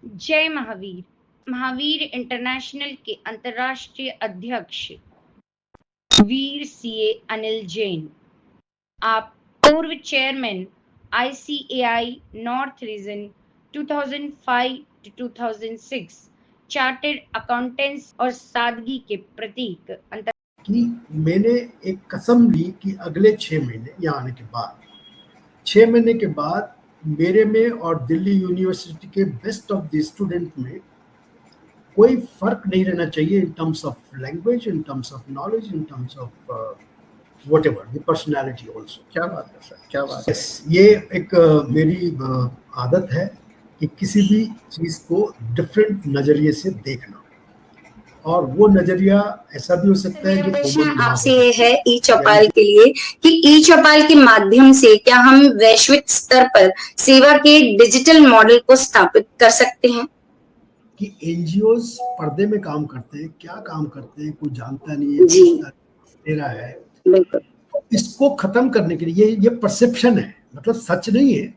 जय महावीर। महावीर इंटरनेशनल के अंतर्राष्ट्रीय अध्यक्ष वीर सीए अनिल जैन, आप पूर्व chairman ICAI north region 2005 to 2006, chartered accountants और सादगी के प्रतीक। कि मैंने एक कसम ली कि अगले 6 महीने यहाँ आने के बाद, 6 महीने के बाद मेरे में और दिल्ली यूनिवर्सिटी के बेस्ट ऑफ द स्टूडेंट में कोई फर्क नहीं रहना चाहिए in terms of language, in terms of knowledge, in terms of whatever the personality also। क्या बात है सर, क्या बात है। yes, ये एक मेरी आदत है कि किसी भी चीज को डिफरेंट नजरिए से देखना, और वो नजरिया ऐसा भी हो सकता है। प्रश्न आपसे ये है ई चौपाल के लिए कि ई चौपाल के माध्यम से क्या हम वैश्विक स्तर पर सेवा के डिजिटल मॉडल को स्थापित कर सकते हैं? कि एनजीओज पर्दे में काम करते हैं, क्या काम करते हैं कोई जानता नहीं है, जी दे रहा है। बिल्कुल, इसको खत्म करने के लिए ये परसेप्शन है, मतलब सच नहीं है।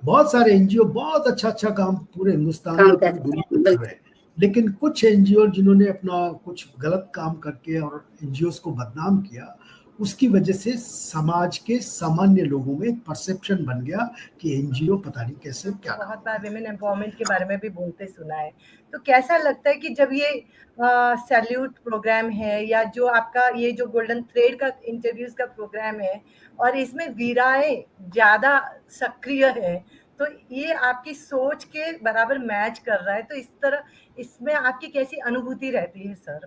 बहुत सारे एनजीओ बहुत अच्छा काम पूरे हिंदुस्तान में पूरी दुनिया में कर रहे हैं, लेकिन कुछ एनजीओ जिन्होंने अपना कुछ गलत काम करके और एनजीओ को बदनाम किया, उसकी वजह से समाज के सामान्य लोगों में परसेप्शन बन गया कि एनजीओ पता नहीं कैसे क्या। बहुत बार विमेन एम्पावरमेंट के बारे में भी बोलते सुना है, तो कैसा लगता है कि जब ये सैल्यूट प्रोग्राम है या जो आपका ये जो गोल्डन थ्रेड का इंटरव्यूज का प्रोग्राम है और इसमें वीराएं ज्यादा सक्रिय है, तो ये आपकी सोच के बराबर मैच कर रहा है, तो इस तरह इसमें आपकी कैसी अनुभूति रहती है सर?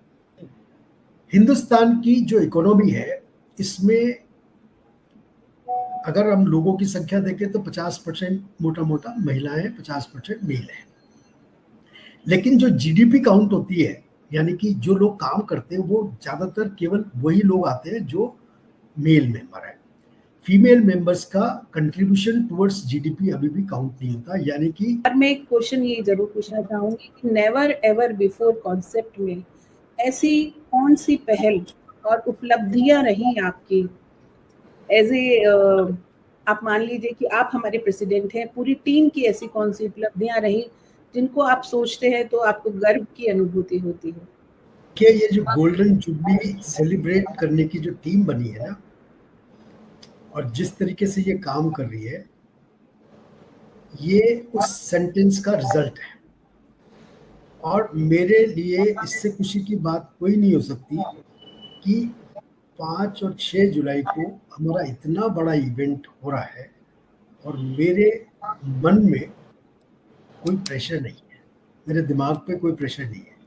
हिंदुस्तान की जो इकोनॉमी है, इसमें अगर हम लोगों की संख्या देखें तो 50% मोटा मोटा महिलाएं, 50% मेल है। लेकिन जो जीडीपी काउंट होती है, यानी कि जो लोग काम करते हैं, वो ज्यादातर केवल वही लोग आते हैं जो मेल मेंबर है। फीमेल मेंबर्स का कंट्रीब्यूशन टुवर्ड्स जीडीपी अभी भी काउंट नहीं होता। यानी कि मैं एक क्वेश्चन ये जरूर पूछना चाहूंगी कि नेवर एवर बिफोर कॉन्सेप्ट में ऐसी कौन सी पहल और उपलब्धियां रही आपकी एज ए, आप मान लीजिए कि आप हमारे प्रेसिडेंट हैं, पूरी टीम की ऐसी कौन सी उपलब्धियां रही जिनको आप सोचते हैं तो आपको गर्व की अनुभूति होती है? कि ये जो गोल्डन जुबली सेलिब्रेट करने की जो टीम बनी है ना, और जिस तरीके से ये काम कर रही है, ये उस सेंटेंस का रिजल्ट है। और मेरे लिए इससे खुशी की बात कोई नहीं हो सकती कि 5 और 6 जुलाई को हमारा इतना बड़ा इवेंट हो रहा है और मेरे मन में कोई प्रेशर नहीं है, मेरे दिमाग पे कोई प्रेशर नहीं है।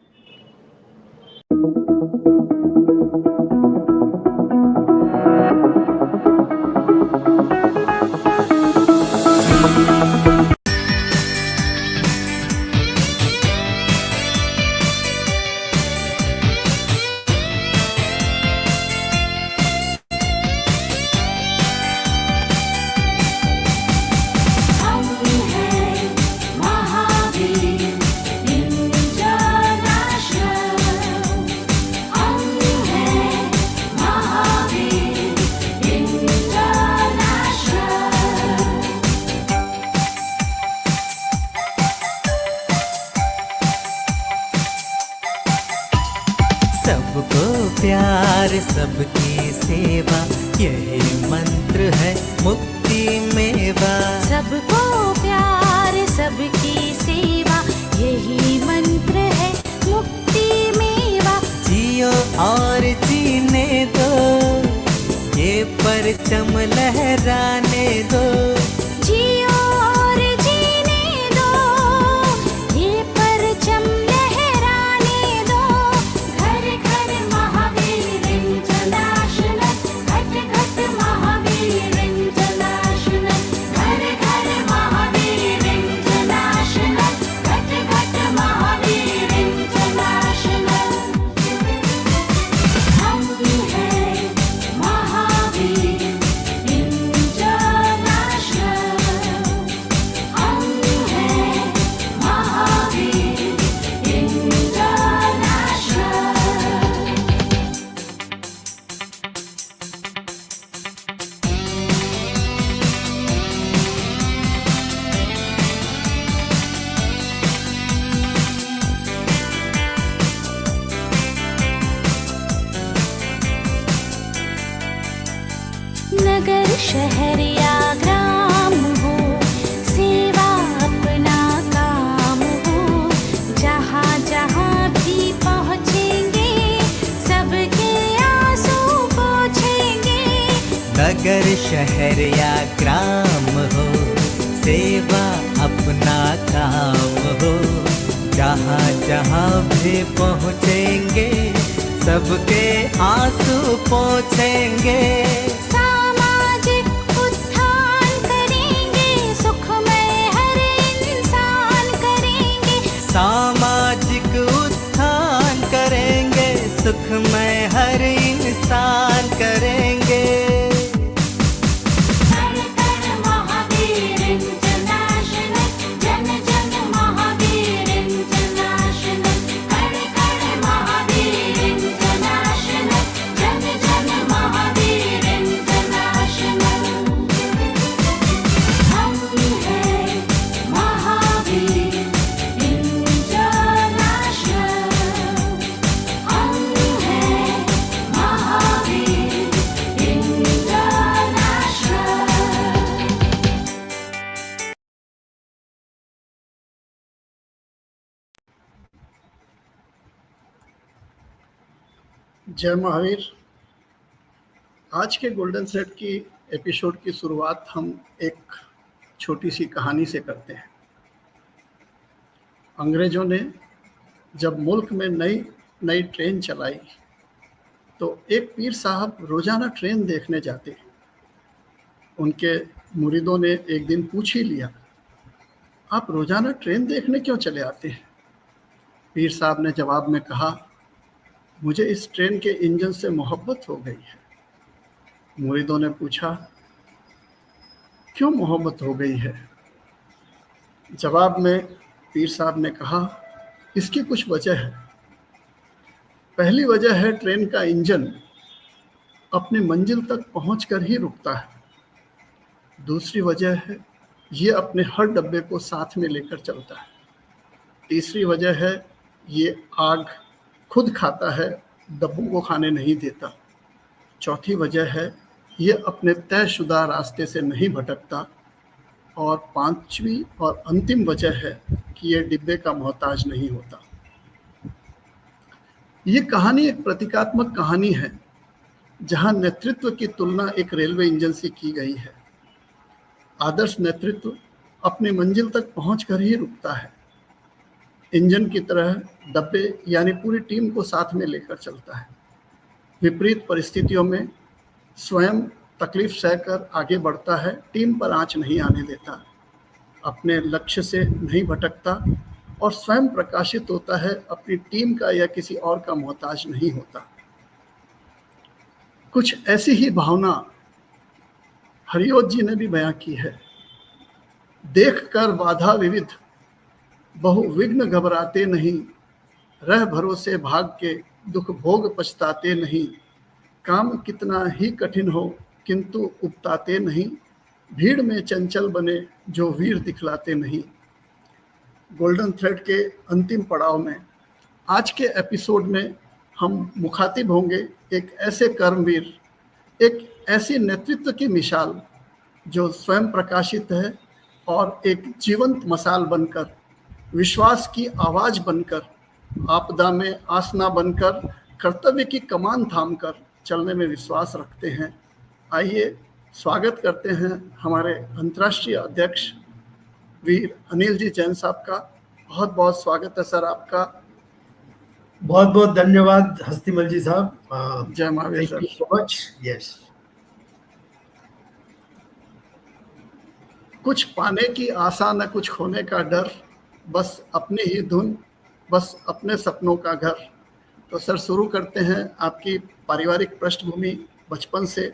सबको प्यार, सबकी सेवा, यही मंत्र है मुक्ति मेवा। सबको प्यार, सबकी सेवा, यही मंत्र है मुक्ति मेवा। जियो और जीने दो, ये परचम लहराने दो। जियो और जीने दो, ये परचम लहराने दो। घर घर महावीर इंटरनेशनल, घट घट महावीर इंटरनेशनल। घर घर महावीर इंटरनेशनल, घट घट महावीर इंटरनेशनल। हम हैं महावीर इंटरनेशनल। नगर शहर या ग्राम हो, सेवा अपना काम हो। जहाँ जहाँ भी पहुँचेंगे सबके आंसू पोंछेंगे। सामाजिक उत्थान करेंगे, सुखमय हर इंसान करेंगे। सामाजिक उत्थान करेंगे, सुखमय हर इंसान करेंगे। कण कण महावीर इंटरनेशनल, जन जन महावीर इंटरनेशनल। कण कण महावीर इंटरनेशनल, जन जन महावीर इंटरनेशनल। हम हैं महावीर इंटरनेशनल, हम हैं महावीर इंटरनेशनल। जय महावीर। आज के गोल्डन थ्रेड की एपिसोड की शुरुआत हम एक छोटी सी कहानी से करते हैं। अंग्रेजों ने जब मुल्क में नई नई ट्रेन चलाई तो एक पीर साहब रोजाना ट्रेन देखने जाते। उनके मुरीदों ने एक दिन पूछ ही लिया, आप रोजाना ट्रेन देखने क्यों चले आते हैं? पीर साहब ने जवाब में कहा, मुझे इस ट्रेन के इंजन से मोहब्बत हो गई है। मुरीदों ने पूछा, क्यों मोहब्बत हो गई है? जवाब में पीर साहब ने कहा, इसकी कुछ वजह है। पहली वजह है ट्रेन का इंजन अपनी मंजिल तक पहुंचकर ही रुकता है। दूसरी वजह है ये अपने हर डब्बे को साथ में लेकर चलता है। तीसरी वजह है ये आग खुद खाता है, डब्बों को खाने नहीं देता। चौथी वजह है ये अपने तयशुदा रास्ते से नहीं भटकता। और पांचवी और अंतिम वजह है कि ये डिब्बे का मोहताज नहीं होता। ये कहानी एक प्रतीकात्मक कहानी है जहां नेतृत्व की तुलना एक रेलवे इंजन से की गई है। आदर्श नेतृत्व अपनी मंजिल तक पहुंचकर ही रुकता है। इंजन की तरह डब्बे यानी पूरी टीम को साथ में लेकर चलता है। विपरीत परिस्थितियों में स्वयं तकलीफ सहकर आगे बढ़ता है, टीम पर आंच नहीं आने देता, अपने लक्ष्य से नहीं भटकता और स्वयं प्रकाशित होता है, अपनी टीम का या किसी और का मोहताज नहीं होता। कुछ ऐसी ही भावना हरिओत जी ने भी बयां की है। देख कर बाधा विविध बहुविघ्न घबराते नहीं, रह भरोसे भाग के दुख भोग पछताते नहीं। काम कितना ही कठिन हो किंतु उपताते नहीं, भीड़ में चंचल बने जो वीर दिखलाते नहीं। गोल्डन थ्रेड के अंतिम पड़ाव में आज के एपिसोड में हम मुखातिब होंगे एक ऐसे कर्मवीर, एक ऐसी नेतृत्व की मिसाल जो स्वयं प्रकाशित है और एक जीवंत मसाल बनकर, विश्वास की आवाज बनकर, आपदा में आसना बनकर, कर्तव्य की कमान थामकर चलने में विश्वास रखते हैं। आइए स्वागत करते हैं हमारे अंतर्राष्ट्रीय अध्यक्ष वीर अनिल जी जैन साहब का। बहुत बहुत स्वागत है सर आपका। बहुत बहुत धन्यवाद हस्तिमल जी साहब। जय Mahavir sir. So much. Yes. कुछ पाने की आशा न कुछ खोने का डर, बस अपनी ही धुन, बस अपने सपनों का घर। तो सर शुरू करते हैं आपकी पारिवारिक पृष्ठभूमि बचपन से।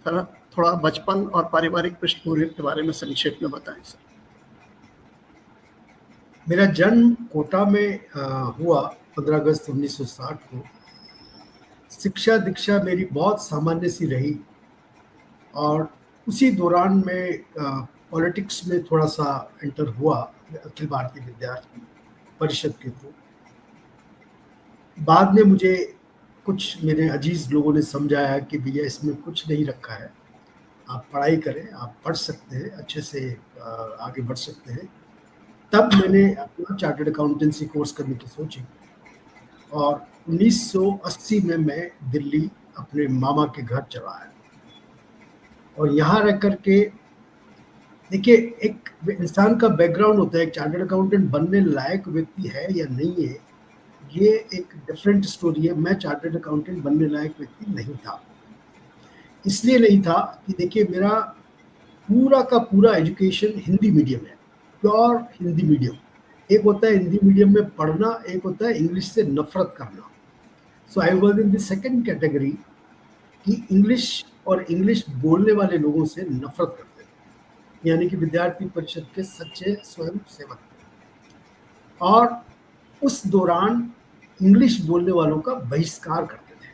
सर थोड़ा बचपन और पारिवारिक पृष्ठभूमि के बारे में संक्षेप में बताएं सर। मेरा जन्म कोटा में हुआ 15 अगस्त 1960 को। शिक्षा दीक्षा मेरी बहुत सामान्य सी रही और उसी दौरान में पॉलिटिक्स में थोड़ा सा एंटर हुआ अखिल भारतीय विद्यार्थी परिषद के थ्रू। बाद में मुझे कुछ मेरे अजीज लोगों ने समझाया कि भैया इसमें कुछ नहीं रखा है, आप पढ़ाई करें, आप पढ़ सकते हैं, अच्छे से आगे बढ़ सकते हैं। तब मैंने अपना चार्टर्ड अकाउंटेंसी कोर्स करने की सोची और 1980 में मैं दिल्ली अपने मामा के घर चला आया। और यहाँ रह कर के देखिए, एक इंसान का बैकग्राउंड होता है, एक चार्टर्ड अकाउंटेंट बनने लायक व्यक्ति है या नहीं है, ये एक डिफरेंट स्टोरी है। मैं चार्टर्ड अकाउंटेंट बनने लायक व्यक्ति नहीं था। इसलिए नहीं था कि देखिए, मेरा पूरा का पूरा एजुकेशन हिंदी मीडियम है, प्योर हिंदी मीडियम। एक होता है हिंदी मीडियम में पढ़ना, एक होता है इंग्लिश से नफरत करना। So I was in the second category कि इंग्लिश और इंग्लिश बोलने वाले लोगों से नफरत करते थे, यानी कि विद्यार्थी परिषद के सच्चे स्वयं सेवक थे, और उस दौरान इंग्लिश बोलने वालों का बहिष्कार करते थे।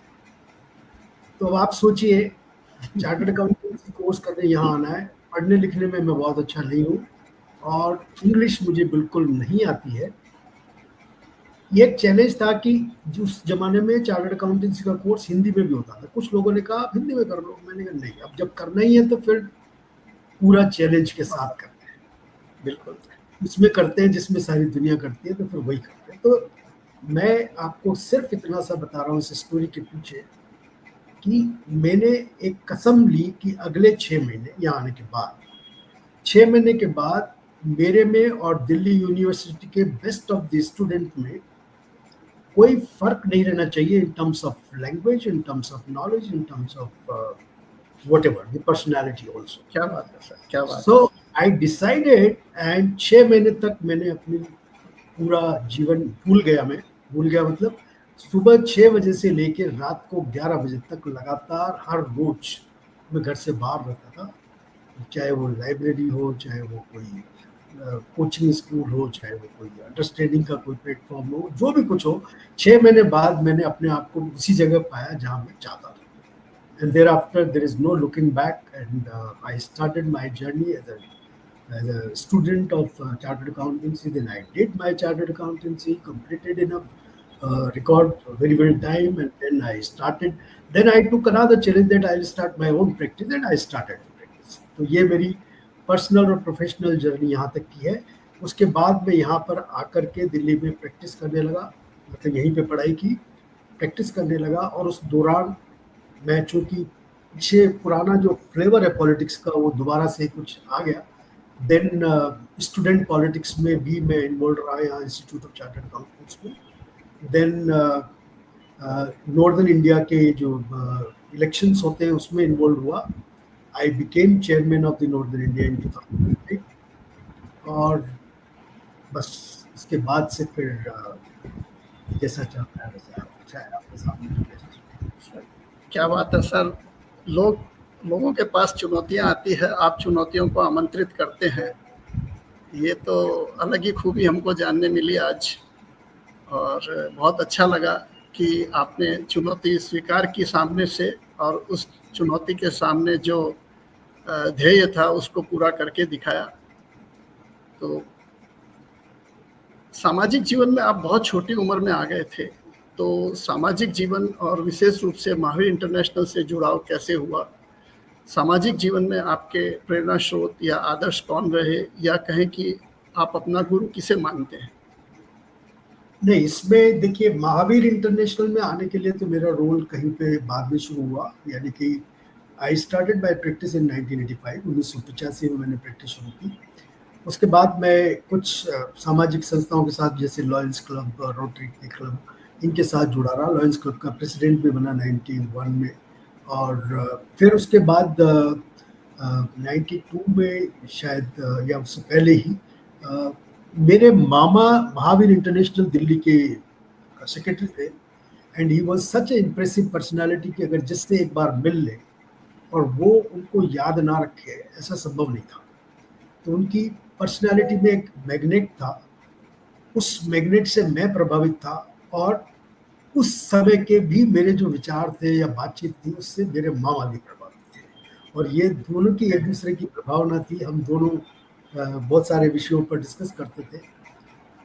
तो अब आप सोचिए, चार्टर्ड अकाउंटेंसी कोर्स करने यहाँ आना है, पढ़ने लिखने में मैं बहुत अच्छा नहीं हूँ और इंग्लिश मुझे बिल्कुल नहीं आती है। ये एक चैलेंज था कि उस जमाने में चार्टर्ड अकाउंटेंसी का कोर्स हिंदी में भी होता था। कुछ लोगों ने कहा आप हिंदी में कर लो, मैंने कहा नहीं, अब जब करना ही है तो फिर पूरा चैलेंज के साथ करते हैं। बिल्कुल उसमें करते हैं जिसमें सारी दुनिया करती है, तो फिर वही करते हैं। तो मैं आपको सिर्फ इतना सा बता रहा हूँ इस स्टोरी के पीछे कि मैंने एक कसम ली कि अगले 6 महीने यहाँ आने के बाद, 6 महीने के बाद मेरे में और दिल्ली यूनिवर्सिटी के बेस्ट ऑफ द स्टूडेंट में कोई फर्क नहीं रहना चाहिए in terms of language, in terms of knowledge, in terms of whatever the personality also. क्या बात है सर, क्या बात। So I decided, and 6 महीने तक मैंने अपनी पूरा जीवन भूल गया मतलब सुबह 6 बजे से लेकर रात को 11 बजे तक लगातार हर रोज मैं घर से बाहर रहता था, चाहे वो लाइब्रेरी हो, चाहे वो कोई कोचिंग स्कूल हो, चाहे वो कोई अंडरस्टैंडिंग का कोई प्लेटफॉर्म हो, जो भी कुछ हो। 6 महीने बाद मैंने अपने आप को उसी जगह पाया जहाँ मैं चाहता था। And thereafter there is no looking back, and I started my journey as a student of chartered accountancy. Then I did my chartered accountancy, completed in a record very well time, and then I started. Then I took another challenge that I'll start my own practice, and I started practice. तो ये मेरी personal और professional journey यहाँ तक की है। उसके बाद मैं यहाँ पर आकर के दिल्ली में प्रैक्टिस करने लगा, मतलब यहीं पे पढ़ाई की, प्रैक्टिस करने लगा। और उस दौरान मैं चूँकि पीछे पुराना जो फ्लेवर है पॉलिटिक्स का वो दोबारा से कुछ आ गया। देन स्टूडेंट पॉलिटिक्स में भी मैं इन्वॉल्व रहा यहाँ इंस्टीट्यूट ऑफ चार्टर्ड अकाउंटेंट्स में। देन नॉर्दर्न इंडिया के जो इलेक्शंस होते हैं उसमें इन्वॉल्व हुआ। I became chairman of the northern India in 2008, और बस इसके बाद से फिर जैसा चाहता है वैसा आपके सामने। क्या बात है सर। लोगों के पास चुनौतियां आती है, आप चुनौतियों को आमंत्रित करते हैं, ये तो अलग ही खूबी हमको जानने मिली आज। और बहुत अच्छा लगा कि आपने चुनौती स्वीकार की सामने से, और उस चुनौती के सामने जो ध्येय था उसको पूरा करके दिखाया। तो सामाजिक जीवन में आप बहुत छोटी उम्र में आ गए थे, तो सामाजिक जीवन और विशेष रूप से महावीर इंटरनेशनल से जुड़ाव कैसे हुआ? सामाजिक जीवन में आपके प्रेरणा स्रोत या आदर्श कौन रहे, या कहें कि आप अपना गुरु किसे मानते हैं? नहीं, इसमें देखिए, महावीर इंटरनेशनल में आने के लिए तो मेरा रोल कहीं पे बाद में शुरू हुआ। यानी कि I started my practice in 1985, 1985 में मैंने प्रैक्टिस शुरू की। उसके बाद मैं कुछ सामाजिक संस्थाओं के साथ, जैसे लॉयंस क्लब, रोटरी क्लब, इनके साथ जुड़ा रहा। लॉयंस क्लब का प्रेसिडेंट भी बना 91 में, और फिर उसके बाद 92 में शायद, या उससे पहले ही, मेरे मामा महावीर इंटरनेशनल दिल्ली के सेक्रेटरी थे, and he was such A impressive personality कि अगर जिससे एक बार मिल ले और वो उनको याद ना रखे, ऐसा संभव नहीं था। तो उनकी पर्सनालिटी में एक मैग्नेट था, उस मैग्नेट से मैं प्रभावित था, और उस समय के भी मेरे जो विचार थे या बातचीत थी उससे मेरे मामा भी प्रभावित थे, और ये दोनों की एक दूसरे की प्रभावना थी। हम दोनों बहुत सारे विषयों पर डिस्कस करते थे।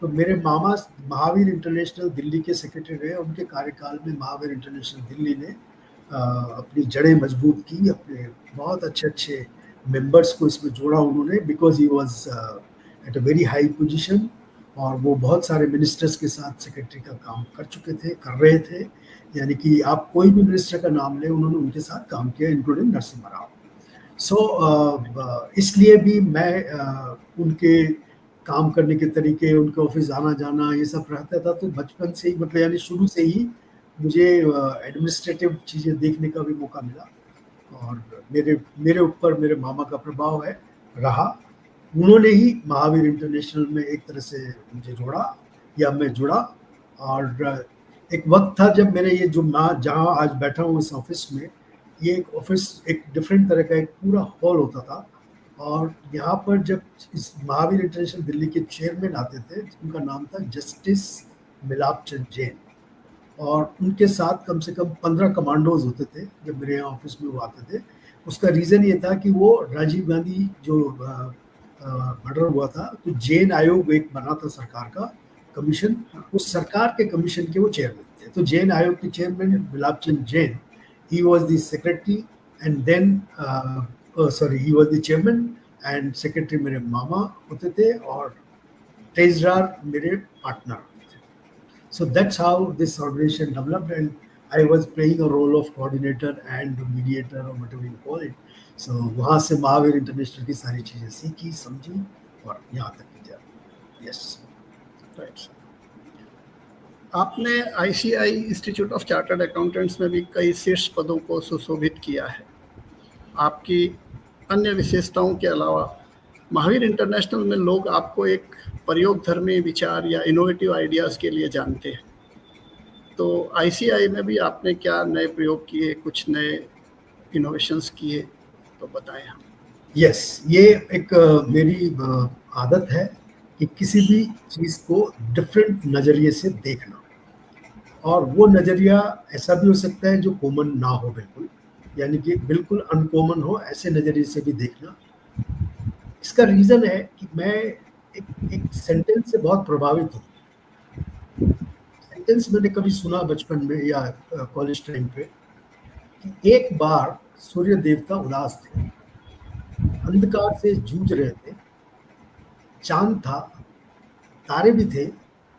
तो मेरे मामा महावीर इंटरनेशनल दिल्ली के सेक्रेटरी रहे। उनके कार्यकाल में महावीर इंटरनेशनल दिल्ली ने अपनी जड़ें मजबूत की, अपने बहुत अच्छे मेंबर्स को इसमें जोड़ा उन्होंने, because he was at a very high position, और वो बहुत सारे मिनिस्टर्स के साथ सेक्रेटरी का काम कर रहे थे। यानी कि आप कोई भी मिनिस्टर का नाम लें, उन्होंने उनके साथ काम किया, इंक्लूडिंग नरसिम्हा राव। इसलिए भी मैं उनके काम करने के तरीके, उनके ऑफिस आना जाना ये सब रहता था, तो बचपन से ही मतलब यानी शुरू से ही मुझे एडमिनिस्ट्रेटिव चीज़ें देखने का भी मौका मिला। और मेरे ऊपर मेरे मामा का प्रभाव है रहा। उन्होंने ही महावीर इंटरनेशनल में एक तरह से मुझे जोड़ा या मैं जुड़ा। और एक वक्त था जब मेरे ये जो मैं जहाँ आज बैठा हूँ इस ऑफिस में, ये एक ऑफिस एक डिफरेंट तरह का एक पूरा हॉल होता था। और यहाँ पर जब इस महावीर इंटरनेशनल दिल्ली के चेयरमैन आते थे, उनका नाम था जस्टिस मिलाप चंद जैन, और उनके साथ कम से कम 15 कमांडोज होते थे जब मेरे यहाँ ऑफिस में वो आते थे। उसका रीज़न ये था कि वो राजीव गांधी जो मर्डर हुआ था, तो जैन आयोग एक बना था सरकार का कमीशन, उस सरकार के कमीशन के वो चेयरमैन थे। तो जैन आयोग के चेयरमैन मिलाप Chand Jain, he was the secretary and then he was the chairman and secretary मेरे मामा होते थे और ट्रेजरर मेरे पार्टनर होते थे। So that's how this organization developed, and I was playing a role of coordinator and mediator or whatever you call it. So वहाँ से Mahavir international की सारी चीज़ें सीखी, समझी और यहाँ तक की जाए। Yes. राइट। आपने ICI institute of chartered accountants में भी कई शीर्ष पदों को सुशोभित किया है। आपकी अन्य विशेषताओं के अलावा महावीर इंटरनेशनल में लोग आपको एक प्रयोगधर्मी विचार या इनोवेटिव आइडियाज़ के लिए जानते हैं। तो आईसीआई में भी आपने क्या नए प्रयोग किए, कुछ नए इनोवेशंस किए, तो बताएं हम। यस, ये एक मेरी आदत है कि किसी भी चीज़ को डिफरेंट नज़रिए से देखना, और वो नज़रिया ऐसा भी हो सकता है जो कॉमन ना हो बिल्कुल, यानी कि बिल्कुल अनकॉमन हो, ऐसे नज़रिए से भी देखना। इसका रीज़न है कि मैं एक सेंटेंस से बहुत प्रभावित हूँ। सेंटेंस मैंने कभी सुना बचपन में या कॉलेज टाइम पे कि एक बार सूर्य देवता उदास थे, अंधकार से जूझ रहे थे, चांद था, तारे भी थे,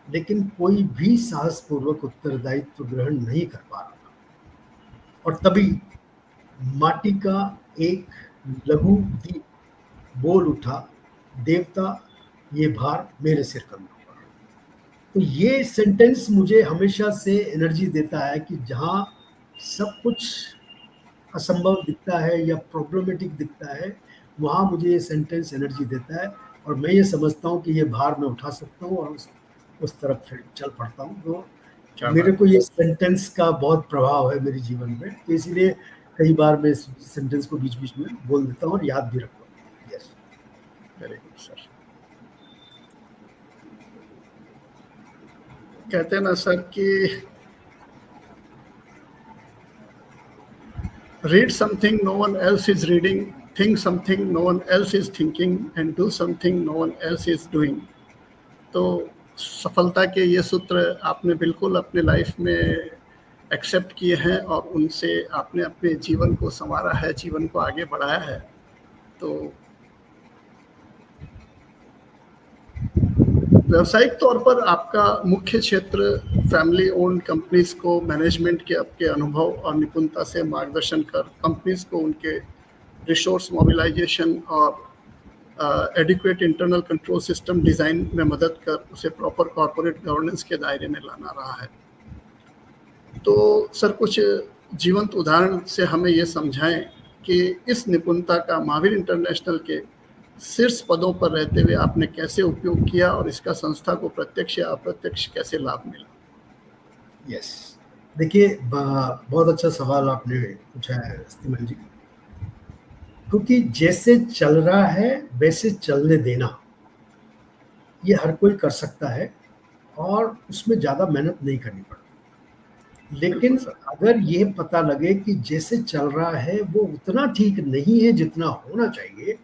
लेकिन कोई भी साहसपूर्वक उत्तरदायित्व ग्रहण नहीं कर पा रहा था। और तभी माटी का एक लघु दीप बोल उठा, देवता ये भार मेरे सिर करना पड़ा। तो ये सेंटेंस मुझे हमेशा से एनर्जी देता है कि जहाँ सब कुछ असंभव दिखता है या प्रॉब्लमेटिक दिखता है, वहाँ मुझे ये सेंटेंस एनर्जी देता है, और मैं ये समझता हूँ कि ये भार मैं उठा सकता हूँ और उस तरफ फिर चल पड़ता हूँ। तो मेरे को ये सेंटेंस का बहुत प्रभाव है मेरे जीवन में, तो इसीलिए कई बार मैं इस सेंटेंस को बीच बीच में बोल देता हूँ और याद भी रखता हूँ। Yes, very good sir. कहते हैं ना सर कि read something no one else is reading, think something no one else is thinking, and do something no one else is doing। तो सफलता के ये सूत्र आपने बिल्कुल अपने लाइफ में एक्सेप्ट किए हैं और उनसे आपने अपने जीवन को संवारा है, जीवन को आगे बढ़ाया है। तो व्यावसायिक तौर पर आपका मुख्य क्षेत्र फैमिली ओन्ड कंपनीज को मैनेजमेंट के आपके अनुभव और निपुणता से मार्गदर्शन कर कंपनीज को उनके रिसोर्स मोबिलाइजेशन और adequate internal control system design में मदद कर उसे प्रॉपर कॉर्पोरेट गवर्नेंस के दायरे में लाना रहा है। तो सर कुछ जीवंत उदाहरण से हमें ये समझाएं कि इस निपुणता का महावीर इंटरनेशनल के शीर्ष पदों पर रहते हुए आपने कैसे उपयोग किया और इसका संस्था को प्रत्यक्ष या अप्रत्यक्ष कैसे लाभ मिला। यस, देखिए बहुत अच्छा सवाल आपने पूछा है इस्तेमाल जी, क्योंकि जैसे चल रहा है वैसे चलने देना ये हर कोई कर सकता है और उसमें ज़्यादा मेहनत नहीं करनी पड़ती। लेकिन अगर ये पता लगे कि जैसे चल रहा है वो उतना ठीक नहीं है जितना होना चाहिए,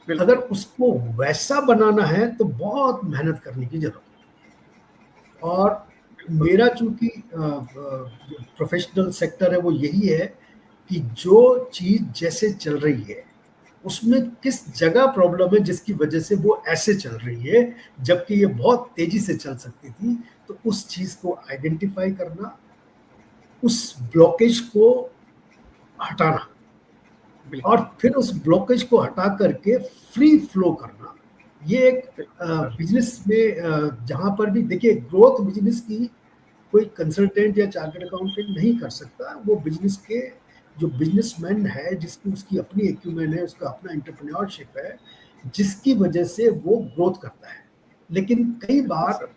अगर उसको वैसा बनाना है तो बहुत मेहनत करने की जरूरत है। और मेरा चूंकि प्रोफेशनल सेक्टर है वो यही है कि जो चीज़ जैसे चल रही है उसमें किस जगह प्रॉब्लम है जिसकी वजह से वो ऐसे चल रही है जबकि ये बहुत तेजी से चल सकती थी, तो उस चीज़ को आइडेंटिफाई करना, उस ब्लॉकेज को हटाना, बिल्कुल। और फिर उस ब्लॉकेज को हटा करके फ्री फ्लो करना, ये एक बिजनेस में जहां पर भी देखिए ग्रोथ बिजनेस की कोई कंसल्टेंट या चार्टर्ड अकाउंटेंट नहीं कर सकता। वो बिजनेस के जो बिजनेसमैन है, जिसकी उसकी अपनी एक्यूमेन है, उसका अपना एंटरप्रेन्योरशिप है, जिसकी वजह से वो ग्रोथ करता है। लेकिन कई बार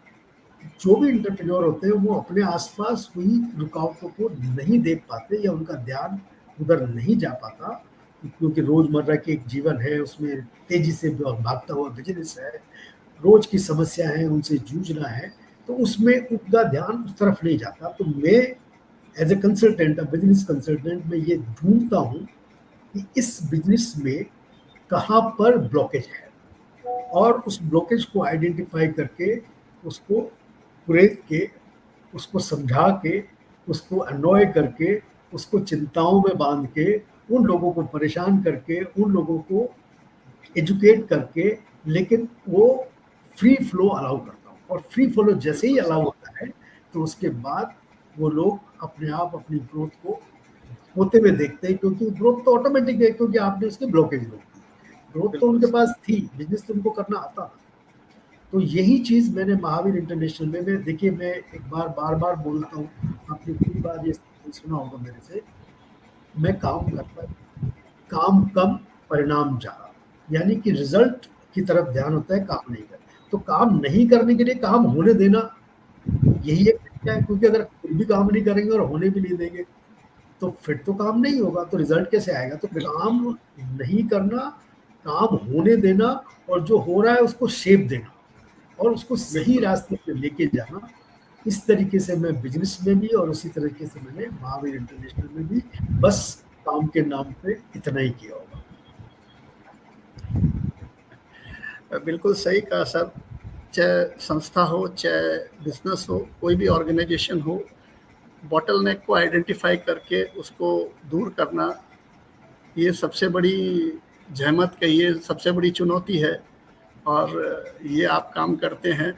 जो भी एंटरप्रेन्योर होते हैं वो अपने आसपास हुई रुकावटों को नहीं देख पाते या उनका ध्यान उधर नहीं जा पाता, क्योंकि रोजमर्रा के एक जीवन है, उसमें तेजी से भागता हुआ बिजनेस है, रोज की समस्या है, उनसे जूझना है, तो उसमें उनका ध्यान उस तरफ नहीं जाता। तो मैं as a consultant, business consultant, मैं ये ढूंढता हूँ कि इस बिजनेस में कहाँ पर ब्लॉकेज है, और उस ब्लॉकेज को आइडेंटिफाई करके उसको कुरेद के, उसको समझा के, उसको अनॉय करके, उसको चिंताओं में बांध के, उन लोगों को परेशान करके, उन लोगों को एजुकेट करके, लेकिन वो फ्री फ्लो अलाउ करता हूँ। और फ्री फ्लो जैसे ही अलाउ होता है तो उसके बाद वो लोग अपने आप अपनी ग्रोथ को होते हुए देखते हैं, क्योंकि ग्रोथ तो ऑटोमेटिक है, क्योंकि आपने उसके ब्लॉकेज रोक दी। ग्रोथ तो उनके पास थी, बिजनेस तो उनको करना आता था। तो यही चीज मैंने महावीर इंटरनेशनल में देखिए, मैं एक बार बार बार बोलता हूँ, आपने कई बार ये सुना होगा मेरे से, मैं काम करता, काम कम परिणाम ज्यादा, यानी कि रिजल्ट की तरफ ध्यान होता है, काम नहीं करना। तो काम नहीं करने के लिए काम होने देना, यही एक तरीका है, क्योंकि अगर फिर भी काम नहीं करेंगे और होने भी नहीं देंगे तो फिर तो काम नहीं होगा, तो रिजल्ट कैसे आएगा। तो काम नहीं करना, काम होने देना, और जो हो रहा है उसको शेप देना और उसको सही रास्ते पे लेके जाना। इस तरीके से मैं बिजनेस में भी और उसी तरीके से मैंने महावीर इंटरनेशनल में भी बस काम के नाम पे इतना ही किया होगा। बिल्कुल सही कहा सर। चाहे संस्था हो, चाहे बिजनेस हो, कोई भी ऑर्गेनाइजेशन हो, बॉटलनेक को आइडेंटिफाई करके उसको दूर करना, ये सबसे बड़ी जहमत कहिए, सबसे बड़ी चुनौती है। और ये आप काम करते हैं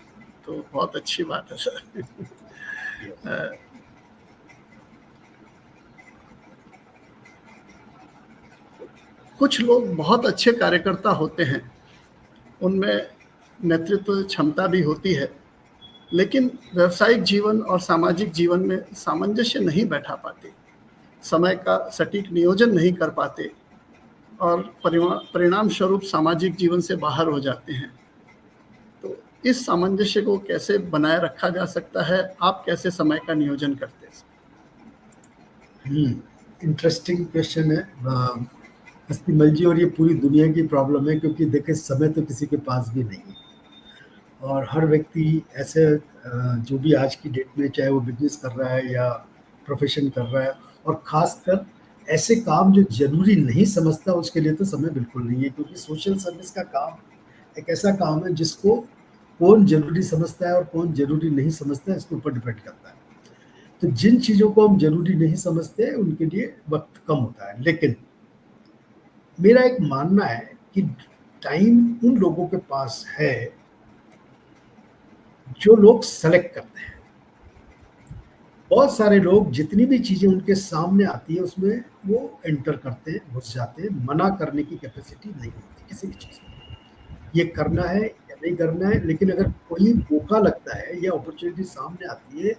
तो बहुत अच्छी बात है सर। कुछ लोग बहुत अच्छे कार्यकर्ता होते हैं, उनमें नेतृत्व क्षमता भी होती है, लेकिन व्यावसायिक जीवन और सामाजिक जीवन में सामंजस्य नहीं बैठा पाते, समय का सटीक नियोजन नहीं कर पाते और परिणाम स्वरूप सामाजिक जीवन से बाहर हो जाते हैं। तो इस सामंजस्य को कैसे बनाए रखा जा सकता है? आप कैसे समय का नियोजन करते हैं? इंटरेस्टिंग क्वेश्चन है हस्तिमल जी, और ये पूरी दुनिया की प्रॉब्लम है, क्योंकि देखिए समय तो किसी के पास भी नहीं है, और हर व्यक्ति ऐसे जो भी आज की डेट में, चाहे वो बिजनेस कर रहा है या प्रोफेशन कर रहा है, और खासकर ऐसे काम जो जरूरी नहीं समझता, उसके लिए तो समय बिल्कुल नहीं है, क्योंकि सोशल सर्विस का काम एक ऐसा काम है जिसको कौन जरूरी समझता है और कौन जरूरी नहीं समझता है, इसके ऊपर डिपेंड करता है। तो जिन चीज़ों को हम जरूरी नहीं समझते उनके लिए वक्त कम होता है, लेकिन मेरा एक मानना है कि टाइम उन लोगों के पास है जो लोग सेलेक्ट करते हैं। बहुत सारे लोग जितनी भी चीजें उनके सामने आती है उसमें वो एंटर करते हैं, घुस जाते हैं, मना करने की कैपेसिटी नहीं होती किसी भी चीज को, ये करना है या नहीं करना है। लेकिन अगर कोई मौका लगता है या अपॉर्चुनिटी सामने आती है,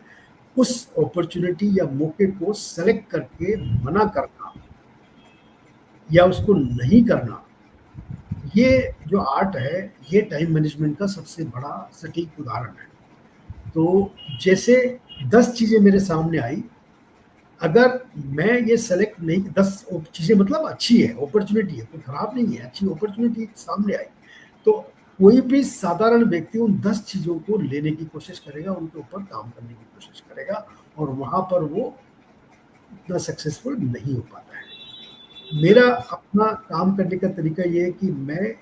उस अपॉर्चुनिटी या मौके को सेलेक्ट करके मना करना या उसको नहीं करना, ये जो आर्ट है, ये टाइम मैनेजमेंट का सबसे बड़ा सटीक उदाहरण है। तो जैसे 10 चीजें मेरे सामने आई, अगर मैं ये सेलेक्ट नहीं, 10 चीजें मतलब अच्छी है, अपॉर्चुनिटी है, कोई खराब नहीं है, अच्छी अपॉर्चुनिटी सामने आई, तो कोई भी साधारण व्यक्ति उन 10 चीजों को लेने की कोशिश करेगा, उनके ऊपर काम करने की कोशिश करेगा, और वहां पर वो इतना सक्सेसफुल नहीं हो पाता है। मेरा अपना काम करने का तरीका ये है कि मैं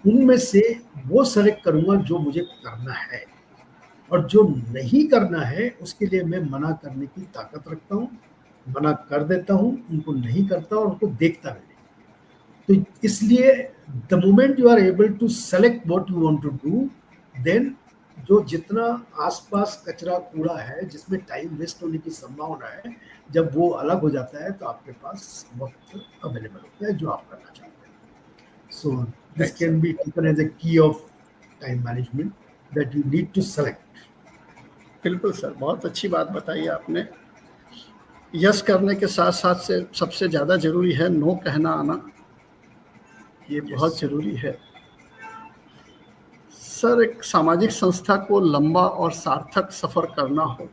उनमें से वो सेलेक्ट करूंगा जो मुझे करना है, और जो नहीं करना है उसके लिए मैं मना करने की ताकत रखता हूँ, मना कर देता हूँ, उनको नहीं करता और उनको देखता भी नहीं। तो इसलिए the moment you are able to select what you want to do, then जो जितना आसपास कचरा कूड़ा है जिसमें टाइम वेस्ट होने की संभावना है, जब वो अलग हो जाता है तो आपके पास वक्त अवेलेबल होता है जो आप करना चाहते हैं. So this can be taken as a key of time management that you need to select. बिल्कुल सर, बहुत अच्छी बात बताई आपने. यस करने के साथ साथ से सबसे ज़्यादा ज़रूरी है नो कहना आना, ये बहुत ज़रूरी है. सर, एक सामाजिक संस्था को लंबा और सार्थक सफ़र करना हो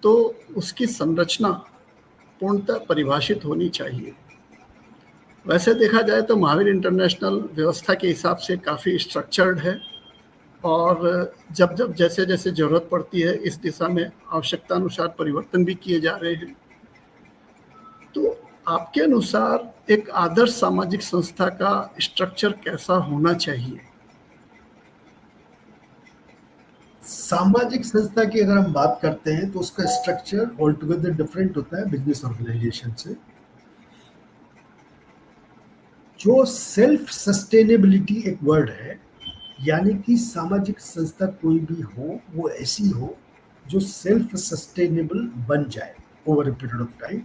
तो उसकी संरचना पूर्णतः परिभाषित होनी चाहिए. वैसे देखा जाए तो महावीर इंटरनेशनल व्यवस्था के हिसाब से काफ़ी स्ट्रक्चर्ड है और जब जब जैसे जैसे ज़रूरत पड़ती है इस दिशा में आवश्यकता अनुसार परिवर्तन भी किए जा रहे हैं. तो आपके अनुसार एक आदर्श सामाजिक संस्था का स्ट्रक्चर कैसा होना चाहिए? सामाजिक संस्था की अगर हम बात करते हैं तो उसका स्ट्रक्चर ऑल टुगेदर डिफरेंट होता है बिजनेस ऑर्गेनाइजेशन से. जो सेल्फ सस्टेनेबिलिटी एक वर्ड है, यानी कि सामाजिक संस्था कोई भी हो वो ऐसी हो जो सेल्फ सस्टेनेबल बन जाए over a period of time,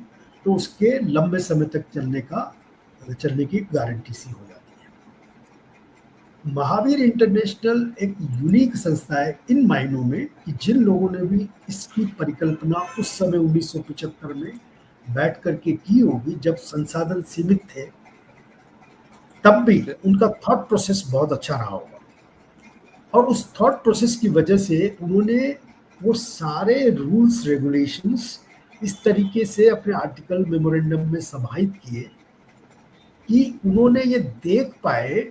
तो उसके लंबे समय तक चलने की गारंटी सी हो जाती है. महावीर इंटरनेशनल एक यूनिक संस्था है इन मायनों में कि जिन लोगों ने भी इसकी परिकल्पना उस समय 1975 में बैठ करके की होगी जब संसाधन सीमित थे, तब भी उनका थॉट प्रोसेस बहुत अच्छा रहा होगा और उस थॉट प्रोसेस की वजह से उन्होंने वो सारे रूल्स रेगुलेशंस इस तरीके से अपने आर्टिकल मेमोरेंडम में समाहित किए कि उन्होंने ये देख पाए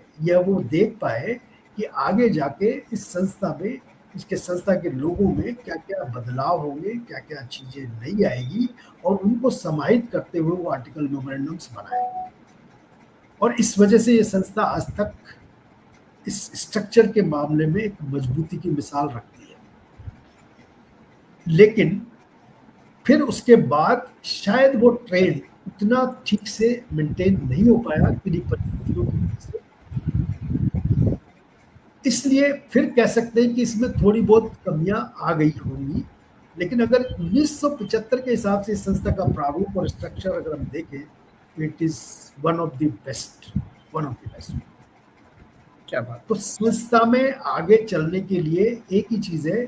कि आगे जाके इस संस्था में, इसके संस्था के लोगों में क्या क्या बदलाव होंगे, क्या क्या चीज़ें नहीं आएगी, और उनको समाहित करते हुए वो आर्टिकल मेमोरेंडम्स बनाए. और इस वजह से ये संस्था आज तक इस स्ट्रक्चर के मामले में एक मजबूती की मिसाल रखती है. लेकिन फिर उसके बाद शायद वो ट्रेंड उतना ठीक से मेंटेन नहीं हो पाया किन्हीं परिस्थितियों की वजह से. इसलिए फिर कह सकते हैं कि इसमें थोड़ी बहुत कमियां आ गई होंगी. लेकिन अगर 1975 के हिसाब से इस संस्था का प्रारूप और स्ट्रक्चर अगर हम देखें तो it is one of the best. क्या बात. तो संस्था में आगे चलने के लिए एक ही चीज है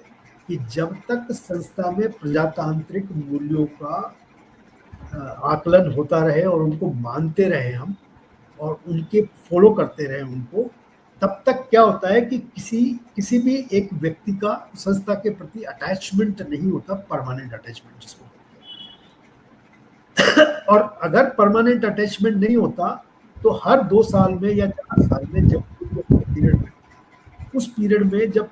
कि जब तक संस्था में प्रजातांत्रिक मूल्यों का आकलन होता रहे और उनको मानते रहे हम और उनके फॉलो करते रहे उनको, तब तक क्या होता है कि किसी भी एक व्यक्ति का संस्था के प्रति अटैचमेंट नहीं होता, परमानेंट अटैचमेंट जिसको और अगर परमानेंट अटैचमेंट नहीं होता तो हर 2 साल में या 4 साल में जब उस पीरियड में जब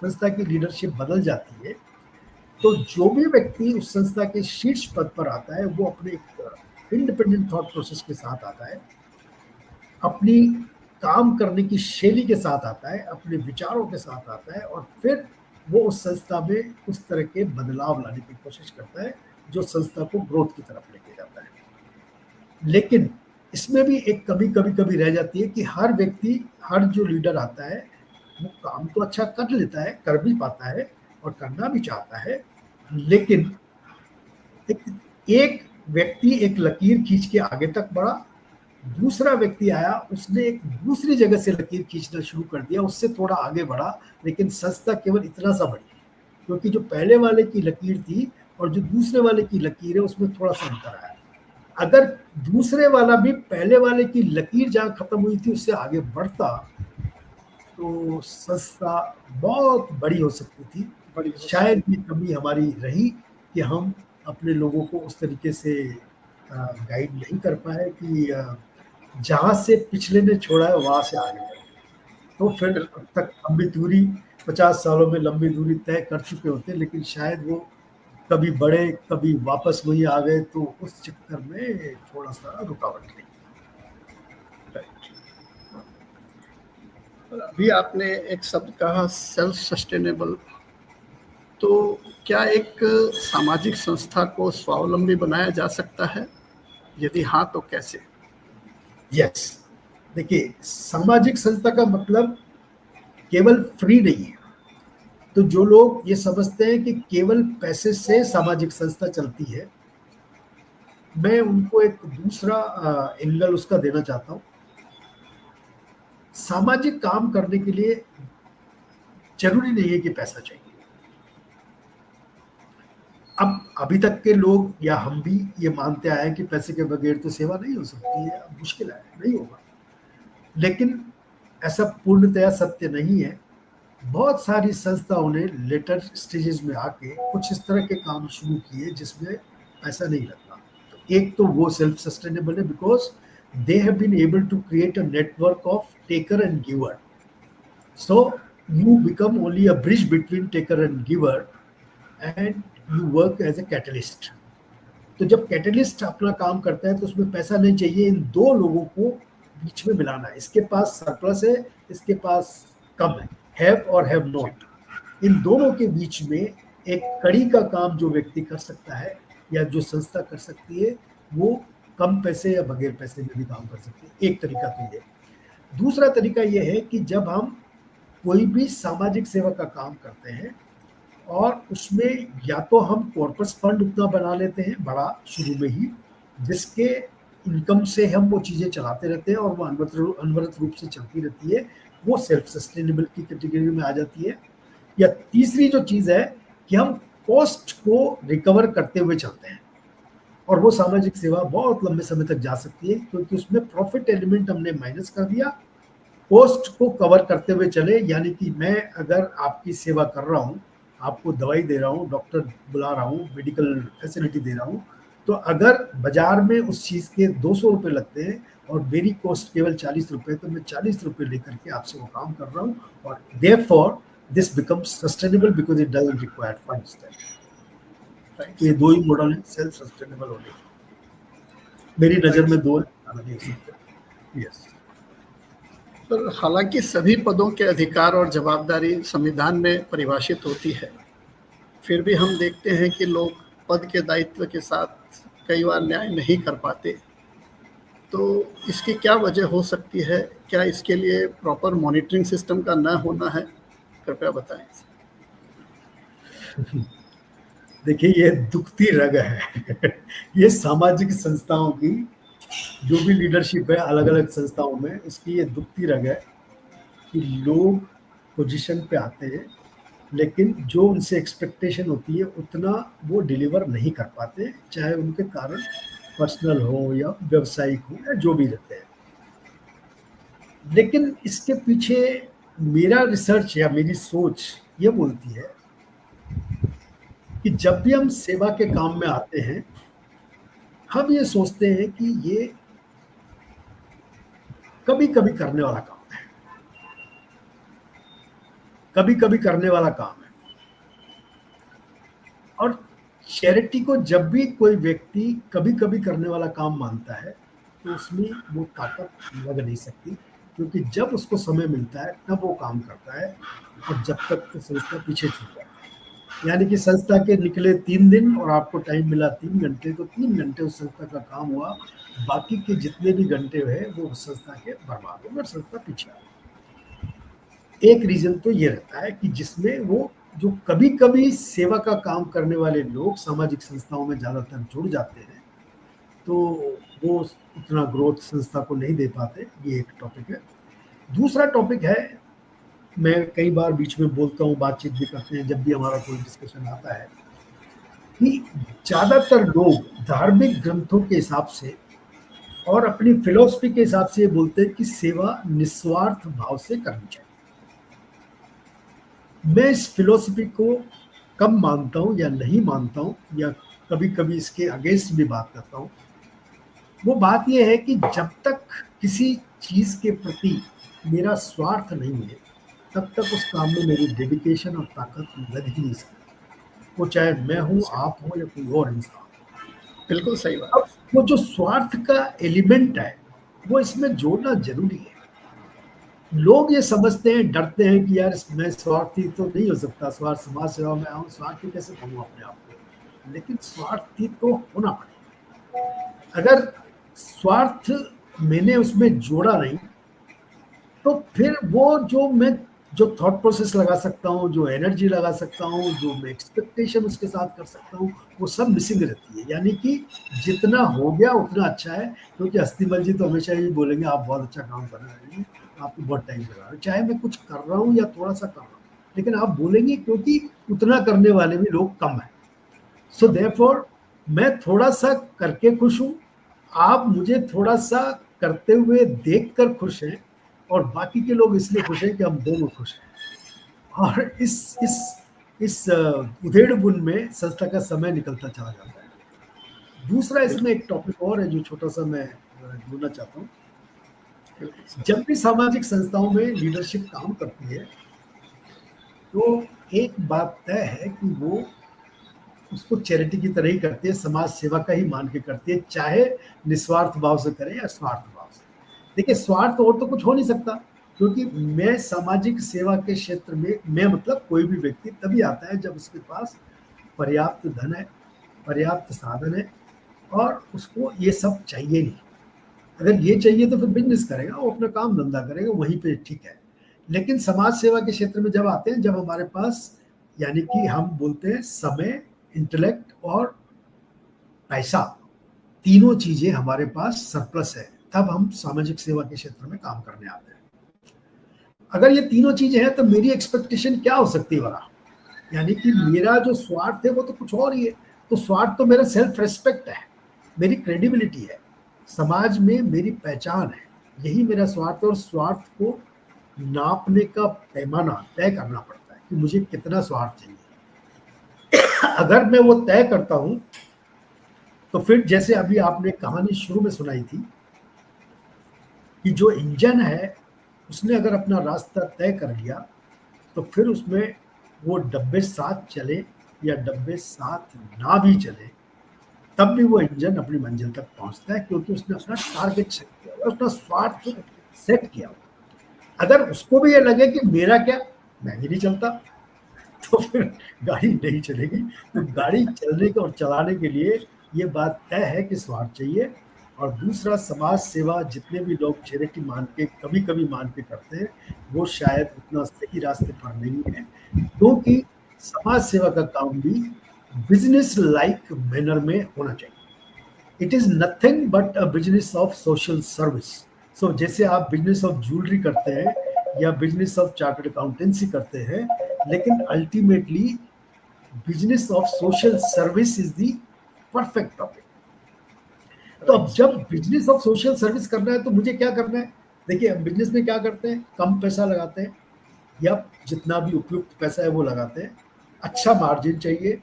संस्था की लीडरशिप बदल जाती है तो जो भी व्यक्ति उस संस्था के शीर्ष पद पर आता है वो अपने इंडिपेंडेंट थॉट प्रोसेस के साथ आता है, अपनी काम करने की शैली के साथ आता है, अपने विचारों के साथ आता है और फिर वो उस संस्था में उस तरह के बदलाव लाने की कोशिश करता है जो संस्था को ग्रोथ की तरफ लेके जाता है. लेकिन इसमें भी एक कमी कभी रह जाती है कि हर व्यक्ति, हर जो लीडर आता है वो काम तो अच्छा कर लेता है, कर भी पाता है और करना भी चाहता है, लेकिन एक व्यक्ति एक लकीर खींच के आगे तक बढ़ा, दूसरा व्यक्ति आया, उसने एक दूसरी जगह से लकीर खींचना शुरू कर दिया, उससे थोड़ा आगे बढ़ा, लेकिन संस्था केवल इतना सा बढ़ी क्योंकि जो पहले वाले की लकीर थी और जो दूसरे वाले की लकीर है उसमें थोड़ा सा अंतर आया. अगर दूसरे वाला भी पहले वाले की लकीर जहाँ खत्म हुई थी उससे आगे बढ़ता तो संस्था बहुत बड़ी हो सकती थी. शायद ये कमी हमारी रही कि हम अपने लोगों को उस तरीके से गाइड नहीं कर पाए कि जहाँ से पिछले ने छोड़ा है वहाँ से आगे बढ़े. तो फिर अब तक लंबी दूरी 50 सालों में लंबी दूरी तय कर चुके होते, लेकिन शायद वो कभी बढ़े कभी वापस वही आ गए, तो उस चक्कर में थोड़ा सा रुकावट रही. अभी आपने एक शब्द कहा सेल्फ सस्टेनेबल, तो क्या एक सामाजिक संस्था को स्वावलंबी बनाया जा सकता है? यदि हाँ तो कैसे? यस, देखिए सामाजिक संस्था का मतलब केवल फ्री नहीं है. तो जो लोग ये समझते हैं कि केवल पैसे से सामाजिक संस्था चलती है, मैं उनको एक दूसरा एंगल उसका देना चाहता हूँ। सामाजिक काम करने के लिए जरूरी नहीं है कि पैसा चाहिए। अब अभी तक के लोग या हम भी ये मानते आए हैं कि पैसे के बगैर तो सेवा नहीं हो सकती है, अब मुश्किल है, नहीं होगा। लेकिन ऐसा पूर्णतया सत्य नहीं है। बहुत सारी संस्थाओं ने लेटर स्टेजेस में आके कुछ इस तरह के काम शुरू किए जिसमें पैसा नहीं लगता। तो एक तो वो सेल्फ सस्टेनेबल है because they have been able to create a network of taker and giver. So you become only a bridge between taker and giver and you work as a catalyst। तो जब catalyst अपना काम करता है तो उसमें पैसा नहीं चाहिए, इन दो लोगों को बीच में मिलाना है। इसके पास सरप्लस है, इसके पास कम है, हैव और हैव नॉट। इन दोनों के बीच में एक कड़ी का काम जो व्यक्ति कर सकता है या जो संस्था कर सकती है, वो कम पैसे या बगैर पैसे में भी काम कर सकती है। एक तरीका तो ये। दूसरा तरीका ये है कि जब हम कोई भी सामाजिक सेवा का काम करते हैं और उसमें या तो हम कॉर्पस फंड उतना बना लेते हैं बड़ा शुरू में ही, जिसके इनकम से हम वो चीज़ें चलाते रहते हैं और वो अनवरत रूप से चलती रहती है, वो सेल्फ सस्टेनेबल की कैटेगरी में आ जाती है। या तीसरी जो चीज़ है कि हम कॉस्ट को रिकवर करते हुए चलते हैं और वो सामाजिक सेवा बहुत लंबे समय तक जा सकती है क्योंकि उसमें प्रॉफिट एलिमेंट हमने माइनस कर दिया, कॉस्ट को कवर करते हुए चले। यानी कि मैं अगर आपकी सेवा कर रहा हूँ, आपको दवाई दे रहा हूँ, डॉक्टर बुला रहा हूँ, मेडिकल फैसिलिटी दे रहा हूँ, तो अगर बाजार में उस चीज़ के 200 रुपये लगते हैं और मेरी कॉस्ट केवल 40 रुपये, तो मैं 40 रुपये लेकर के आपसे वो काम कर रहा हूँ और therefore this becomes sustainable because it doesn't require funds. तो ये दो ही मॉडल है सेल्फ सस्टेनेबल होने के। मेरी नज़र में दो है। यस। पर हालांकि सभी पदों के अधिकार और जवाबदारी संविधान में परिभाषित होती है, फिर भी हम देखते हैं कि लोग पद के दायित्व के साथ कई बार न्याय नहीं कर पाते। तो इसकी क्या वजह हो सकती है? क्या इसके लिए प्रॉपर मॉनिटरिंग सिस्टम का न होना है? कृपया बताएं। देखिए, ये दुखती रग है ये सामाजिक संस्थाओं की जो भी लीडरशिप है अलग अलग संस्थाओं में, इसकी ये दुखती रग है कि लोग पोजीशन पे आते हैं लेकिन जो उनसे एक्सपेक्टेशन होती है उतना वो डिलीवर नहीं कर पाते, चाहे उनके कारण पर्सनल हो या व्यवसायिक हो या जो भी रहते हैं। लेकिन इसके पीछे मेरा रिसर्च या मेरी सोच ये बोलती है कि जब भी हम सेवा के काम में आते हैं, हम ये सोचते हैं कि ये कभी कभी करने वाला काम है, कभी कभी करने वाला काम है। और चैरिटी को जब भी कोई व्यक्ति कभी कभी करने वाला काम मानता है तो उसमें वो ताकत लग नहीं सकती, क्योंकि जब उसको समय मिलता है तब वो काम करता है और जब तक तो संस्था पीछे छूट जाए। यानी कि संस्था के निकले 3 दिन और आपको टाइम मिला 3 घंटे, तो 3 घंटे उस संस्था का काम हुआ, बाकी के जितने भी घंटे हुए वो उस संस्था के बर्बाद हो गए, संस्था पीछे आ गई। एक रीजन तो ये रहता है कि जिसमें वो जो कभी कभी सेवा का काम करने वाले लोग सामाजिक संस्थाओं में ज़्यादातर जुड़ जाते हैं तो वो उतना ग्रोथ संस्था को नहीं दे पाते। ये एक टॉपिक है। दूसरा टॉपिक है, मैं कई बार बीच में बोलता हूँ, बातचीत भी करते हैं जब भी हमारा कोई डिस्कशन आता है, कि ज़्यादातर लोग धार्मिक ग्रंथों के हिसाब से और अपनी फिलॉसफी के हिसाब से ये बोलते हैं कि सेवा निस्वार्थ भाव से करनी चाहिए। मैं इस फिलॉसफी को कम मानता हूँ या नहीं मानता हूँ या कभी कभी इसके अगेंस्ट भी बात करता हूँ। वो बात ये है कि जब तक किसी चीज़ के प्रति मेरा स्वार्थ नहीं है तब तक उस काम में मेरी डेडिकेशन और ताकत लग ही नहीं सकती, वो चाहे मैं हूँ, आप हो या कोई और इंसान। बिल्कुल सही बात। अब वो जो स्वार्थ का एलिमेंट है वो इसमें जोड़ना जरूरी है। लोग ये समझते हैं, डरते हैं कि यार मैं स्वार्थी तो नहीं हो सकता, स्वार्थ समाज सेवा में आऊँ, स्वार्थी कैसे कहूँ अपने आप को, लेकिन स्वार्थी तो होना पड़ेगा। अगर स्वार्थ मैंने उसमें जोड़ा नहीं तो फिर वो जो मैं जो थॉट प्रोसेस लगा सकता हूँ, जो एनर्जी लगा सकता हूँ, जो मैं एक्सपेक्टेशन उसके साथ कर सकता हूँ, वो सब मिसिंग रहती है। यानी कि जितना हो गया उतना अच्छा है, क्योंकि हस्तीमल जी तो हमेशा ही बोलेंगे आप बहुत अच्छा काम कर रहे हैं, आपको बहुत टाइम लगा रहा है, चाहे मैं कुछ कर रहा हूँ या थोड़ा सा कर रहा हूँ, लेकिन आप बोलेंगे क्योंकि उतना करने वाले भी लोग कम है। सो देयरफॉर मैं थोड़ा सा करके खुश हूँ, आप मुझे थोड़ा सा करते हुए देखकर खुश हैं, और बाकी के लोग इसलिए खुश हैं कि हम दोनों खुश हैं। और इस उधेड़ बुन में संस्था का समय निकलता चला जाता है। दूसरा इसमें एक टॉपिक और है जो छोटा सा मैं जोड़ना चाहता हूँ। जब भी सामाजिक संस्थाओं में लीडरशिप काम करती है तो एक बात तय है कि वो उसको चैरिटी की तरह ही करती है, समाज सेवा का ही मान के करती है, चाहे निस्वार्थ भाव से करे या स्वार्थ भाव से। देखिए, स्वार्थ और तो कुछ हो नहीं सकता, क्योंकि मैं सामाजिक सेवा के क्षेत्र में, मैं मतलब कोई भी व्यक्ति तभी आता है जब उसके पास पर्याप्त धन है, पर्याप्त साधन है, और उसको ये सब चाहिए नहीं। अगर ये चाहिए तो फिर बिजनेस करेगा, वो अपना काम धंधा करेगा, वहीं पे ठीक है। लेकिन समाज सेवा के क्षेत्र में जब आते हैं, जब हमारे पास, यानी कि हम बोलते हैं समय, इंटेलेक्ट और पैसा, तीनों चीजें हमारे पास सरप्लस है, तब हम सामाजिक सेवा के क्षेत्र में काम करने आते हैं। अगर ये तीनों चीजें हैं तो मेरी एक्सपेक्टेशन क्या हो सकती है बड़ा, यानी कि मेरा जो स्वार्थ है वो तो कुछ और ही है। तो स्वार्थ तो मेरा सेल्फ रेस्पेक्ट है, मेरी क्रेडिबिलिटी है, समाज में मेरी पहचान है, यही मेरा स्वार्थ। और स्वार्थ को नापने का पैमाना तय करना पड़ता है कि मुझे कितना स्वार्थ चाहिए। अगर मैं वो तय करता हूं तो फिर जैसे अभी आपने कहानी शुरू में सुनाई थी कि जो इंजन है उसने अगर अपना रास्ता तय कर लिया तो फिर उसमें वो डब्बे साथ चले या डब्बे साथ ना भी चले, तब भी वो इंजन अपनी मंजिल तक पहुंचता है, क्योंकि उसने अपना टारगेट सेट किया हुआ, अपना स्वार्थ सेट किया हुआ। अगर उसको भी ये लगे कि मेरा क्या, मैं ही नहीं चलता, तो फिर गाड़ी नहीं चलेगी। तो गाड़ी चलने का और चलाने के लिए ये बात तय है कि स्वार्थ चाहिए। और दूसरा, समाज सेवा जितने भी लोग चैरिटी मान के, कभी कभी मान के करते हैं, वो शायद उतना सही रास्ते पर नहीं है, क्योंकि समाज सेवा का काम भी बिजनेस लाइक मैनर में होना चाहिए। It is nothing but a business of social service. So जैसे आप बिजनेस ऑफ ज्वेलरी करते हैं या बिजनेस ऑफ चार्टर्ड अकाउंटेंसी करते हैं, लेकिन ultimately business of social service is the perfect topic. तो अब जब बिजनेस ऑफ सोशल सर्विस करना है तो मुझे क्या करना है? देखिए, हम बिजनेस में क्या करते हैं, कम पैसा लगाते हैं या जितना भी उपयुक्त पैसा है वो लगाते हैं, अच्छा मार्जिन चाहिए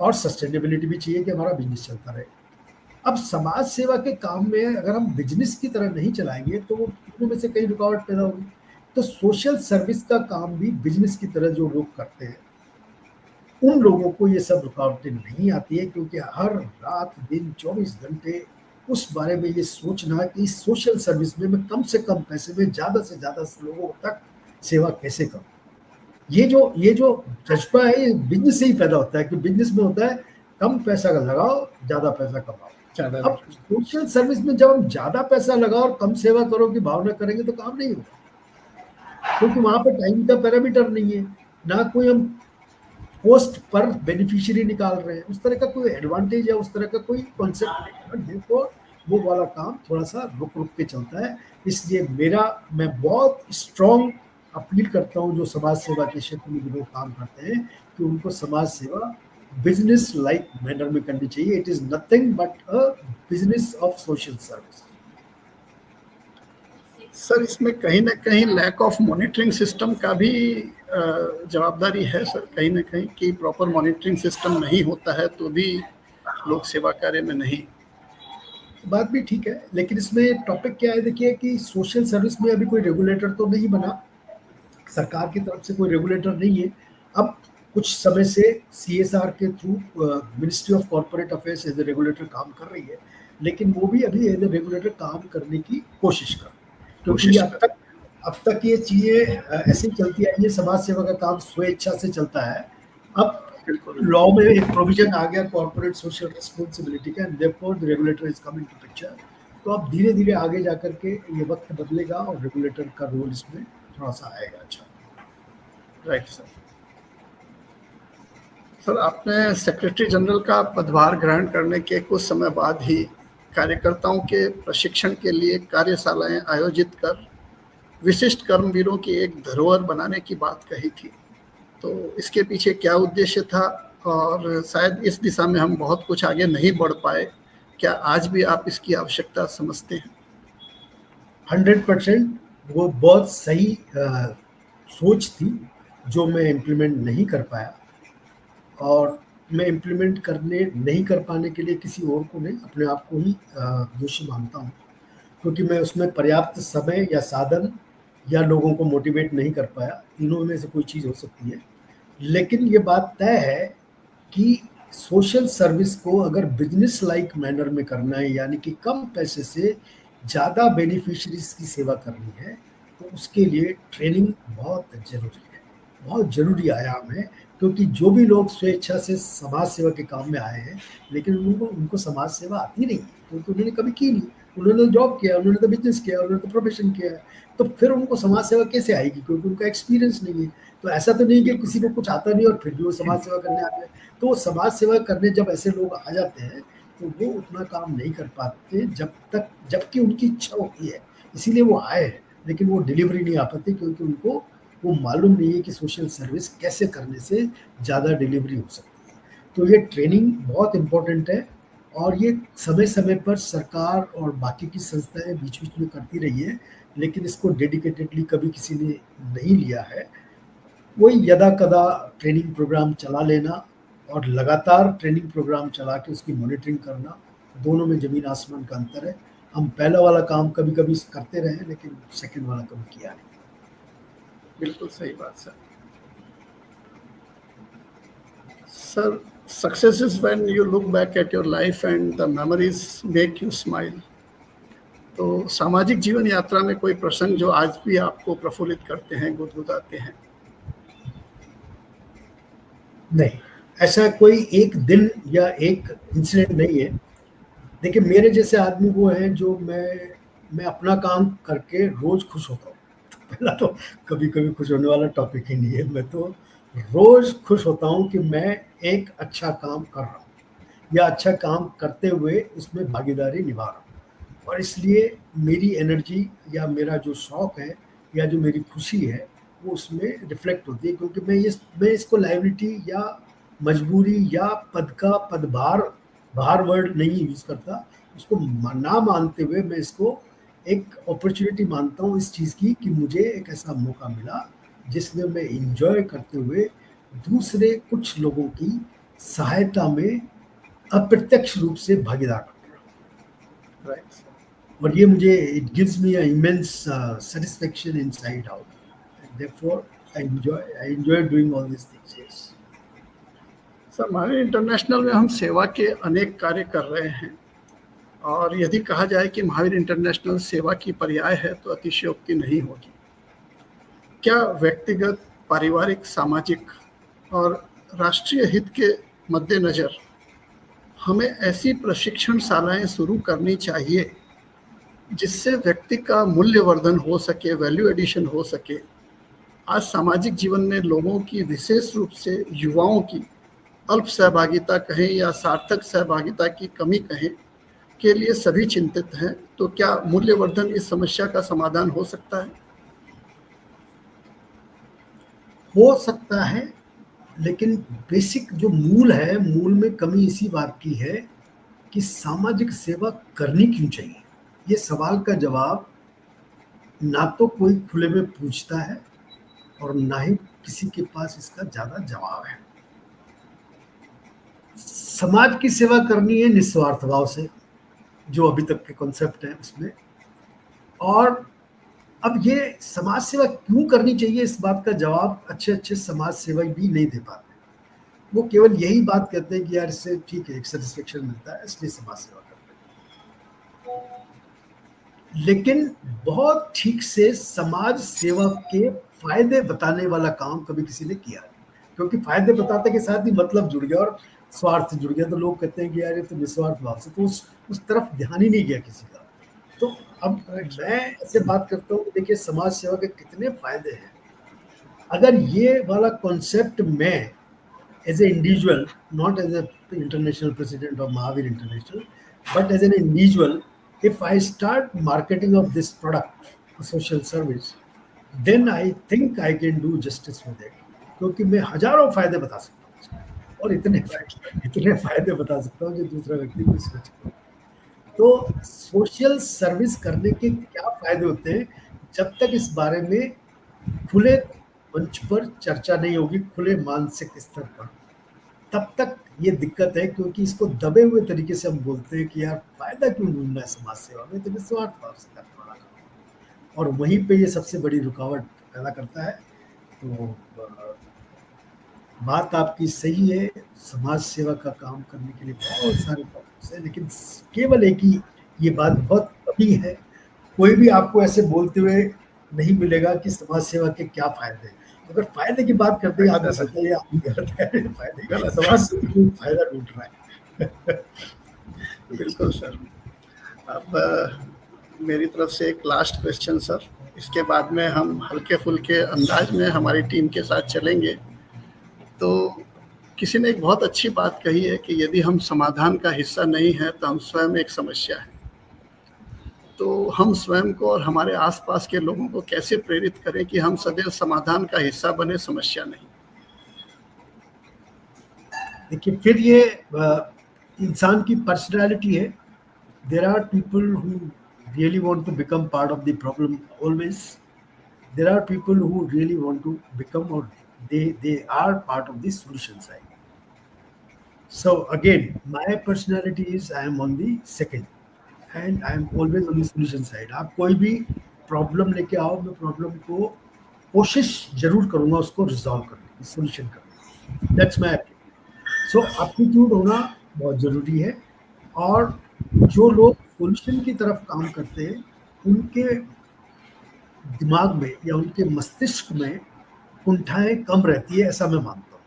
और सस्टेनेबिलिटी भी चाहिए कि हमारा बिजनेस चलता रहे। अब समाज सेवा के काम में अगर हम बिजनेस की तरह नहीं चलाएंगे तो वो तीनों में से कई रुकावट पैदा होगी। तो सोशल सर्विस का काम भी बिजनेस की तरह जो लोग करते हैं उन लोगों को ये सब रुकावटें नहीं आती है, क्योंकि हर रात दिन 24 घंटे उस बारे में ये सोचना कि इस सोशल सर्विस में मैं कम से कम पैसे में ज़्यादा से ज़्यादा लोगों तक सेवा कैसे करूं। ये जो जज्बा है ये बिजनेस से ही पैदा होता है, कि बिजनेस में होता है कम पैसा लगाओ ज़्यादा पैसा कमाओ। अब सोशल सर्विस में जब हम ज़्यादा पैसा लगाओ और कम सेवा करो की भावना करेंगे तो काम नहीं होगा, क्योंकि वहाँ पर टाइम का पैरामीटर नहीं है, ना कोई हम पोस्ट पर बेनिफिशियरी निकाल रहे हैं, उस तरह का कोई एडवांटेज या उस तरह का कोई कॉन्सेप्ट नहीं है। देखो, वो वाला काम थोड़ा सा रुक रुक के चलता है। इसलिए मैं बहुत स्ट्रॉन्ग अपील करता हूँ जो समाज सेवा के क्षेत्र में जो लोग काम करते हैं कि उनको समाज सेवा बिजनेस लाइक मैनर में करनी चाहिए। It is nothing but a business of social service. Sir, इसमें कहीं ना कहीं लैक ऑफ मॉनिटरिंग सिस्टम का भी जवाबदारी है सर, कहीं ना कहीं कि प्रॉपर मॉनिटरिंग सिस्टम नहीं होता है तो भी लोग सेवा कार्य में नहीं। बात भी ठीक है, लेकिन इसमें टॉपिक क्या है, देखिए कि सोशल सर्विस में अभी कोई रेगुलेटर तो नहीं बना, सरकार की तरफ से कोई रेगुलेटर नहीं है। अब कुछ समय से CSR के through ministry of corporate affairs as a regulator काम कर रही है, लेकिन वो भी अभी एज ए रेगुलेटर काम करने की कोशिश कर रही है, क्योंकि अब तक ये चीज़ें ऐसे ही चलती आई है। समाज सेवा का काम स्वेच्छा से चलता है। अब लॉ में एक प्रोविजन आ गया कॉर्पोरेट सोशल रिस्पॉन्सिबिलिटी का, and therefore the regulator is coming to picture. तो अब धीरे धीरे आगे जाकर के ये वक्त बदलेगा और रेगुलेटर का रोल इसमें थोड़ा सा आएगा। अच्छा, राइट सर। सर, आपने सेक्रेटरी जनरल का पदभार ग्रहण करने के कुछ समय बाद ही कार्यकर्ताओं के प्रशिक्षण के लिए कार्यशालाएं आयोजित कर विशिष्ट कर्मवीरों की एक धरोहर बनाने की बात कही थी। तो इसके पीछे क्या उद्देश्य था, और शायद इस दिशा में हम बहुत कुछ आगे नहीं बढ़ पाए, क्या आज भी आप इसकी आवश्यकता समझते हैं? 100% वो बहुत सही सोच थी जो मैं इम्प्लीमेंट नहीं कर पाया, और मैं इम्प्लीमेंट नहीं कर पाने के लिए किसी और को नहीं, अपने आप को ही दोषी मानता हूँ, क्योंकि मैं उसमें पर्याप्त समय या साधन या लोगों को मोटिवेट नहीं कर पाया। तीनों में से कोई चीज़ हो सकती है, लेकिन ये बात तय है कि सोशल सर्विस को अगर बिजनेस लाइक मैनर में करना है, यानी कि कम पैसे से ज़्यादा बेनिफिशरीज की सेवा करनी है, तो उसके लिए ट्रेनिंग बहुत ज़रूरी है, बहुत ज़रूरी आयाम है। क्योंकि जो भी लोग स्वेच्छा से समाज सेवा के काम में आए हैं, लेकिन उनको समाज सेवा आती नहीं, क्योंकि उन्होंने कभी की नहीं। उन्होंने जॉब किया, उन्होंने तो बिजनेस किया, उन्होंने तो प्रोफेशन किया, तो फिर उनको समाज सेवा कैसे आएगी, क्योंकि उनका एक्सपीरियंस नहीं है। तो ऐसा तो नहीं कि किसी को कुछ आता नहीं और फिर भी वो समाज सेवा करने आ गए। तो समाज सेवा करने जब ऐसे लोग आ जाते हैं तो वो उतना काम नहीं कर पाते जबकि उनकी इच्छा होती है, इसीलिए वो आए हैं, लेकिन वो डिलीवरी नहीं आ पाती, क्योंकि उनको वो मालूम नहीं है कि सोशल सर्विस कैसे करने से ज़्यादा डिलीवरी हो सकती है। तो ये ट्रेनिंग बहुत इम्पोर्टेंट है, और ये समय समय पर सरकार और बाकी की संस्थाएं बीच बीच में करती रही है, लेकिन इसको डेडिकेटेडली कभी किसी ने नहीं लिया है। वही यदा कदा ट्रेनिंग प्रोग्राम चला लेना और लगातार ट्रेनिंग प्रोग्राम चला के उसकी मॉनिटरिंग करना, दोनों में ज़मीन आसमान का अंतर है। हम पहला वाला काम कभी कभी करते रहे, लेकिन सेकंड वाला कभी किया नहीं। बिल्कुल सही बात sir. Sir, success is when you look back at your life and the memories make you smile. तो सामाजिक जीवन यात्रा में कोई प्रसंग जो आज भी आपको प्रफुल्लित करते हैं, गुदगुदाते हैं? नहीं, ऐसा कोई एक दिन या एक इंसिडेंट नहीं है। देखिए, मेरे जैसे आदमी वो हैं जो मैं अपना काम करके रोज खुश होता हूँ। पहला तो कभी कभी खुश होने वाला टॉपिक ही नहीं है। मैं तो रोज खुश होता हूँ कि मैं एक अच्छा काम कर रहा हूँ या अच्छा काम करते हुए उसमें भागीदारी निभा रहा हूँ, और इसलिए मेरी एनर्जी या मेरा जो शौक है या जो मेरी खुशी है वो उसमें रिफ्लेक्ट होती है। क्योंकि मैं इसको लायबिलिटी या मजबूरी या भार वर्ड नहीं यूज़ करता, उसको ना मानते हुए मैं इसको एक अपॉर्चुनिटी मानता हूँ इस चीज़ की कि मुझे एक ऐसा मौका मिला जिसमें मैं एंजॉय करते हुए दूसरे कुछ लोगों की सहायता में अप्रत्यक्ष रूप से भागीदार बन रहा हूँ। और ये मुझे it gives me a immense satisfaction inside out. Therefore, I enjoy doing all these things. Yes. Sir, Mahavir international में हम सेवा के अनेक कार्य कर रहे हैं, और यदि कहा जाए कि महावीर इंटरनेशनल सेवा की पर्याय है तो अतिशयोक्ति नहीं होगी। क्या व्यक्तिगत, पारिवारिक, सामाजिक और राष्ट्रीय हित के मद्देनज़र हमें ऐसी प्रशिक्षण शालाएं शुरू करनी चाहिए जिससे व्यक्ति का मूल्यवर्धन हो सके, वैल्यू एडिशन हो सके? आज सामाजिक जीवन में लोगों की, विशेष रूप से युवाओं की अल्प सहभागिता कहें या सार्थक सहभागिता की कमी कहें के लिए सभी चिंतित हैं। तो क्या मूल्यवर्धन इस समस्या का समाधान हो सकता है? हो सकता है, लेकिन बेसिक जो मूल है, मूल में कमी इसी बात की है कि सामाजिक सेवा करनी क्यों चाहिए। ये सवाल का जवाब ना तो कोई खुले में पूछता है और ना ही किसी के पास इसका ज़्यादा जवाब है। समाज की सेवा करनी है निस्वार्थ भाव से, जो अभी तक के कॉन्सेप्ट है उसमें। और अब ये समाज सेवा क्यों करनी चाहिए, इस बात का जवाब अच्छे समाज सेवा भी नहीं दे पाते। वो केवल यही बात कहते हैं कि यार इससे ठीक है, एक सेटिस्फेक्शन मिलता है, इसलिए समाज सेवा करते हैं। लेकिन बहुत ठीक से समाज सेवा के फायदे बताने वाला काम कभी किसी ने किया नहीं, क्योंकि फायदे बताते के साथ ही मतलब जुड़ गया और स्वार्थ जुड़ गया। तो लोग कहते हैं कि यार ये तो निस्वार्थ भाव से, तो उस तरफ ध्यान ही नहीं गया किसी का। तो अब मैं ऐसे बात करता हूँ, देखिए समाज सेवा के कितने फायदे हैं। अगर ये वाला कॉन्सेप्ट मैं as a individual, not as a international president of Mahavir international, but as an individual, if I start marketing of this product, a social service, then I think I can do justice with it. क्योंकि मैं हजारों फायदे बता सकता हूँ और इतने फायदे बता सकता हूँ जो दूसरा व्यक्ति को सोच। तो सोशल सर्विस करने के क्या फायदे होते हैं, जब तक इस बारे में खुले मंच पर चर्चा नहीं होगी, खुले मानसिक स्तर पर, तब तक ये दिक्कत है। क्योंकि इसको दबे हुए तरीके से हम बोलते हैं कि यार फायदा क्यों ढूंढना है समाज सेवा में, तो निस्वार्थ भाव से करने वाला काम, और वहीं पे ये सबसे बड़ी रुकावट पैदा करता है। तो बात आपकी सही है, समाज सेवा का काम करने के लिए बहुत सारे प्रॉब्लम्स हैं, लेकिन केवल एक ही ये बात बहुत कमी है, कोई भी आपको ऐसे बोलते हुए नहीं मिलेगा कि समाज सेवा के क्या फायदे हैं। अगर फायदे की बात करते हैं आगे सोचते हैं आप गलत है, फायदे समाज से फायदा ढूंढ रहा है। बिल्कुल सर। अब मेरी तरफ से एक लास्ट क्वेश्चन सर, इसके बाद में हम हल्के फुल्के अंदाज में हमारी टीम के साथ चलेंगे। तो किसी ने एक बहुत अच्छी बात कही है कि यदि हम समाधान का हिस्सा नहीं हैं तो हम स्वयं एक समस्या है। तो हम स्वयं को और हमारे आसपास के लोगों को कैसे प्रेरित करें कि हम सदैव समाधान का हिस्सा बने, समस्या नहीं। देखिए, फिर ये इंसान की पर्सनालिटी है। There are people who really want to become part of the problem always, there are people who really want to become और they are part of the solution side. So again, my personality is I am on the second and I am always on the solution side. आप कोई भी problem लेके आओ, मैं problem को कोशिश जरूर करूंगा उसको रिजॉल्व करने की, सोल्यूशन करने की। That's my aptitude. So aptitude होना बहुत जरूरी है, और जो लोग सोल्यूशन की तरफ काम करते हैं उनके दिमाग में या उनके मस्तिष्क में कुंठाएं कम रहती है, ऐसा मैं मानता हूँ,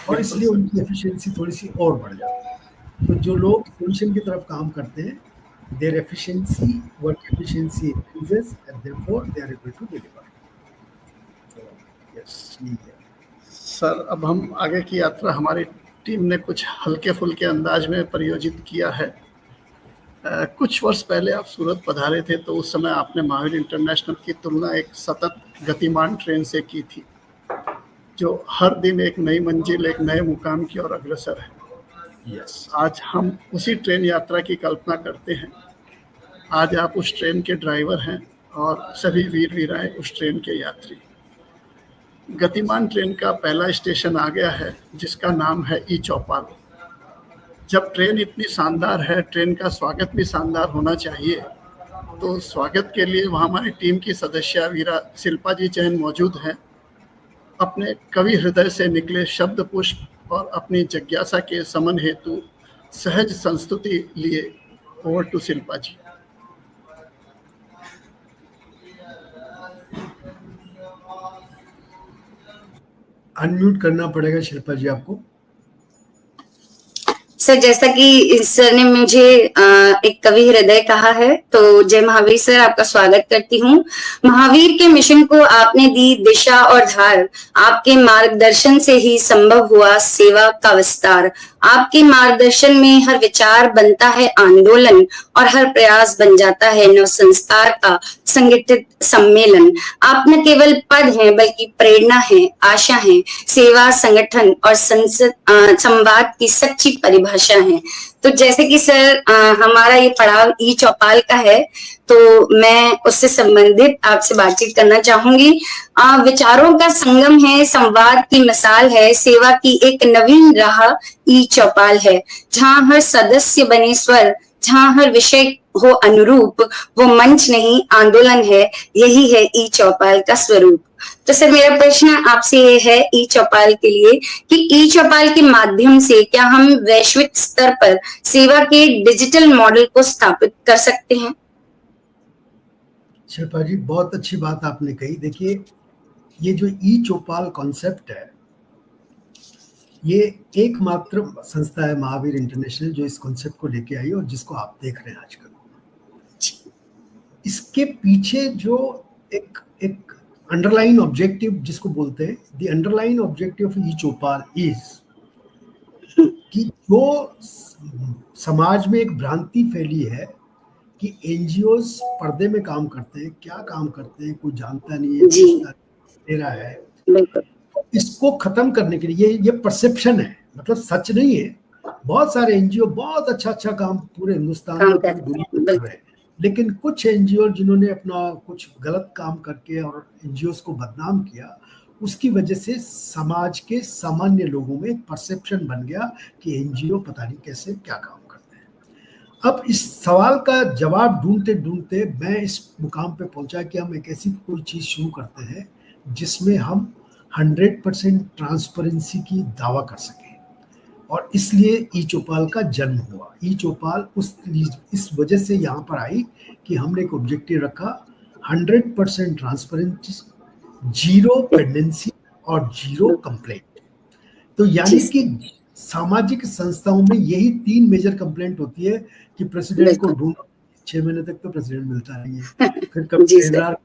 और इसलिए उनकी एफिशिएंसी थोड़ी सी और बढ़ जाती है। तो जो लोग सोल्यूशन की तरफ काम करते हैं, their efficiency, work efficiency increases and therefore they are able to deliver. Yes sir, अब हम आगे की यात्रा हमारी टीम ने कुछ हल्के फुल्के अंदाज में परियोजित किया है। कुछ वर्ष पहले आप सूरत पधारे थे, तो उस समय आपने महावीर इंटरनेशनल की तुलना एक सतत गतिमान ट्रेन से की थी, जो हर दिन एक नई मंजिल, एक नए मुकाम की ओर अग्रसर है। यस, आज हम उसी ट्रेन यात्रा की कल्पना करते हैं। आज आप उस ट्रेन के ड्राइवर हैं और सभी वीर वीराएं उस ट्रेन के यात्री। गतिमान ट्रेन का पहला स्टेशन आ गया है, जिसका नाम है ई चौपाल। जब ट्रेन इतनी शानदार है, ट्रेन का स्वागत भी शानदार होना चाहिए। तो स्वागत के लिए वहाँ हमारी टीम की सदस्य वीरा शिल्पा जी जैन मौजूद हैं। अपने कवि हृदय से निकले शब्द पुष्प और अपनी जिज्ञासा के समन हेतु सहज संस्तुति लिए over to Shilpa ji. Unmute करना पड़ेगा शिल्पा जी आपको। सर, जैसा कि सर ने मुझे एक कवि हृदय कहा है, तो जय महावीर सर, आपका स्वागत करती हूँ। महावीर के मिशन को आपने दी दिशा और धार, आपके मार्गदर्शन से ही संभव हुआ सेवा का विस्तार। आपके मार्गदर्शन में हर विचार बनता है आंदोलन, और हर प्रयास बन जाता है नव संस्कार का संगठित सम्मेलन। आप न केवल पद हैं, बल्कि प्रेरणा है, आशा है, सेवा, संगठन और संवाद की सच्ची परिभाषा है। तो जैसे कि सर हमारा ये पड़ाव ई चौपाल का है, तो मैं उससे संबंधित आपसे बातचीत करना चाहूंगी। विचारों का संगम है, संवाद की मिसाल है, सेवा की एक नवीन राह ई चौपाल है। जहाँ हर सदस्य बने स्वर, जहाँ हर विषय हो अनुरूप, वो मंच नहीं आंदोलन है। यही है ई चौपाल का स्वरूप। तो सर, मेरा प्रश्न आपसे ये है ई चौपाल के लिए कि ई चौपाल के माध्यम से क्या हम वैश्विक स्तर पर सेवा के डिजिटल मॉडल को स्थापित कर सकते हैं? शिल्पा जी, बहुत अच्छी बात आपने कही। देखिए, ये जो ई चौपाल कॉन्सेप्ट है, ये एकमात्र संस्था है महावीर इंटरनेशनल जो इस कॉन्सेप्ट को लेके आई और जिसको आप देख रहे हैं आजकल। इसके पीछे जो एक अंडरलाइन ऑब्जेक्टिव जिसको बोलते हैं, the underline objective of e-Choupal is कि जो समाज में एक भ्रांति फैली है कि एनजीओस पर्दे में काम करते हैं, क्या काम करते हैं कोई जानता नहीं है, जी। पूछता दे रहा है। बिल्कुल। इसको खत्म करने के लिए ये परसेप्शन है, मतलब सच नहीं है। बहुत सारे एनजीओ बहुत अच्छा काम पूरे हिंदुस्तान काम में, कर पूरी रहे दुनिया हैं, में कर बिल्कुल। रहे हैं, लेकिन कुछ एनजीओ जिन्होंने अपना कुछ गलत काम करके और एनजीओस को बदनाम किया, उसकी वजह से समाज के सामान्य लोगों में एक परसेप्शन बन गया कि एनजीओ पता नहीं कैसे क्या काम करते हैं। अब इस सवाल का जवाब ढूंढते ढूंढते मैं इस मुकाम पे पहुंचा कि हम एक ऐसी कोई चीज शुरू करते हैं जिसमें हम 100% ट्रांसपेरेंसी की दावा कर सकें, और इसलिए ई-चौपाल का जन्म हुआ। ई-चौपाल इस वजह से यहाँ पर आई कि हमने एक ऑब्जेक्टिव रखा 100% ट्रांसपेरेंसी, जीरो पेंडेंसी और जीरो कंप्लेंट। तो यानी कि सामाजिक संस्थाओं में यही 3 मेजर कंप्लेंट होती है कि प्रेसिडेंट को बिल्कुल। ढूंढो, 6 महीने तक तो प्रेसिडेंट मिलता नहीं है, फिर कभी जी सर। ट्रेजरर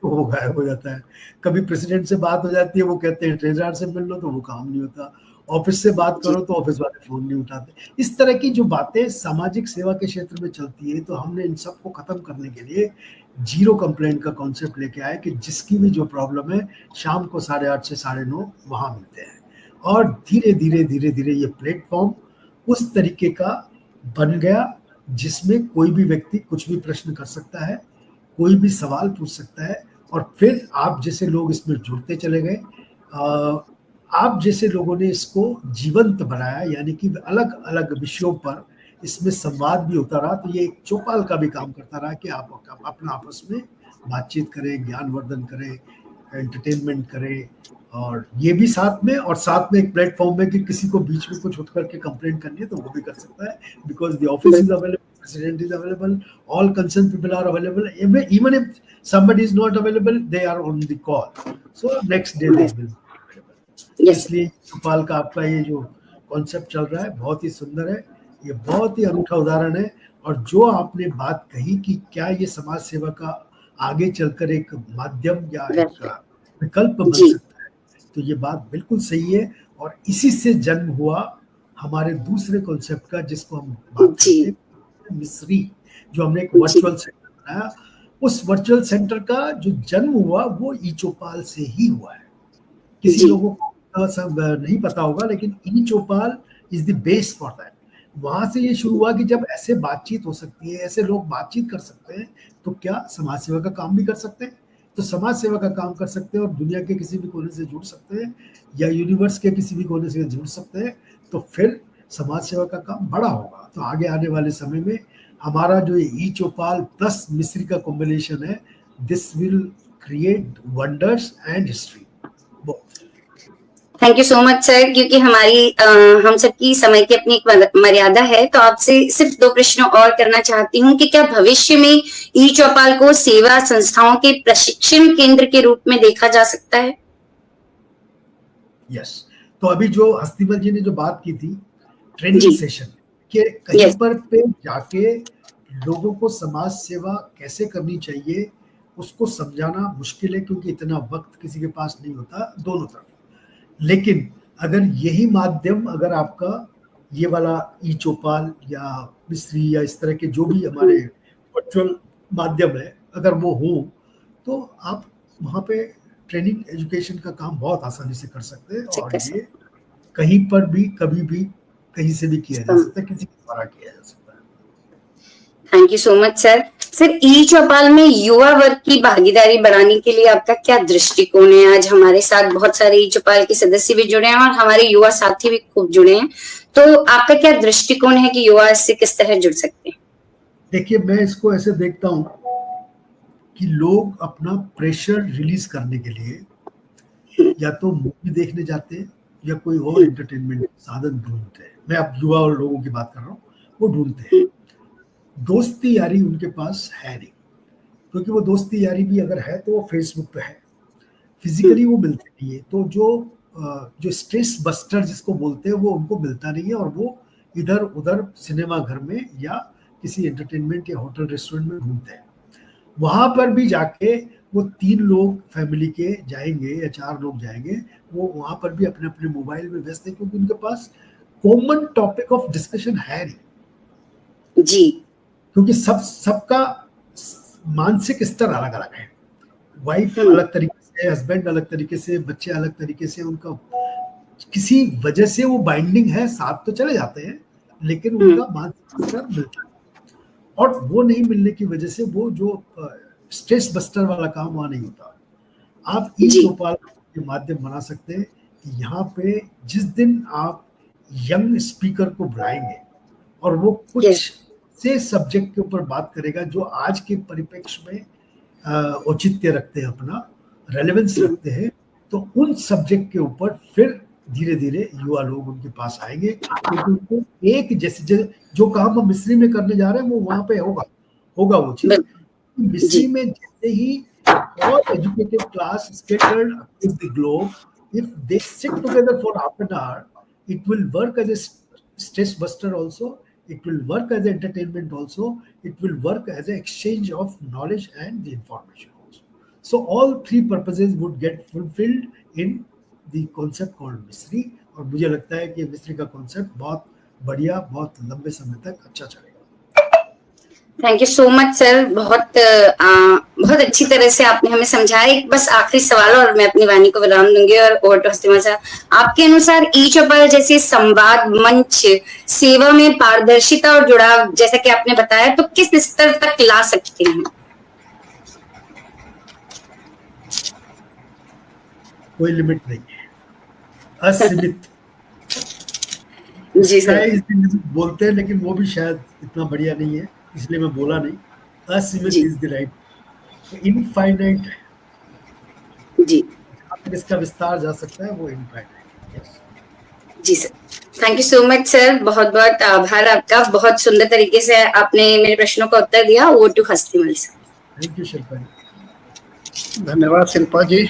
वो गायब हो जाता है, कभी प्रेसिडेंट से बात हो जाती है, वो कहते हैं ट्रेजरर से मिल लो, तो वो काम नहीं होता, ऑफिस से बात करो तो ऑफिस वाले फोन नहीं उठाते। इस तरह की जो बातें सामाजिक सेवा के क्षेत्र में चलती है, तो हमने इन सबको खत्म करने के लिए जीरो कंप्लेंट का कॉन्सेप्ट लेके आए कि जिसकी भी जो प्रॉब्लम है शाम को 8:30 से 9:30 वहां मिलते हैं। और धीरे धीरे ये प्लेटफॉर्म उस तरीके का बन गया जिसमें कोई भी व्यक्ति कुछ भी प्रश्न कर सकता है, कोई भी सवाल पूछ सकता है, और फिर आप जैसे लोग इसमें जुड़ते चले गए। आप जैसे लोगों ने इसको जीवंत बनाया, यानी कि अलग अलग विषयों पर इसमें संवाद भी होता रहा। तो ये एक चौपाल का भी काम करता रहा कि आप अपना आपस में बातचीत करें, ज्ञानवर्धन करें, एंटरटेनमेंट करें, और ये भी साथ में एक प्लेटफॉर्म में कि किसी को बीच में कुछ उठ करके कंप्लेंट करनी है तो वो भी कर सकता है, because the office is available, president is available, all concerned people are available. Even if somebody is not available, they are on the call. So next day they will be available. Yes. इसलिए चौपाल का आपका ये जो concept चल रहा है बहुत ही सुंदर है, ये बहुत ही अनूठा उदाहरण है। और जो आपने बात कही कि क्या ये समाज सेवा का आगे चलकर एक माध्यम या एक विकल्प बन सकता है, तो ये बात बिल्कुल सही है। और इसी से जन्म हुआ हमारे दूसरे कॉन्सेप्ट का, जिसको हम बात करते हैं मिस्री, जो हमने एक वर्चुअल सेंटर बनाया। उस वर्चुअल सेंटर का जो जन्म हुआ वो ई-चौपाल से ही हुआ है। किसी लोगों को सब नहीं पता होगा, लेकिन e-Choupal is the base for that. वहां से ये शुरू हुआ कि जब ऐसे बातचीत हो सकती है, ऐसे लोग बातचीत कर सकते हैं, तो क्या समाज सेवा का काम भी कर सकते हैं? तो समाज सेवा का काम कर सकते हैं और दुनिया के किसी भी कोने से जुड़ सकते हैं, या यूनिवर्स के किसी भी कोने से जुड़ सकते हैं, तो फिर समाज सेवा का काम बड़ा होगा। तो आगे आने वाले समय में हमारा जो ई-चौपाल प्लस मिस्री का कॉम्बिनेशन है, this will create wonders and history. Thank you so much sir, क्योंकि हम सबकी समय की अपनी एक मर्यादा है, तो आपसे सिर्फ 2 प्रश्न और करना चाहती हूँ कि क्या भविष्य में ई-चौपाल को सेवा संस्थाओं के प्रशिक्षण केंद्र के रूप में देखा जा सकता है? यस, तो अभी जो हस्तीमल जी ने जो बात की थी ट्रेनिंग सेशन के, कहीं पर पे जाके लोगों को समाज सेवा कैसे करनी चाहिए उसको समझाना मुश्किल है, क्योंकि इतना वक्त किसी के पास नहीं होता दोनों तरफ। लेकिन अगर यही माध्यम, अगर आपका ये वाला ई-चौपाल या मिस्री या इस तरह के जो भी हमारे वर्चुअल माध्यम है, अगर वो हो, तो आप वहाँ पे ट्रेनिंग एजुकेशन का काम बहुत आसानी से कर सकते हैं। और ये कहीं पर भी कभी भी कहीं से भी किया जा सकता है, किसी के द्वारा किया जा सकता है। Thank you so much sir. Sir, e-Choupal में युवा वर्ग की भागीदारी बढ़ाने के लिए आपका क्या दृष्टिकोण है? आज हमारे साथ बहुत सारे ई-चौपाल के सदस्य भी जुड़े हैं और हमारे युवा साथी भी खूब जुड़े हैं, तो आपका क्या दृष्टिकोण है कि युवा इससे किस तरह जुड़ सकते हैं? देखिए, मैं इसको ऐसे देखता हूँ कि लोग अपना प्रेशर रिलीज करने के लिए या तो मूवी देखने जाते हैं या कोई और एंटरटेनमेंट साधन ढूंढते हैं। मैं अब युवा और लोगों की बात कर रहा हूँ, वो ढूंढते हैं। दोस्ती यारी उनके पास है नहीं, क्योंकि वो दोस्ती यारी भी अगर है तो वो फेसबुक पे है, फिजिकली वो मिलते नहीं है। तो जो स्ट्रेस बस्टर जिसको बोलते हैं वो उनको मिलता नहीं है, और वो इधर उधर सिनेमा घर में या किसी एंटरटेनमेंट या होटल रेस्टोरेंट में ढूंढते हैं। वहां पर भी जाके वो 3 लोग फैमिली के जाएंगे या 4 लोग जाएंगे, वो वहां पर भी अपने अपने मोबाइल में व्यस्त है, क्योंकि उनके पास कॉमन टॉपिक ऑफ डिस्कशन है नहीं, जी क्योंकि सबका मानसिक स्तर अलग अलग है। वाइफ हम्म। अलग तरीके से, हस्बैंड अलग तरीके से, बच्चे अलग तरीके से, उनका किसी वजह से वो बाइंडिंग है, साथ तो चले जाते हैं लेकिन उनका मानसिक स्तर मिलता है, और वो नहीं मिलने की वजह से वो जो स्ट्रेस बस्टर वाला काम वहां नहीं होता। आप ई जी। चौपाल के माध्यम बना सकते हैं कि यहाँ पे जिस दिन आप यंग स्पीकर को बुलाएंगे और वो कुछ Yes. से सब्जेक्ट के ऊपर बात करेगा जो आज के परिप्रेक्ष्य में औचित्य रखते हैं, अपना रेलेवेंस रखते हैं, तो उन सब्जेक्ट के ऊपर फिर धीरे धीरे युवा लोग उनके पास आएंगे, क्योंकि उनको एक जैसे जो काम हम मिस्री में करने जा रहे हैं वो वहां पे होगा वो चीज। मिस्री में जैसे ही all educated class scattered across the globe, if they sit together for half an hour, it will work as a stress buster also, it will work as entertainment also, it will work as an exchange of knowledge and the information also. So all 3 purposes would get fulfilled in the concept called मिस्री, और मुझे लगता है कि मिस्री का concept बहुत बढ़िया, बहुत लंबे समय तक अच्छा चलेगा। Thank you so much sir, बहुत अच्छी तरह से आपने हमें समझाया। एक बस आखिरी सवाल और मैं अपनी वाणी को विराम दूंगी और ओवर टू हस्तिमल सर। आपके अनुसार ई चौपाल जैसे संवाद मंच सेवा में पारदर्शिता और जुड़ाव, जैसा कि आपने बताया, तो किस स्तर तक ला सकते हैं? कोई लिमिट नहीं है, असीमित। जी सर। बोलते हैं लेकिन वो भी शायद इतना बढ़िया नहीं है, इसलिए मैं बोला नहीं। असीमित इज द राइट, इनफाइनाइट है जी, इसका विस्तार जा सकता है, वो इनफाइनाइट। जी sir, thank you so much sir, बहुत बहुत आभार आपका। बहुत सुंदर तरीके से आपने मेरे प्रश्नों का उत्तर दिया। Over to Hastimal sir. Thank you Shilpa ji. धन्यवाद शिल्पा जी।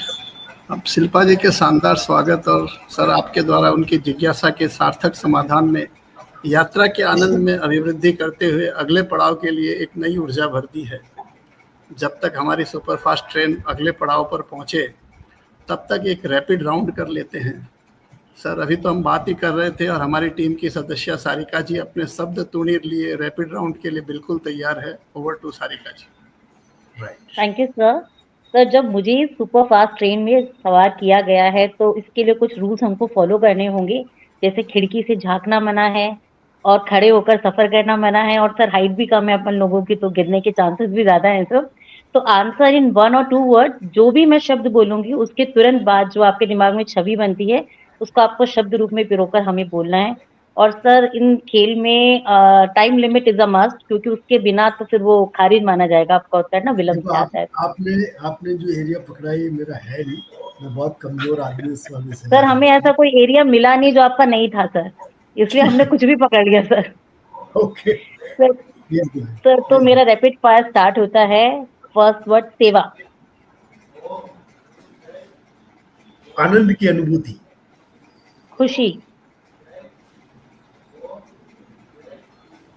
अब शिल्पा जी के शानदार स्वागत और सर आपके द्वारा उनकी जिज्ञासा के सार्थक समाधान में यात्रा के आनंद में अभिवृद्धि करते हुए अगले पड़ाव के लिए एक नई ऊर्जा भरती है। जब तक हमारी सुपरफास्ट ट्रेन अगले पड़ाव पर पहुंचे तब तक एक रैपिड राउंड कर लेते हैं। सर अभी तो हम बात ही कर रहे थे और हमारी टीम की सदस्य सारिका जी अपने शब्द तूणीर लिए रैपिड राउंड के लिए बिल्कुल तैयार है। Over to Sarika ji. Thank you sir. Sir जब मुझे सुपर फास्ट ट्रेन में सवार किया गया है तो इसके लिए कुछ रूल्स हमको फॉलो करने होंगे, जैसे खिड़की से झांकना मना है और खड़े होकर सफर करना मना है, और सर हाइट भी कम है अपन लोगों की तो गिरने के चांसेस भी ज्यादा हैं सर। तो आंसर इन 1 और 2 वर्ड, जो भी मैं शब्द बोलूंगी उसके तुरंत बाद जो आपके दिमाग में छवि बनती है उसको आपको शब्द रूप में पिरोकर हमें बोलना है। और सर इन खेल में time limit is a must, क्योंकि उसके बिना तो फिर वो खारिज माना जाएगा आपका उत्तर ना, विलंब से आता है। आपने जो एरिया पकड़ा है मेरा है नहीं, मैं बहुत कमजोर आदमी इस वाले से। सर हमें ऐसा कोई एरिया मिला नहीं जो आपका नहीं था सर, इसलिए हमने कुछ भी पकड़ लिया सर। ओके सर तो मेरा रैपिड फायर स्टार्ट होता है। फर्स्ट वर्ड सेवा। आनंद की अनुभूति। खुशी।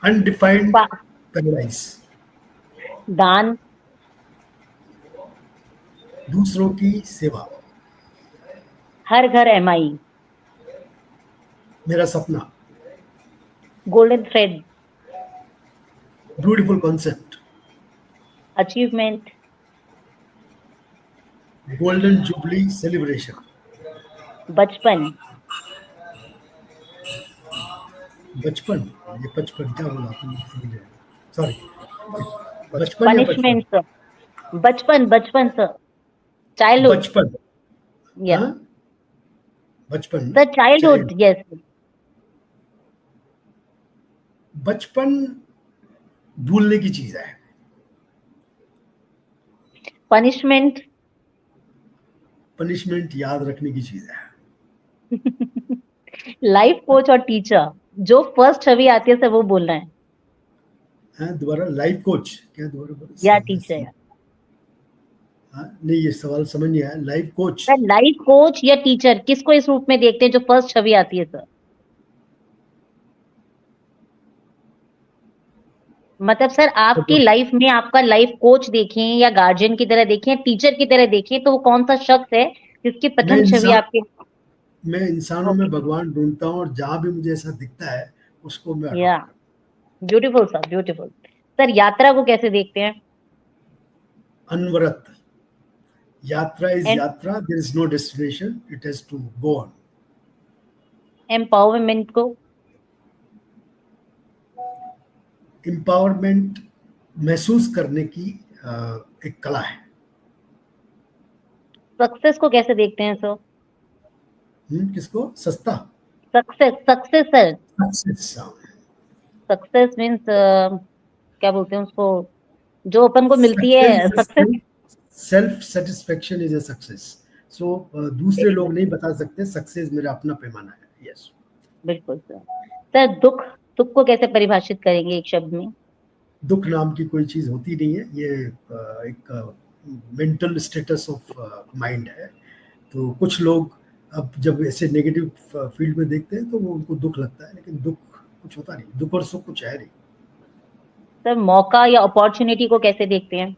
Undefined paradise. दान। दूसरों की सेवा। हर घर एमआई। मेरा सपना। Golden thread. Beautiful concept. Achievement. Golden jubilee celebration. बचपन। बचपन, ये बचपन क्या बोला? सॉरी, बचपन। Punishment sir. बचपन सर। चाइल्डहुड। बचपन। यस बचपन सर, चाइल्डहुड। यस। बचपन भूलने की चीज है। पनिशमेंट। पनिशमेंट याद रखने की चीज है। लाइफ कोच और टीचर, जो फर्स्ट छवि आती है सर वो बोलना है। दोबारा, लाइफ कोच क्या? दोबारा या टीचर। नहीं, ये सवाल समझ नहीं आया। Life coach. Sir life coach या टीचर, किसको इस रूप में देखते हैं जो फर्स्ट छवि आती है सर? मतलब सर आपकी लाइफ में आपका लाइफ कोच देखें या गार्जियन की तरह देखें, टीचर की तरह देखें, तो वो कौन सा शख्स है जिसकी प्रथम छवि आपके? मैं इंसानों में भगवान ढूंढता हूँ और जहाँ भी मुझे ऐसा दिखता है उसको मैं या अडॉप्ट करता ब्यूटीफुल सर, ब्यूटीफुल सर। यात्रा को कैसे देखते हैं? हूं। अनवरत यात्रा इज एंड यात्रा, there is no destination, it has to go on. Empowerment को? एम्पावरमेंट महसूस करने की एक कला है। सक्सेस को कैसे देखते हैं सर? किसको? सस्ता success, success sir, success. Success means क्या बोलते हैं उसको, जो अपन को मिलती है success. Self satisfaction is a success. So दूसरे लोग नहीं बता सकते, सक्सेस मेरा अपना पैमाना है। यस, बिल्कुल सर। सर दुख, दुख को कैसे परिभाषित करेंगे एक शब्द में? दुख नाम की कोई चीज होती नहीं है, ये एक मेंटल स्टेटस ऑफ माइंड है। तो कुछ लोग अब जब ऐसे नेगेटिव फील्ड में देखते हैं तो वो उनको दुख लगता है, लेकिन दुख कुछ होता नहीं, दुख और सुख कुछ है नहीं। सर मौका या अपॉर्चुनिटी को कैसे देखते हैं?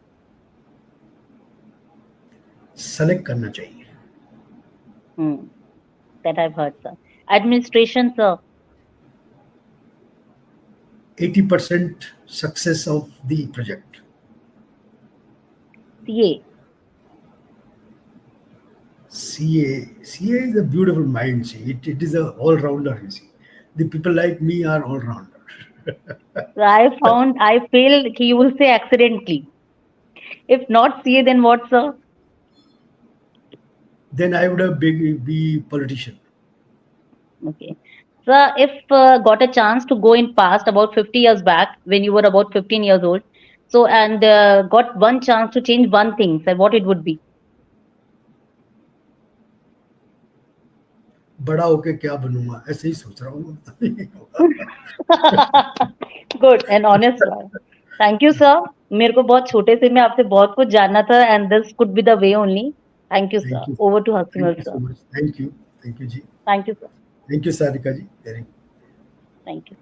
सेलेक्ट करना चाहिए। That I heard sir. Administration sir? 80% success of the project. CA? CA is a beautiful mind. See, it is a all-rounder. You see, the people like me are all-rounder. I feel he will say accidentally. If not CA, then what, sir? Then I would have be politician. Okay. Sir, if got a chance to go in past about 50 years back when you were about 15 years old, so and got one chance to change one thing, sir, what it would be? बड़ा होके क्या बनूंगा, ऐसे ही सोच रहा हूँ। Good and honest. Thank you, sir. मेरे को बहुत छोटे से मैं आपसे बहुत कुछ जानना था and this could be the way only. Thank you, sir. Over to Hasmul, sir. Thank you जी. Thank you, sir. Thank you, Sarika ji. Very good. Thank you.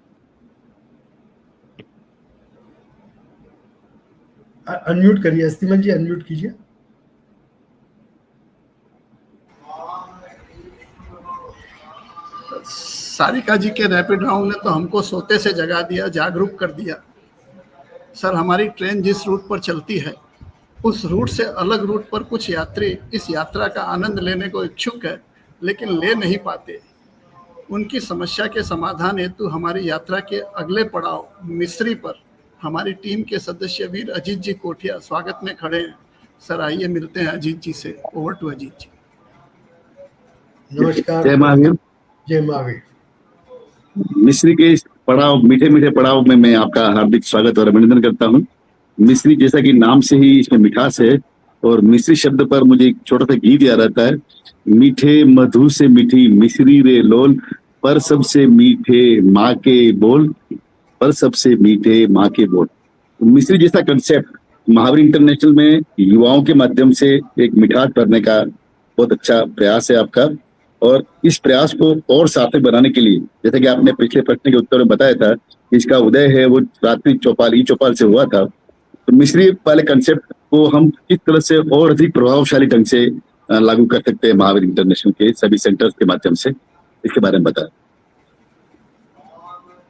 Unmute करिए, अस्तिमल जी अनम्यूट कीजिए। सारिका जी के रैपिड राउंड ने तो हमको सोते से जगा दिया, जागरूक कर दिया। सर हमारी ट्रेन जिस रूट पर चलती है उस रूट से अलग रूट पर कुछ यात्री इस यात्रा का आनंद लेने को इच्छुक है लेकिन ले नहीं पाते। उनकी समस्या के समाधान हेतु हमारी यात्रा के अगले पड़ाव मिस्री पर हमारी टीम के सदस्य वीर अजीत जी कोठिया स्वागत में खड़े हैं। सर आइए मिलते हैं अजीत जी से। ओवर टू अजीत जी। नमस्कार। जय महावीर। जय महावीर। मिस्री के पड़ाव, मीठे मीठे पड़ाव में मैं आपका हार्दिक स्वागत और अभिनंदन करता हूँ। मिस्री जैसा कि नाम से ही इसमें मिठास है और मिस्री शब्द पर मुझे एक छोटा सा गीत याद आता है। मीठे मधु से मीठी मिस्री रे लोल, पर सबसे मीठे माँ के बोल, पर सबसे मीठे माँ के बोल। मिस्री जैसा कंसेप्ट महावीर इंटरनेशनल में युवाओं के माध्यम से एक मिठास भरने का बहुत अच्छा प्रयास है आपका। और इस प्रयास को और सार्थक बनाने के लिए, जैसे कि आपने पिछले प्रश्न के उत्तर में बताया था, इसका उदय है वो प्राथमिक चौपाल ई चौपाल से हुआ था। तो मिस्री वाले कंसेप्ट को हम किस तरह से और अधिक प्रभावशाली ढंग से लागू कर सकते हैं महावीर इंटरनेशनल के सभी सेंटर्स के माध्यम से, इसके बारे में बताएं।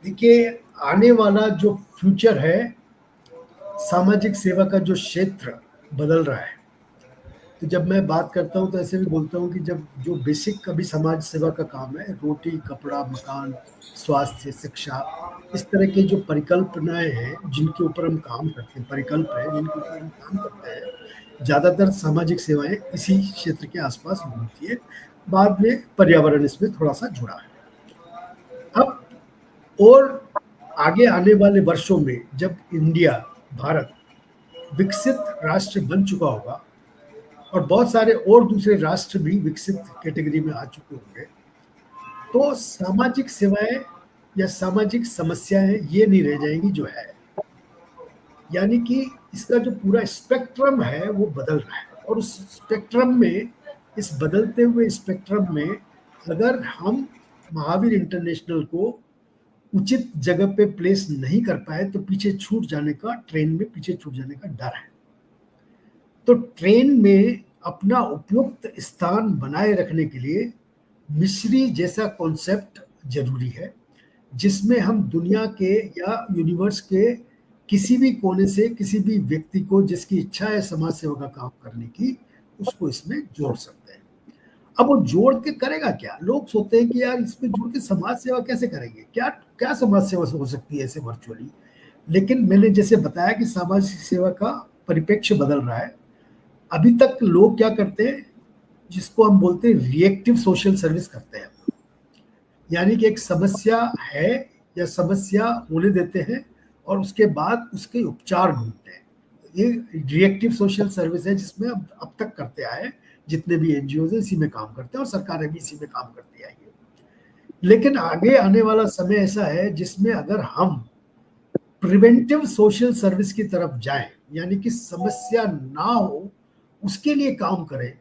देखिए, आने वाला जो फ्यूचर है, सामाजिक सेवा का जो क्षेत्र बदल रहा है, तो जब मैं बात करता हूँ तो ऐसे भी बोलता हूँ कि जब जो बेसिक अभी समाज सेवा का काम है, रोटी कपड़ा मकान स्वास्थ्य शिक्षा, इस तरह के जो परिकल्पनाएं हैं जिनके ऊपर हम काम करते हैं, परिकल्प है जिनके ऊपर हम काम करते हैं, ज़्यादातर सामाजिक सेवाएं इसी क्षेत्र के आसपास घूमती है। बाद में पर्यावरण इसमें थोड़ा सा जुड़ा है। अब और आगे आने वाले वर्षों में जब इंडिया, भारत विकसित राष्ट्र बन चुका होगा और बहुत सारे और दूसरे राष्ट्र भी विकसित कैटेगरी में आ चुके होंगे, तो सामाजिक सेवाएं या सामाजिक समस्याएं ये नहीं रह जाएंगी जो है। यानी कि इसका जो पूरा स्पेक्ट्रम है वो बदल रहा है, और उस स्पेक्ट्रम में, इस बदलते हुए स्पेक्ट्रम में अगर हम महावीर इंटरनेशनल को उचित जगह पे प्लेस नहीं कर पाए तो पीछे छूट जाने का, ट्रेन में पीछे छूट जाने का डर है। तो ट्रेन में अपना उपयुक्त स्थान बनाए रखने के लिए मिस्री जैसा कॉन्सेप्ट जरूरी है, जिसमें हम दुनिया के या यूनिवर्स के किसी भी कोने से किसी भी व्यक्ति को जिसकी इच्छा है समाज सेवा का काम करने की, उसको इसमें जोड़ सकते हैं। अब वो जोड़ के करेगा क्या? लोग सोचते हैं कि यार इसमें जोड़ के समाज सेवा कैसे करेंगे, क्या क्या समाज सेवा हो सकती है ऐसे वर्चुअली। लेकिन मैंने जैसे बताया कि सामाजिक सेवा का परिप्रेक्ष्य बदल रहा है। अभी तक लोग क्या करते हैं, जिसको हम बोलते हैं रिएक्टिव सोशल सर्विस करते हैं, यानी कि एक समस्या है या समस्या होने देते हैं और उसके बाद उसके उपचार ढूंढते हैं। ये रिएक्टिव सोशल सर्विस है, जिसमें अब तक करते आए जितने भी एनजीओ हैं इसी में काम करते हैं और सरकारें भी इसी में काम करती आई है। लेकिन आगे आने वाला समय ऐसा है जिसमें अगर हम प्रिवेंटिव सोशल सर्विस की तरफ जाएं, यानी कि समस्या ना हो उसके लिए काम करें,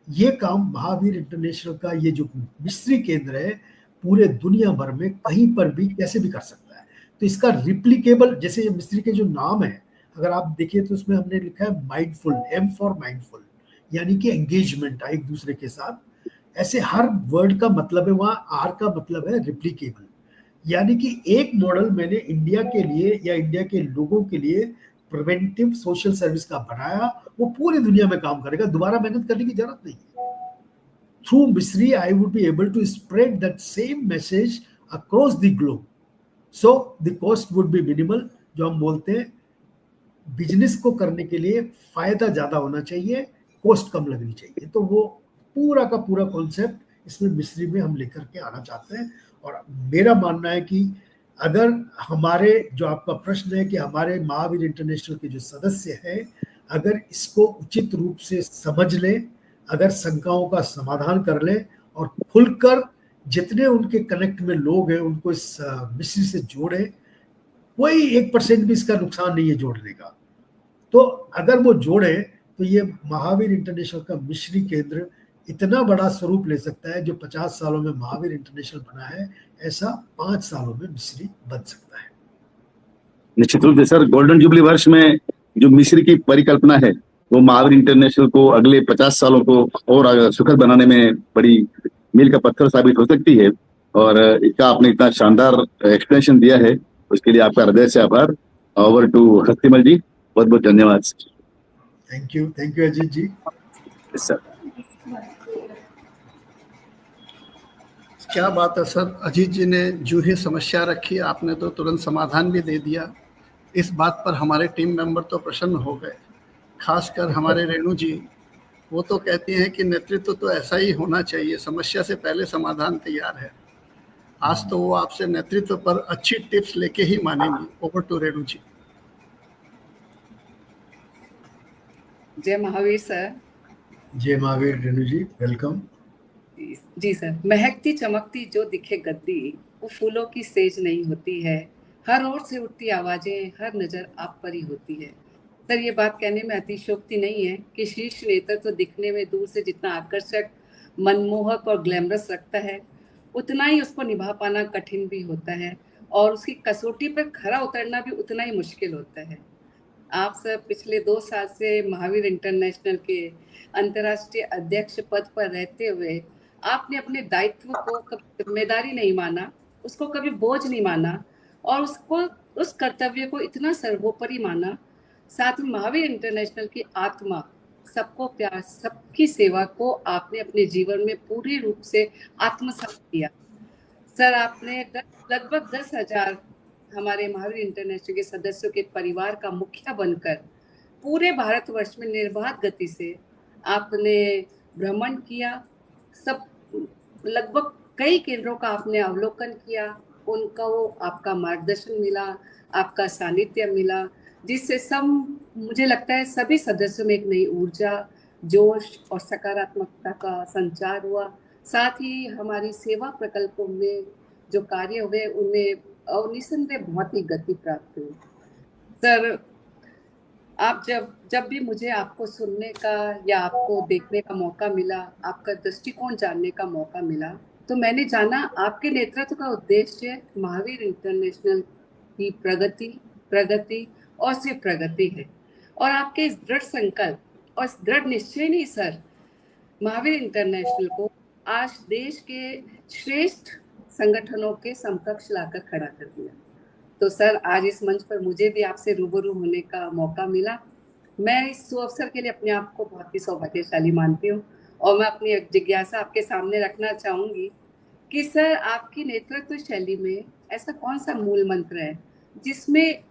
ये काम महावीर इंटरनेशनल का ये जो मिस्री केंद्र है पूरे दुनिया भर में कहीं पर भी कैसे भी कर सकता है। तो इसका रिप्लिकेबल, जैसे ये मिस्री के जो नाम है अगर आप देखिए तो उसमें हमने लिखा है माइंडफुल, एम फॉर माइंडफुल, यानी कि एंगेजमेंट एक दूसरे के साथ। ऐसे हर वर्ड का मतलब है, वहाँ आर का मतलब है रिप्लिकेबल, यानी कि एक मॉडल मैंने इंडिया के लिए या इंडिया के लोगों के लिए प्रिवेंटिव सोशल सर्विस का बनाया, वो पूरी दुनिया में काम करेगा, दोबारा मेहनत करने की जरूरत नहीं है। थ्रू मिस्री I would be able to spread that same message across the globe, so the cost would be minimal. जो हम बोलते हैं बिजनेस को करने के लिए फायदा ज्यादा होना चाहिए, कॉस्ट कम लगनी चाहिए। तो वो पूरा का पूरा कॉन्सेप्ट इसमें मिस्री में हम लेकर के आना चाहते हैं। और मेरा मानना है कि अगर हमारे, जो आपका प्रश्न है कि हमारे महावीर इंटरनेशनल के जो सदस्य हैं अगर इसको उचित रूप से समझ लें, अगर शंकाओं का समाधान कर लें और खुलकर जितने उनके कनेक्ट में लोग हैं उनको इस मिस्री से जोड़े, कोई 1% भी इसका नुकसान नहीं है जोड़ने का। तो अगर वो जोड़े तो ये महावीर इंटरनेशनल का मिस्री केंद्र इतना बड़ा स्वरूप ले सकता है, जो 50 सालों में महावीर इंटरनेशनल बना है ऐसा 5 सालों में मिस्री बन सकता है। निश्चित रूप से सर, गोल्डन जुबली वर्ष में जो मिस्री की परिकल्पना है वो महावीर इंटरनेशनल को अगले 50 सालों को और सुखद बनाने में बड़ी मील का पत्थर साबित हो सकती है। और इसका आपने इतना शानदार एक्सप्लेनेशन दिया है, उसके लिए आपका हृदय से आभार। ओवर टू हस्तिमल जी, बहुत बहुत धन्यवाद। Thank you Ajit ji. Sir क्या बात है सर, अजीत जी ने जो ही समस्या रखी आपने तो तुरंत समाधान भी दे दिया। इस बात पर हमारे टीम मेंबर तो प्रसन्न हो गए, खासकर हमारे रेणु जी। वो तो कहती हैं कि नेतृत्व तो ऐसा ही होना चाहिए, समस्या से पहले समाधान तैयार है। आज तो वो आपसे नेतृत्व पर अच्छी टिप्स लेके ही मानेंगी। ओवर टू रेणु जी। जय महावीर सर। जय महावीर रेणु जी, वेलकम। जी सर। महकती चमकती जो दिखे गद्दी, वो फूलों की सेज नहीं होती है। हर ओर से उठती आवाजें, हर नजर आप पर ही होती है। सर ये बात कहने में अतिशयोक्ति नहीं है कि शीर्ष नेतृत्व दिखने में दूर से जितना आकर्षक, मनमोहक और ग्लैमरस लगता है, उतना ही उसको निभा पाना कठिन भी होता है और उसकी कसौटी पर खरा उतरना भी उतना ही मुश्किल होता है। आप सब पिछले 2 साल से महावीर इंटरनेशनल के अंतर्राष्ट्रीय अध्यक्ष पद पर रहते हुए आपने अपने दायित्व को कभी जिम्मेदारी नहीं माना, उसको कभी बोझ नहीं माना और उस कर्तव्य को इतना सर्वोपरि माना। साथ में महावीर इंटरनेशनल की आत्मा, सबको प्यार, सबकी सेवा को आपने अपने जीवन में पूरी रूप से आत्मसात किया। सर आपने लगभग 10,000 हमारे महावीर इंटरनेशनल के सदस्यों के परिवार का मुखिया बनकर पूरे भारतवर्ष में निर्बाध गति से आपने भ्रमण किया। सब लगभग कई केंद्रों का आपने अवलोकन किया, उनका वो आपका मार्गदर्शन मिला, आपका सानिध्य मिला, जिससे सब, मुझे लगता है सभी सदस्यों में एक नई ऊर्जा, जोश और सकारात्मकता का संचार हुआ। साथ ही हमारी सेवा प्रकल्पों में जो कार्य हुए उनमें निसंदेह बहुत ही गति प्राप्त हुई। सर आप जब भी मुझे आपको सुनने का या आपको देखने का मौका मिला, आपका दृष्टिकोण जानने का मौका मिला, तो मैंने जाना आपके नेतृत्व का उद्देश्य महावीर इंटरनेशनल की प्रगति और सिर्फ प्रगति है। और आपके इस दृढ़ संकल्प और इस दृढ़ निश्चय ने सर महावीर इंटरनेशनल को आज देश के श्रेष्ठ संगठनों के समकक्ष लाकर खड़ा कर दिया। तो सर आज इस मंच पर मुझे भी आपसे रूबरू होने का मौका मिला। मैं इस सुअवसर के लिए अपने आप को बहुत ही सौभाग्यशाली मानती हूँ और मैं अपनी जिज्ञासा आपके सामने रखना चाहूंगी कि सर आपकी नेतृत्व शैली में ऐसा कौन सा मूल मंत्र है जिसमें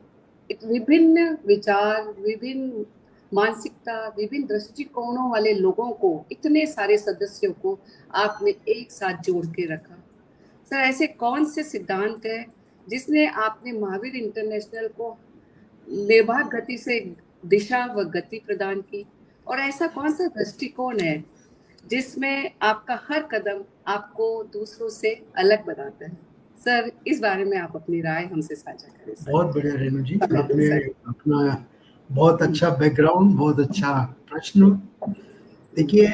विभिन्न विचार, विभिन्न मानसिकता, विभिन्न दृष्टिकोणों वाले लोगों को, इतने सारे सदस्यों को आपने एक साथ जोड़ के रखा। सर ऐसे कौन से सिद्धांत है जिसने आपने महावीर इंटरनेशनल को निर्बाध गति से दिशा व गति प्रदान की, और ऐसा कौन सा दृष्टिकोण है जिसमें आपका हर कदम आपको दूसरों से अलग बनाता है? सर इस बारे में आप अपनी राय हमसे साझा करें। सर बहुत बढ़िया रेणु जी, आपने अपना बहुत अच्छा बैकग्राउंड, बहुत अच्छा प्रश्न। देखिए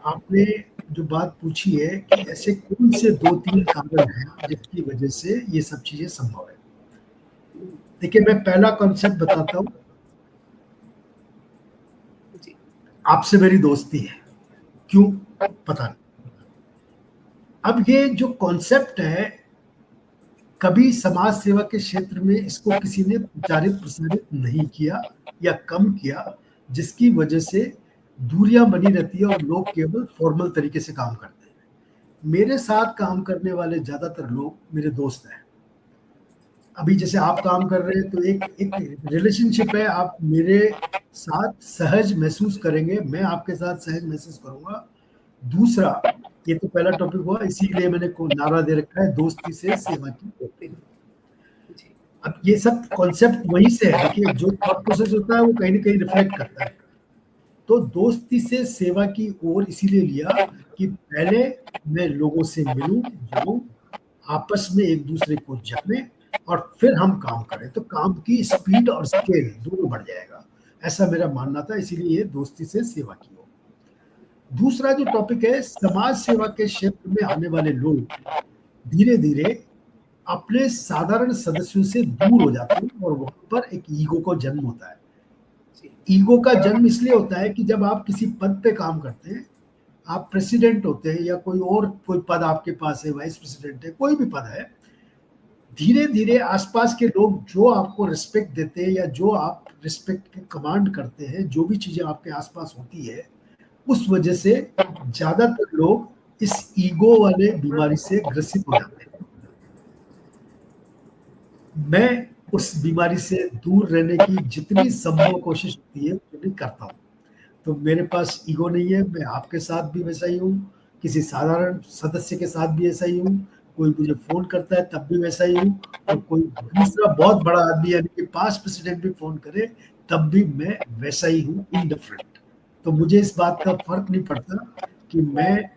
आपने जो बात पूछी है कि ऐसे कौन से 2-3 कारण हैं जिसकी वजह से ये सब चीजें संभव है। देखिए मैं पहला कॉन्सेप्ट बताता हूँ। आपसे मेरी दोस्ती है, क्यों पता नहीं। अब ये जो कॉन्सेप्ट है, कभी समाज सेवा के क्षेत्र में इसको किसी ने प्रचारित प्रसारित नहीं किया या कम किया, जिसकी वजह से दूरियां बनी रहती है और लोग केवल फॉर्मल तरीके से काम करते हैं। मेरे साथ काम करने वाले ज्यादातर लोग मेरे दोस्त हैं। अभी जैसे आप काम कर रहे हैं तो एक रिलेशनशिप है, आप मेरे साथ सहज महसूस करेंगे, मैं आपके साथ सहज महसूस करूंगा। दूसरा, ये तो पहला टॉपिक हुआ, इसीलिए मैंने को नारा दे रखा है, दोस्ती से सेवा की। अब ये सब कॉन्सेप्ट वहीं से है। देखिए जो थॉट प्रोसेस होता है वो कहीं ना कहीं रिफ्लेक्ट करता है। तो दोस्ती से सेवा की ओर इसीलिए लिया कि पहले मैं लोगों से मिलूं, जुड़ूं, आपस में एक दूसरे को जाने और फिर हम काम करें, तो काम की स्पीड और स्केल दोनों बढ़ जाएगा, ऐसा मेरा मानना था। इसीलिए दोस्ती से सेवा की ओर। दूसरा जो टॉपिक है, समाज सेवा के क्षेत्र में आने वाले लोग धीरे धीरे अपने साधारण सदस्यों से दूर हो जाते हैं और वहां पर एक ईगो का जन्म होता है। ईगो का जन्म इसलिए होता है कि जब आप किसी पद पे काम करते हैं, आप प्रेसिडेंट होते हैं या कोई पद आपके पास है, वाइस प्रेसिडेंट है, कोई भी पद है, धीरे धीरे आसपास के लोग जो आपको रिस्पेक्ट देते हैं या जो आप रिस्पेक्ट की कमांड करते हैं, जो भी चीजें आपके आसपास होती है, उस वजह से ज्यादातर लोग इस ईगो वाले बीमारी से ग्रसित हो जाते हैं। मैं उस बीमारी से दूर रहने की जितनी संभव कोशिश होती है उतनी करता हूँ। तो मेरे पास ईगो नहीं है, मैं आपके साथ भी वैसा ही हूँ, किसी साधारण सदस्य के साथ भी ऐसा ही हूँ, कोई मुझे फोन करता है तब भी वैसा ही हूँ, और कोई दूसरा बहुत बड़ा आदमी यानी कि पास्ट प्रेसिडेंट भी फोन करे तब भी मैं वैसा ही हूँ, इनडिफरेंट। तो मुझे इस बात का फर्क नहीं पड़ता कि मैं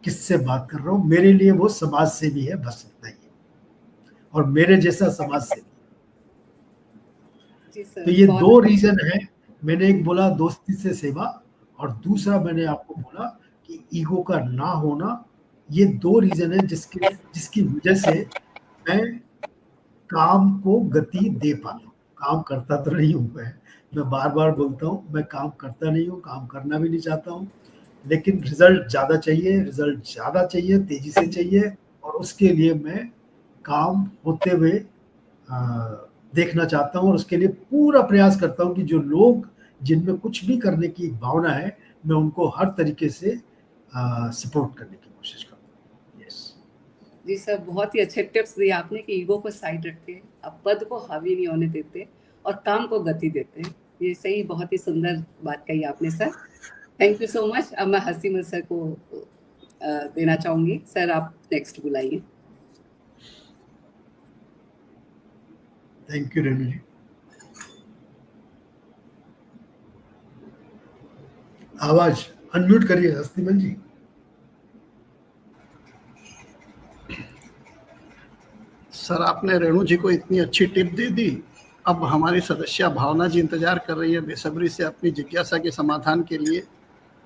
किससे बात कर रहा हूँ, मेरे लिए वो समाज सेवी है, बस इतना ही है, और मेरे जैसा समाज सेवी। तो ये 2 रीजन है। मैंने एक बोला दोस्ती से सेवा, और दूसरा मैंने आपको बोला कि ईगो का ना होना। ये 2 रीजन है जिसकी वजह से मैं काम को गति दे पाता हूँ। काम करता तो नहीं हूँ, मैं बार बार बोलता हूँ, मैं काम करता नहीं हूँ, काम करना भी नहीं चाहता हूँ, लेकिन रिजल्ट ज्यादा चाहिए, तेजी से चाहिए, और उसके लिए मैं काम होते हुए देखना चाहता हूँ, और उसके लिए पूरा प्रयास करता हूँ कि जो लोग जिनमें कुछ भी करने की भावना है, मैं उनको हर तरीके से सपोर्ट करने की कोशिश करता हूँ। यस जी सर, बहुत ही अच्छे टिप्स दिए आपने कि ईगो को साइड रख के आप पद को हावी नहीं होने देते और काम को गति देते हैं। ये सही, बहुत ही सुंदर बात कही आपने sir. Thank you so much. अब मैं हसीमत सर को देना चाहूंगी। सर आप नेक्स्ट बुलाइए। थैंक यू रेणु जी। आवाज अनम्यूट करिए हस्तीमल जी। सर आपने रेणु जी को इतनी अच्छी टिप दे दी। अब हमारी सदस्य भावना जी इंतजार कर रही है बेसब्री से अपनी जिज्ञासा के समाधान के लिए,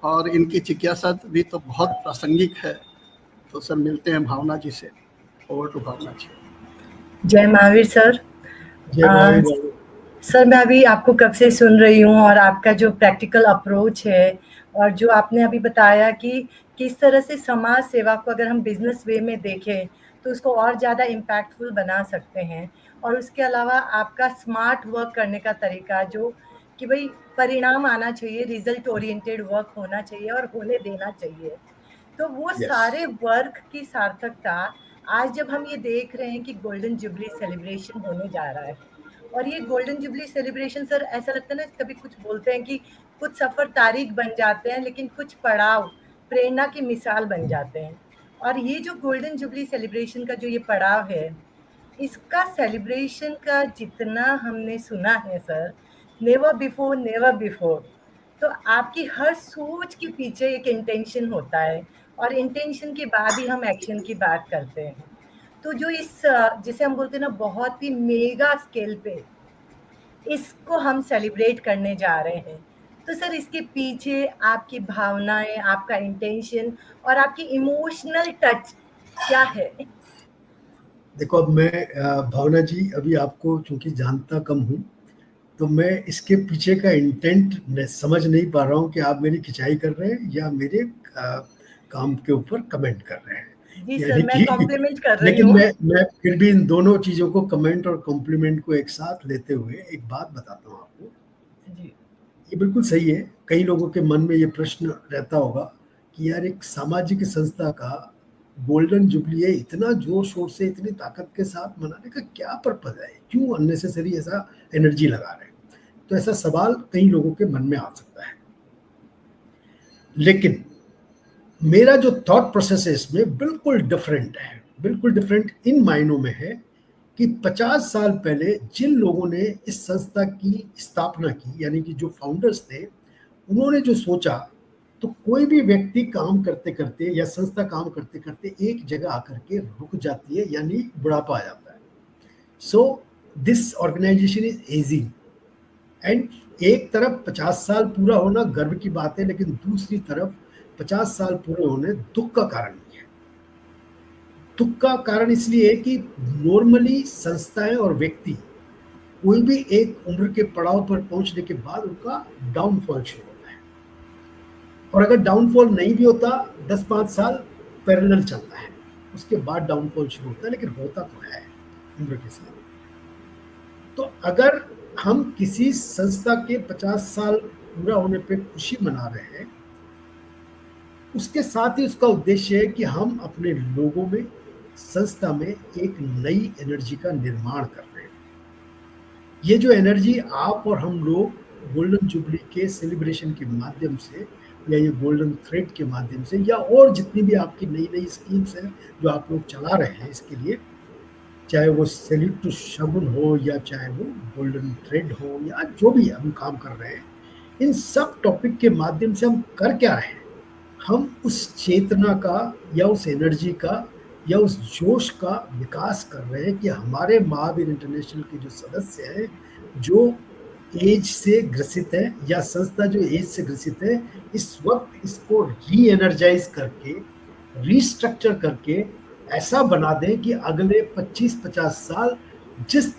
और इनकी जिज्ञासा भी तो बहुत प्रासंगिक है। तो सर मिलते हैं भावना जी से। ओवर टू भावना जी। जय महावीर सर। जय महावीर। सर मैं अभी आपको कब से सुन रही हूँ और आपका जो प्रैक्टिकल अप्रोच है और जो आपने अभी बताया कि किस तरह से समाज सेवा को अगर हम बिजनेस वे में देखें तो उसको और ज़्यादा इम्पैक्टफुल बना सकते हैं, और उसके अलावा आपका स्मार्ट वर्क करने का तरीका जो कि भाई परिणाम आना चाहिए, रिजल्ट ओरिएंटेड वर्क होना चाहिए और होने देना चाहिए, तो वो Yes. सारे वर्क की सार्थकता आज जब हम ये देख रहे हैं कि गोल्डन जुबली सेलिब्रेशन होने जा रहा है, और ये गोल्डन जुबली सेलिब्रेशन सर ऐसा लगता है ना, कभी कुछ बोलते हैं कि कुछ सफर तारीख बन जाते हैं लेकिन कुछ पड़ाव प्रेरणा की मिसाल बन जाते हैं। और ये जो गोल्डन जुबली सेलिब्रेशन का जो ये पड़ाव है, इसका सेलिब्रेशन का जितना हमने सुना है सर, नेवर बिफोर, तो आपकी हर सोच के पीछे एक इंटेंशन होता है और इंटेंशन के बाद ही हम एक्शन की बात करते हैं। तो जो इस जिसे हम बोलते हैं ना बहुत ही मेगा स्केल पे इसको हम सेलिब्रेट करने जा रहे हैं, तो सर इसके पीछे आपकी भावनाएं, आपका इंटेंशन और आपकी इमोशनल टच क्या है? देखो अब मैं भावना जी अभी आपको चूंकि जानता कम हूँ, तो मैं इसके पीछे का इंटेंट समझ नहीं पा रहा हूँ कि आप मेरी खिंचाई कर रहे हैं या मेरे काम के ऊपर कमेंट कर रहे हैं। जी सर, मैं कॉम्प्लीमेंट कर रही लेकिन हूँ। मैं फिर भी इन दोनों चीजों को, कमेंट और कॉम्प्लीमेंट को एक साथ लेते हुए एक बात बताता हूँ आपको। जी। ये बिल्कुल सही है, कई लोगों के मन में ये प्रश्न रहता होगा कि यार एक सामाजिक संस्था का गोल्डन जुबली है, इतना जोर शोर से इतनी ताकत के साथ मनाने का क्या पर्पज है, क्यों अननेसेसरी ऐसा एनर्जी लगा रहे हैं। तो ऐसा सवाल कई लोगों के मन में आ सकता है, लेकिन मेरा जो थॉट प्रोसेस है इसमें बिल्कुल डिफरेंट है, बिल्कुल डिफरेंट इन मायनों में है कि 50 साल पहले जिन लोगों ने इस संस्था की स्थापना की, यानी कि जो फाउंडर्स थे, उन्होंने जो सोचा, तो कोई भी व्यक्ति काम करते करते या संस्था काम करते करते एक जगह आकर के रुक जाती है, यानी बुढ़ापा आ जाता है। So this organisation is ageing, and एक तरफ 50 साल पूरा होना गर्व की बात है, लेकिन दूसरी तरफ 50 साल पूरे होने दुख का कारण नहीं है। दुख का कारण इसलिए है कि नॉर्मली संस्थाएं और व्यक्ति कोई भी एक उम्र के पड़ाव पर पहुंचने के बाद उनका डाउनफॉल शुरू होता है, और अगर डाउनफॉल नहीं भी होता 10-5 साल पैरेलल चलता है, उसके बाद डाउनफॉल शुरू होता है, लेकिन होता तो है उम्र के साथ। तो अगर हम किसी संस्था के 50 साल पूरा होने पे खुशी मना रहे हैं, उसके साथ ही उसका उद्देश्य है कि हम अपने लोगों में, संस्था में एक नई एनर्जी का निर्माण कर रहे हैं। ये जो एनर्जी आप और हम लोग गोल्डन जुबली के सेलिब्रेशन के माध्यम से, या ये गोल्डन थ्रेड के माध्यम से, या और जितनी भी आपकी नई नई स्कीम्स हैं जो आप लोग चला रहे हैं इसके लिए, चाहे वो सैल्यूट टू शगुन हो या चाहे वो गोल्डन थ्रेड हो या जो भी हम काम कर रहे हैं, इन सब टॉपिक के माध्यम से हम कर क्या रहे हैं, हम उस चेतना का या उस एनर्जी का या उस जोश का विकास कर रहे हैं कि हमारे महावीर इंटरनेशनल के जो सदस्य हैं, जो एज से ग्रसित है या संस्था जो एज से ग्रसित है, इस वक्त इसको री एनर्जाइज करके, रीस्ट्रक्चर करके ऐसा बना दें कि अगले 25-50 साल जिस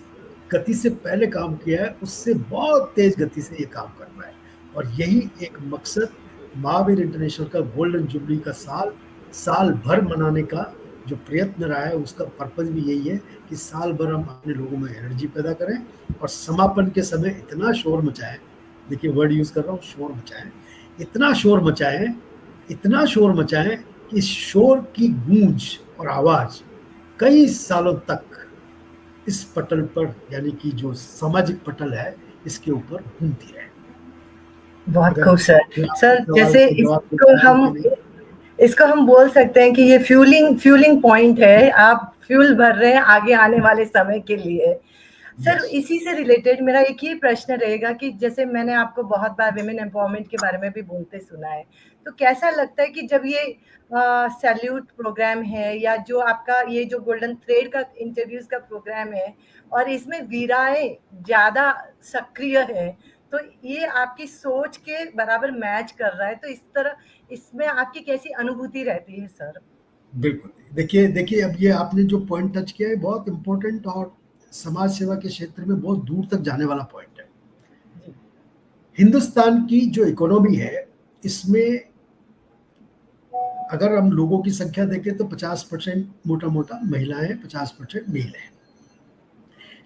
गति से पहले काम किया है उससे बहुत तेज गति से ये काम कर रहा है। और यही एक मकसद महावीर इंटरनेशनल का गोल्डन जुबली का साल भर मनाने का जो प्रयत्न रहा है, उसका पर्पज भी यही है कि साल भर हम अपने लोगों में एनर्जी पैदा करें और समापन के समय इतना शोर मचाएं, देखिए वर्ड यूज कर रहा हूँ, शोर मचाएं, इतना शोर मचाएं कि शोर की गूंज और आवाज कई सालों तक इस पटल पर, यानी कि जो सामाजिक पटल है, इसके ऊपर घूमती रहे। बहुत खूब सर, जैसे इसको हम बोल सकते हैं कि ये फ्यूलिंग पॉइंट है, आप फ्यूल भर रहे हैं आगे आने वाले समय के लिए। सर इसी से रिलेटेड मेरा एक ही प्रश्न रहेगा कि जैसे मैंने आपको बहुत बार विमेन एम्पावरमेंट के बारे में भी बोलते सुना है, तो कैसा लगता है कि जब ये सैल्यूट प्रोग्राम है या जो आपका ये जो गोल्डन थ्रेड का इंटरव्यूज का प्रोग्राम है और इसमें वीराएं ज्यादा सक्रिय है, तो ये आपकी सोच के बराबर मैच कर रहा है, तो इस तरह इसमें आपकी कैसी अनुभूति रहती है सर? बिल्कुल। देखिए अब ये आपने जो पॉइंट टच किया है बहुत इम्पोर्टेंट और समाज सेवा के क्षेत्र में बहुत दूर तक जाने वाला पॉइंट है। हिंदुस्तान की जो इकोनॉमी है इसमें अगर हम लोगों की संख्या देखें तो 50% मोटा मोटा महिलाएं, 50% मेल है।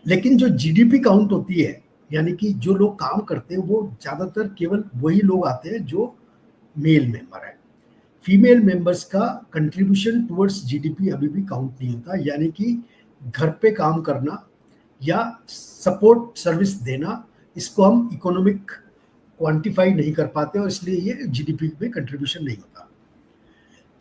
लेकिन जो जीडीपी काउंट होती है, यानी कि जो लोग काम करते हैं वो ज्यादातर केवल वही लोग आते हैं जो मेल मेंबर है। फीमेल मेंबर्स का कंट्रीब्यूशन टुवर्ड्स जीडीपी अभी भी काउंट नहीं होता, यानी कि घर पे काम करना या सपोर्ट सर्विस देना, इसको हम इकोनॉमिक क्वांटिफाई नहीं कर पाते और इसलिए ये जीडीपी में कंट्रीब्यूशन नहीं होता।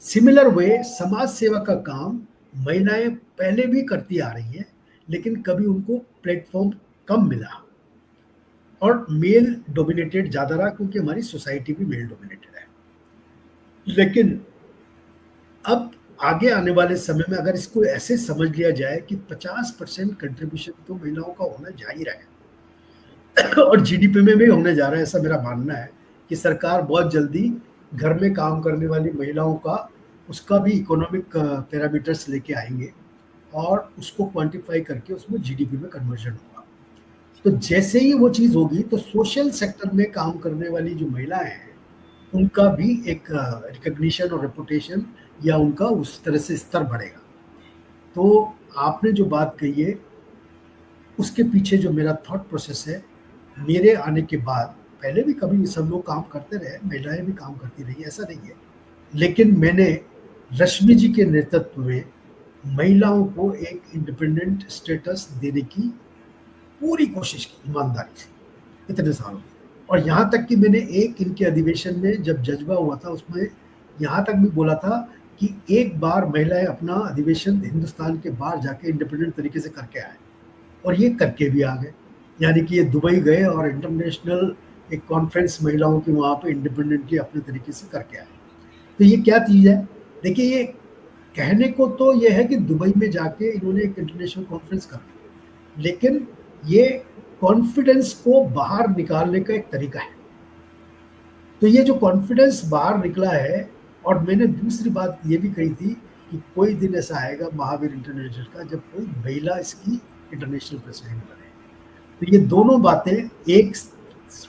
सिमिलर वे समाज सेवा का काम महिलाएं पहले भी करती आ रही हैं, लेकिन कभी उनको प्लेटफॉर्म कम मिला और मेल डोमिनेटेड ज्यादा रहा, क्योंकि हमारी सोसाइटी भी मेल डोमिनेटेड है। लेकिन अब आगे आने वाले समय में अगर इसको ऐसे समझ लिया जाए कि 50% कंट्रीब्यूशन तो महिलाओं का होना जा ही रहा है और जीडीपी में भी होने जा रहा है, ऐसा मेरा मानना है कि सरकार बहुत जल्दी घर में काम करने वाली महिलाओं का उसका भी इकोनॉमिक पैरामीटर्स लेके आएंगे और उसको क्वांटिफाई करके उसमें जीडीपी में कन्वर्जन होगा। तो जैसे ही वो चीज़ होगी तो सोशल सेक्टर में काम करने वाली जो महिलाएं हैं उनका भी एक रिकग्निशन और रेपुटेशन या उनका उस तरह से स्तर बढ़ेगा। तो आपने जो बात कही है उसके पीछे जो मेरा थॉट प्रोसेस है, मेरे आने के बाद पहले भी कभी सब लोग काम करते रहे, महिलाएं भी काम करती रही, ऐसा नहीं है, लेकिन मैंने रश्मि जी के नेतृत्व में महिलाओं को एक इंडिपेंडेंट स्टेटस देने की पूरी कोशिश की ईमानदारी से इतने सालों में। और यहाँ तक कि मैंने एक इनके अधिवेशन में जब जज्बा हुआ था उसमें यहाँ तक भी बोला था कि एक बार महिलाएं अपना अधिवेशन हिंदुस्तान के बाहर जाके इंडिपेंडेंट तरीके से करके आए, और ये करके भी आ गए। यानी कि ये दुबई गए और इंटरनेशनल एक कॉन्फ्रेंस महिलाओं की वहाँ पे इंडिपेंडेंटली अपने तरीके से करके आए। तो ये क्या चीज़ है? देखिए, ये कहने को तो ये है कि दुबई में जाके इन्होंने एक इंटरनेशनल कॉन्फ्रेंस कर ली, लेकिन ये कॉन्फिडेंस को बाहर निकालने का एक तरीका है। तो ये जो कॉन्फिडेंस बाहर निकला है, और मैंने दूसरी बात ये भी कही थी कि कोई दिन ऐसा आएगा महावीर इंटरनेशनल का जब कोई महिला इसकी इंटरनेशनल प्रेसिडेंट बने। तो ये दोनों बातें एक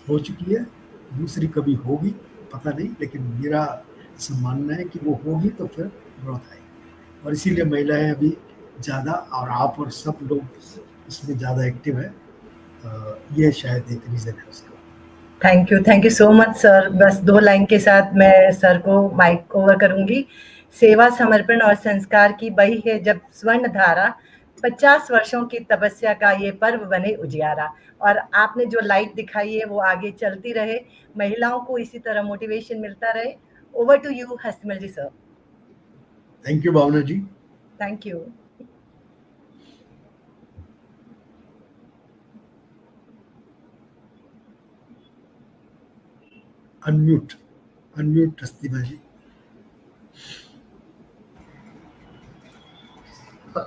हो चुकी है, दूसरी कभी होगी पता नहीं, लेकिन मेरा ऐसा मानना है कि वो होगी तो फिर ग्रोथ आएगी, और इसीलिए महिलाएं अभी ज़्यादा और आप और सब लोग इसमें ज़्यादा एक्टिव है। ये शायद एक रीज़न है उसका। Thank you so much sir. बस 2 लाइन के साथ मैं सर को माइक ओवर करूंगी। सेवा, समर्पण और संस्कार की बही है जब स्वर्ण धारा, 50 वर्षों की तपस्या का ये पर्व बने उजियारा। और आपने जो लाइट दिखाई है वो आगे चलती रहे, महिलाओं को इसी तरह मोटिवेशन मिलता रहे। Over to you Hastmal ji sir. Thank you Bhavna ji. Thank you. Unmute Hastimal ji.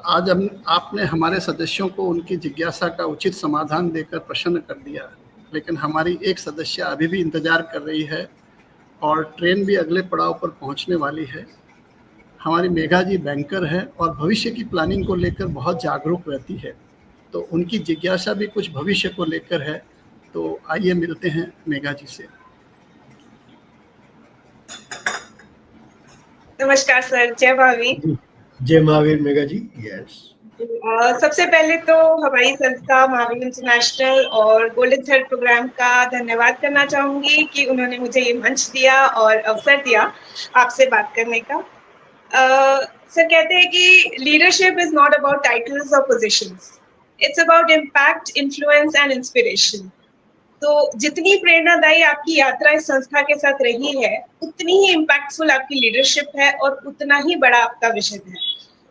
आज आपने हमारे सदस्यों को उनकी जिज्ञासा का उचित समाधान देकर प्रसन्न कर दिया, लेकिन हमारी एक सदस्य अभी भी इंतजार कर रही है और ट्रेन भी अगले पड़ाव पर पहुंचने वाली है। हमारी मेघा जी बैंकर है और भविष्य की प्लानिंग को लेकर बहुत जागरूक रहती है, तो उनकी जिज्ञासा भी कुछ भविष्य को लेकर है। तो आइए मिलते हैं मेघा जी से। नमस्कार सर, जय महावीर। जय महावीर मेघा जी। यस, सबसे पहले तो हमारी संस्था महावीर इंटरनेशनल और गोल्डन थ्रेड प्रोग्राम का धन्यवाद करना चाहूंगी कि उन्होंने मुझे ये मंच दिया और अवसर दिया आपसे बात करने का। सर कहते हैं कि leadership is not about titles और positions, it's about impact, influence and inspiration. तो जितनी प्रेरणादायी आपकी यात्रा इस संस्था के साथ रही है, उतनी ही इम्पैक्टफुल आपकी लीडरशिप है और उतना ही बड़ा आपका विजन है।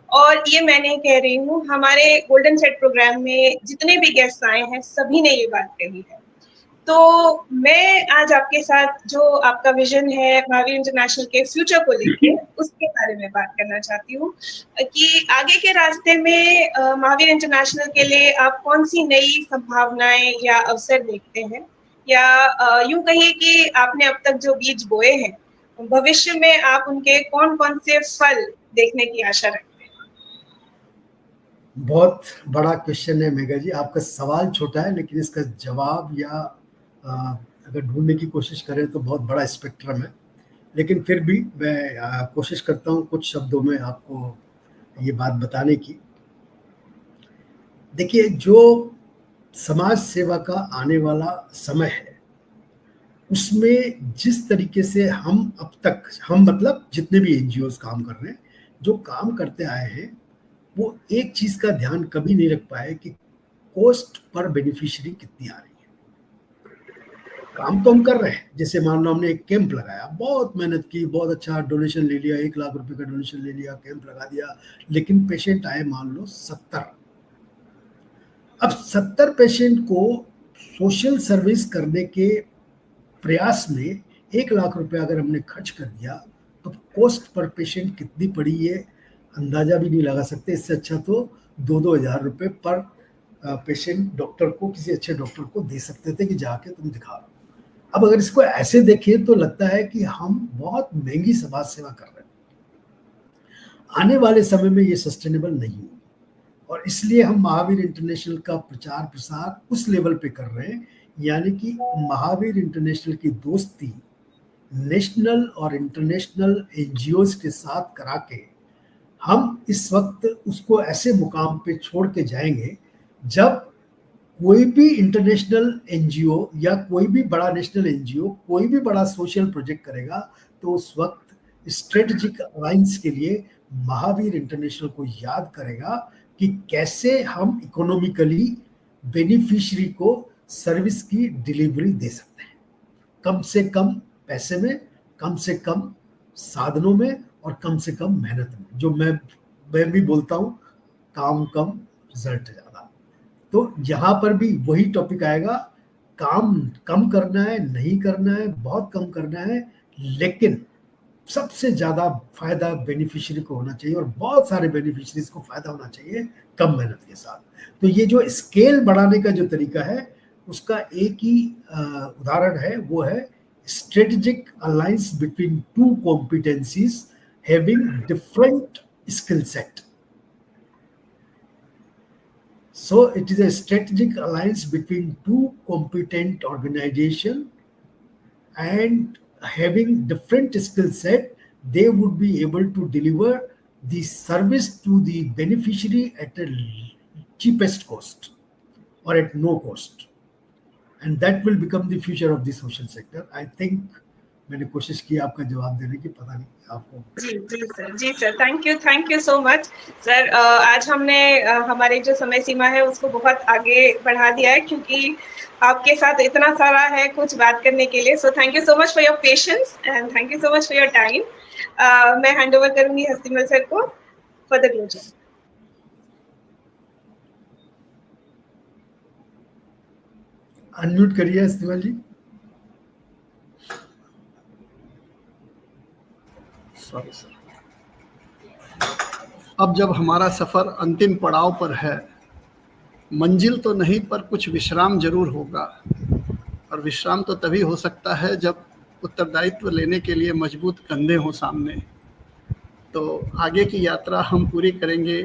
और ये मैं नहीं कह रही हूँ, हमारे गोल्डन थ्रेड प्रोग्राम में जितने भी गेस्ट आए हैं सभी ने ये बात कही है। तो मैं आज आपके साथ जो आपका विजन है महावीर इंटरनेशनल के फ्यूचर को लेकर, उसके बारे में बात करना चाहती हूँ कि आगे के रास्ते में महावीर इंटरनेशनल के लिए आप कौन सी नई संभावनाएं या अवसर देखते हैं, या यूं कहिए कि आपने अब तक जो बीज बोए हैं, भविष्य में आप उनके कौन कौन से फल देखने की आशा रखते हैं? बहुत बड़ा क्वेश्चन है मेघा जी, आपका सवाल छोटा है लेकिन इसका जवाब या अगर ढूंढने की कोशिश करें तो बहुत बड़ा स्पेक्ट्रम है, लेकिन फिर भी मैं कोशिश करता हूँ कुछ शब्दों में आपको ये बात बताने की। देखिए, जो समाज सेवा का आने वाला समय है उसमें जिस तरीके से हम अब तक, हम मतलब जितने भी एनजीओज काम कर रहे हैं, जो काम करते आए हैं, वो एक चीज का ध्यान कभी नहीं रख पाए कि कॉस्ट पर बेनिफिशियरी कितनी आ रही है। काम तो हम कर रहे हैं, जैसे मान लो हमने एक कैंप लगाया, बहुत मेहनत की, बहुत अच्छा डोनेशन ले लिया, 1 लाख रुपए का डोनेशन ले लिया, कैंप लगा दिया, लेकिन पेशेंट आए मान लो 70। अब 70 पेशेंट को सोशल सर्विस करने के प्रयास में 1 लाख रुपए अगर हमने खर्च कर दिया तो कॉस्ट पर पेशेंट कितनी पड़ी ये अंदाजा भी नहीं लगा सकते। इससे अच्छा तो 2-2 हज़ार रुपए पर पेशेंट डॉक्टर को, किसी अच्छे डॉक्टर को दे सकते थे कि जाके तुम दिखा लो। अब अगर इसको ऐसे देखें तो लगता है कि हम बहुत महंगी समाज सेवा कर रहे हैं। आने वाले समय में ये सस्टेनेबल नहीं होगी, और इसलिए हम महावीर इंटरनेशनल का प्रचार प्रसार उस लेवल पे कर रहे हैं, यानी कि महावीर इंटरनेशनल की दोस्ती नेशनल और इंटरनेशनल एनजीओज के साथ करा के हम इस वक्त उसको ऐसे मुकाम पे छोड़ के जाएंगे जब कोई भी इंटरनेशनल एनजीओ या कोई भी बड़ा नेशनल एनजीओ कोई भी बड़ा सोशल प्रोजेक्ट करेगा तो उस वक्त स्ट्रेटेजिक अलायंस के लिए महावीर इंटरनेशनल को याद करेगा कि कैसे हम इकोनॉमिकली बेनिफिशियरी को सर्विस की डिलीवरी दे सकते हैं, कम से कम पैसे में, कम से कम साधनों में और कम से कम मेहनत में। जो मैं भी बोलता हूँ, काम कम रिजल्ट ज्यादा। तो यहाँ पर भी वही टॉपिक आएगा, काम कम करना है, नहीं करना है, बहुत कम करना है, लेकिन सबसे ज्यादा फायदा बेनिफिशियरी को होना चाहिए और बहुत सारे बेनिफिशियरीज को फायदा होना चाहिए कम मेहनत के साथ। तो ये जो स्केल बढ़ाने का जो तरीका है उसका एक ही उदाहरण है, वो है strategic alliance between two competencies having different skill set. So it is a strategic alliance between two competent organizations and having different skill set, they would be able to deliver the service to the beneficiary at a cheapest cost or at no cost. And that will become the future of the social sector. I think मैंने कोशिश की आपका जवाब देने की, पता नहीं आपको। जी sir, thank you so much sir. आज हमने हमारे जो समय सीमा है उसको बहुत आगे बढ़ा दिया है, क्योंकि आपके साथ इतना सारा है कुछ बात करने के लिए। So thank you so much for your patience and thank you so much for your time. मैं हैंड ओवर करूंगी हस्तिमल सर को फॉर द क्लोजर। अनम्यूट करिए हस्तिमल जी। Sorry sir. अब जब हमारा सफर अंतिम पड़ाव पर है, मंजिल तो नहीं पर कुछ विश्राम जरूर होगा, और विश्राम तो तभी हो सकता है जब उत्तरदायित्व लेने के लिए मजबूत कंधे हों सामने। तो आगे की यात्रा हम पूरी करेंगे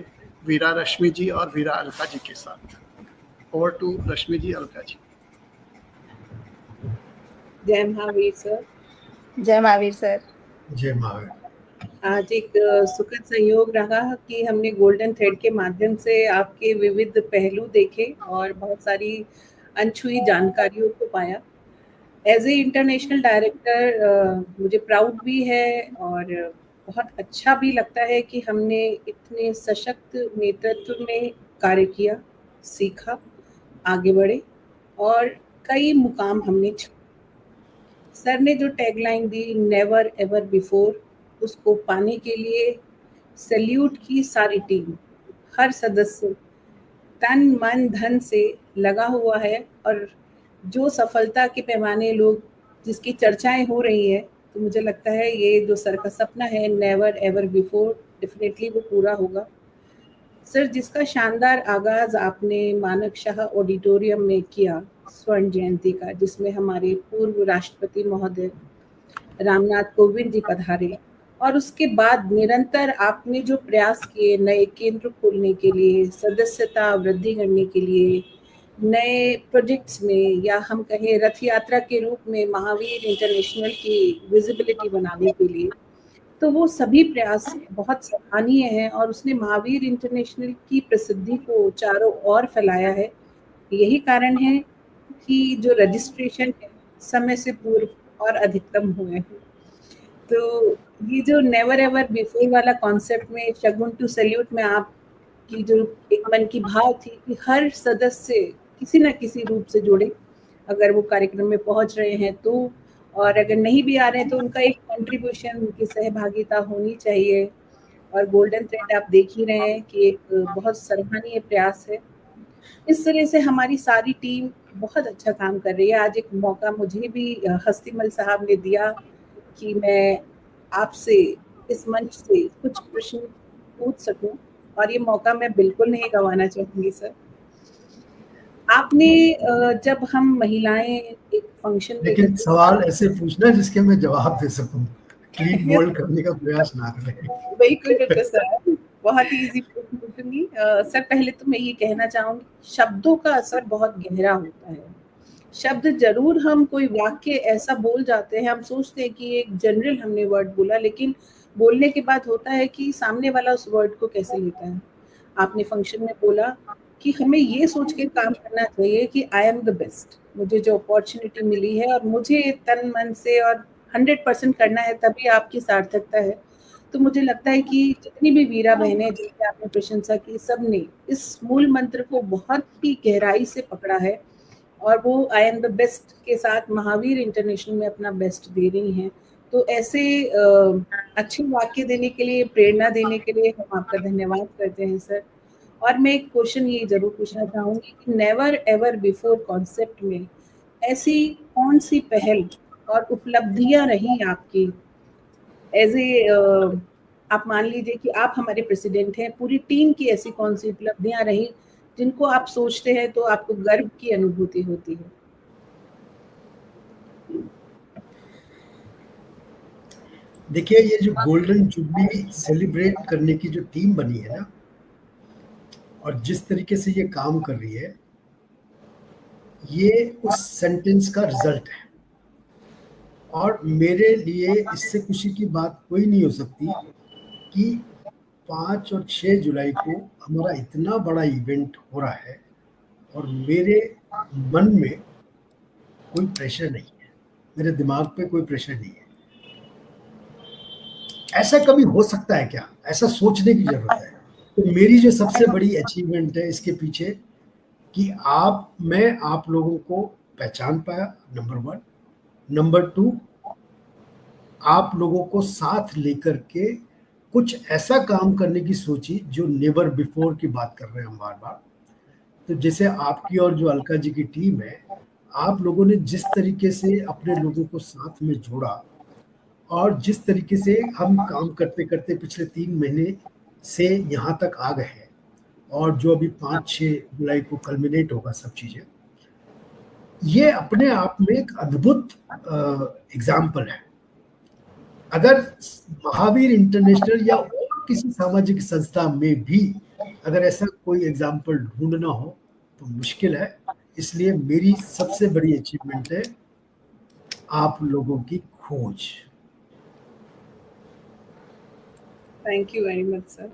वीरा रश्मि जी और वीरा अलका जी के साथ। ओवर टू रश्मि जी, अलका जी। जय महावीर सर। जय महावीर सर। जय महावीर। आज एक सुखद संयोग रहा कि हमने गोल्डन थ्रेड के माध्यम से आपके विविध पहलू देखे और बहुत सारी अनछुई जानकारियों को पाया। एज ए इंटरनेशनल डायरेक्टर मुझे प्राउड भी है और बहुत अच्छा भी लगता है कि हमने इतने सशक्त नेतृत्व में कार्य किया, सीखा, आगे बढ़े और कई मुकाम हमने छुए। सर ने जो टैगलाइन दी, नेवर एवर बिफोर, उसको पाने के लिए सैल्यूट की सारी टीम, हर सदस्य तन मन धन से लगा हुआ है। और जो सफलता के पैमाने लोग जिसकी चर्चाएं हो रही है, तो मुझे लगता है ये जो सर का सपना है नेवर एवर बिफोर, डेफिनेटली वो पूरा होगा। सर, जिसका शानदार आगाज आपने मानक शाह ऑडिटोरियम में किया स्वर्ण जयंती का, जिसमें हमारे पूर्व राष्ट्रपति महोदय रामनाथ कोविंद जी पधारे और उसके बाद निरंतर आपने जो प्रयास किए नए केंद्र खोलने के लिए, सदस्यता वृद्धि करने के लिए, नए प्रोजेक्ट्स में, या हम कहें रथ यात्रा के रूप में महावीर इंटरनेशनल की विजिबिलिटी बनाने के लिए, तो वो सभी प्रयास बहुत सराहनीय हैं और उसने महावीर इंटरनेशनल की प्रसिद्धि को चारों ओर फैलाया है। यही कारण है कि जो रजिस्ट्रेशन है समय से पूर्व और अधिकतम हुए हैं। तो ये जो नेवर एवर बिफोर वाला कॉन्सेप्ट में शगुन टू सैल्यूट में आपकी जो एक मन की भाव थी कि हर सदस्य किसी न किसी रूप से जुड़े, अगर वो कार्यक्रम में पहुंच रहे हैं तो, और अगर नहीं भी आ रहे हैं तो उनका एक कंट्रीब्यूशन, उनकी सहभागिता होनी चाहिए। और गोल्डन थ्रेड आप देख ही रहे हैं कि एक बहुत सराहनीय प्रयास है। इस तरह से हमारी सारी टीम बहुत अच्छा काम कर रही है। आज एक मौका मुझे भी हस्तीमल साहब ने दिया कि मैं आपसे इस मंच से कुछ प्रश्न पूछ सकूं, और ये मौका मैं बिल्कुल नहीं गंवाना चाहूंगी सर। आपने जब हम महिलाएं एक फंक्शन लेकिन सवाल ऐसे पूछना जिसके मैं जवाब दे सकूं, क्लीन बोल्ड करने का प्रयास ना करें। बिल्कुल सर, बहुत ही इजी प्रश्न पूछूंगी। सर पहले तो मैं ये कहना चाहूंगी, शब्दों का असर बहुत गहरा होता है। शब्द जरूर, हम कोई वाक्य ऐसा बोल जाते हैं, हम सोचते हैं कि एक जनरल हमने वर्ड बोला, लेकिन बोलने के बाद होता है कि सामने वाला उस वर्ड को कैसे लेता है। आपने फंक्शन में बोला कि हमें ये सोच के काम करना चाहिए कि आई एम द बेस्ट, मुझे जो अपॉर्चुनिटी मिली है और मुझे तन मन से और 100% करना है, तभी आपकी सार्थकता है। तो मुझे लगता है कि जितनी भी वीरा बहनें जिनकी आपने प्रशंसा की, सब ने इस मूल मंत्र को बहुत ही गहराई से पकड़ा है और वो आई एम द बेस्ट के साथ महावीर इंटरनेशनल में अपना बेस्ट दे रही हैं। तो ऐसे अच्छे वाक्य देने के लिए, प्रेरणा देने के लिए हम आपका धन्यवाद करते हैं सर। और मैं एक क्वेश्चन ये जरूर पूछना चाहूंगी कि नेवर एवर बिफोर कॉन्सेप्ट में ऐसी कौन सी पहल और उपलब्धियां रही आपकी एज ए, आप मान लीजिए कि आप हमारे प्रेसिडेंट हैं, पूरी टीम की ऐसी कौन सी उपलब्धियां रही जिनको आप सोचते हैं तो आपको गर्व की अनुभूति होती है? देखिए, ये जो गोल्डन जुबली सेलिब्रेट करने की जो टीम बनी है ना, और जिस तरीके से ये काम कर रही है, ये उस सेंटेंस का रिजल्ट है। और मेरे लिए इससे खुशी की बात कोई नहीं हो सकती कि 5 और 6 जुलाई को हमारा इतना बड़ा इवेंट हो रहा है और मेरे मन में कोई प्रेशर नहीं है, मेरे दिमाग पे कोई प्रेशर नहीं है। ऐसा कभी हो सकता है क्या? ऐसा सोचने की जरूरत है। तो मेरी जो सबसे बड़ी अचीवमेंट है इसके पीछे कि मैं आप लोगों को पहचान पाया, नंबर 1। नंबर 2, आप लोगों को साथ लेकर के कुछ ऐसा काम करने की सोची जो नेवर बिफोर की बात कर रहे हैं हम बार-बार। तो जैसे आपकी और जो अलका जी की टीम है, आप लोगों ने जिस तरीके से अपने लोगों को साथ में जोड़ा और जिस तरीके से हम काम करते करते पिछले 3 महीने से यहाँ तक आ गए हैं, और जो अभी 5-6 जुलाई को कल्मिनेट होगा सब चीजें, ये अपने आप में एक अद्भुत एग्जाम्पल है। अगर महावीर इंटरनेशनल या और किसी सामाजिक संस्था में भी अगर ऐसा कोई एग्जाम्पल ढूंढना हो तो मुश्किल है। इसलिए मेरी सबसे बड़ी अचीवमेंट है आप लोगों की खोज। Thank you very much sir.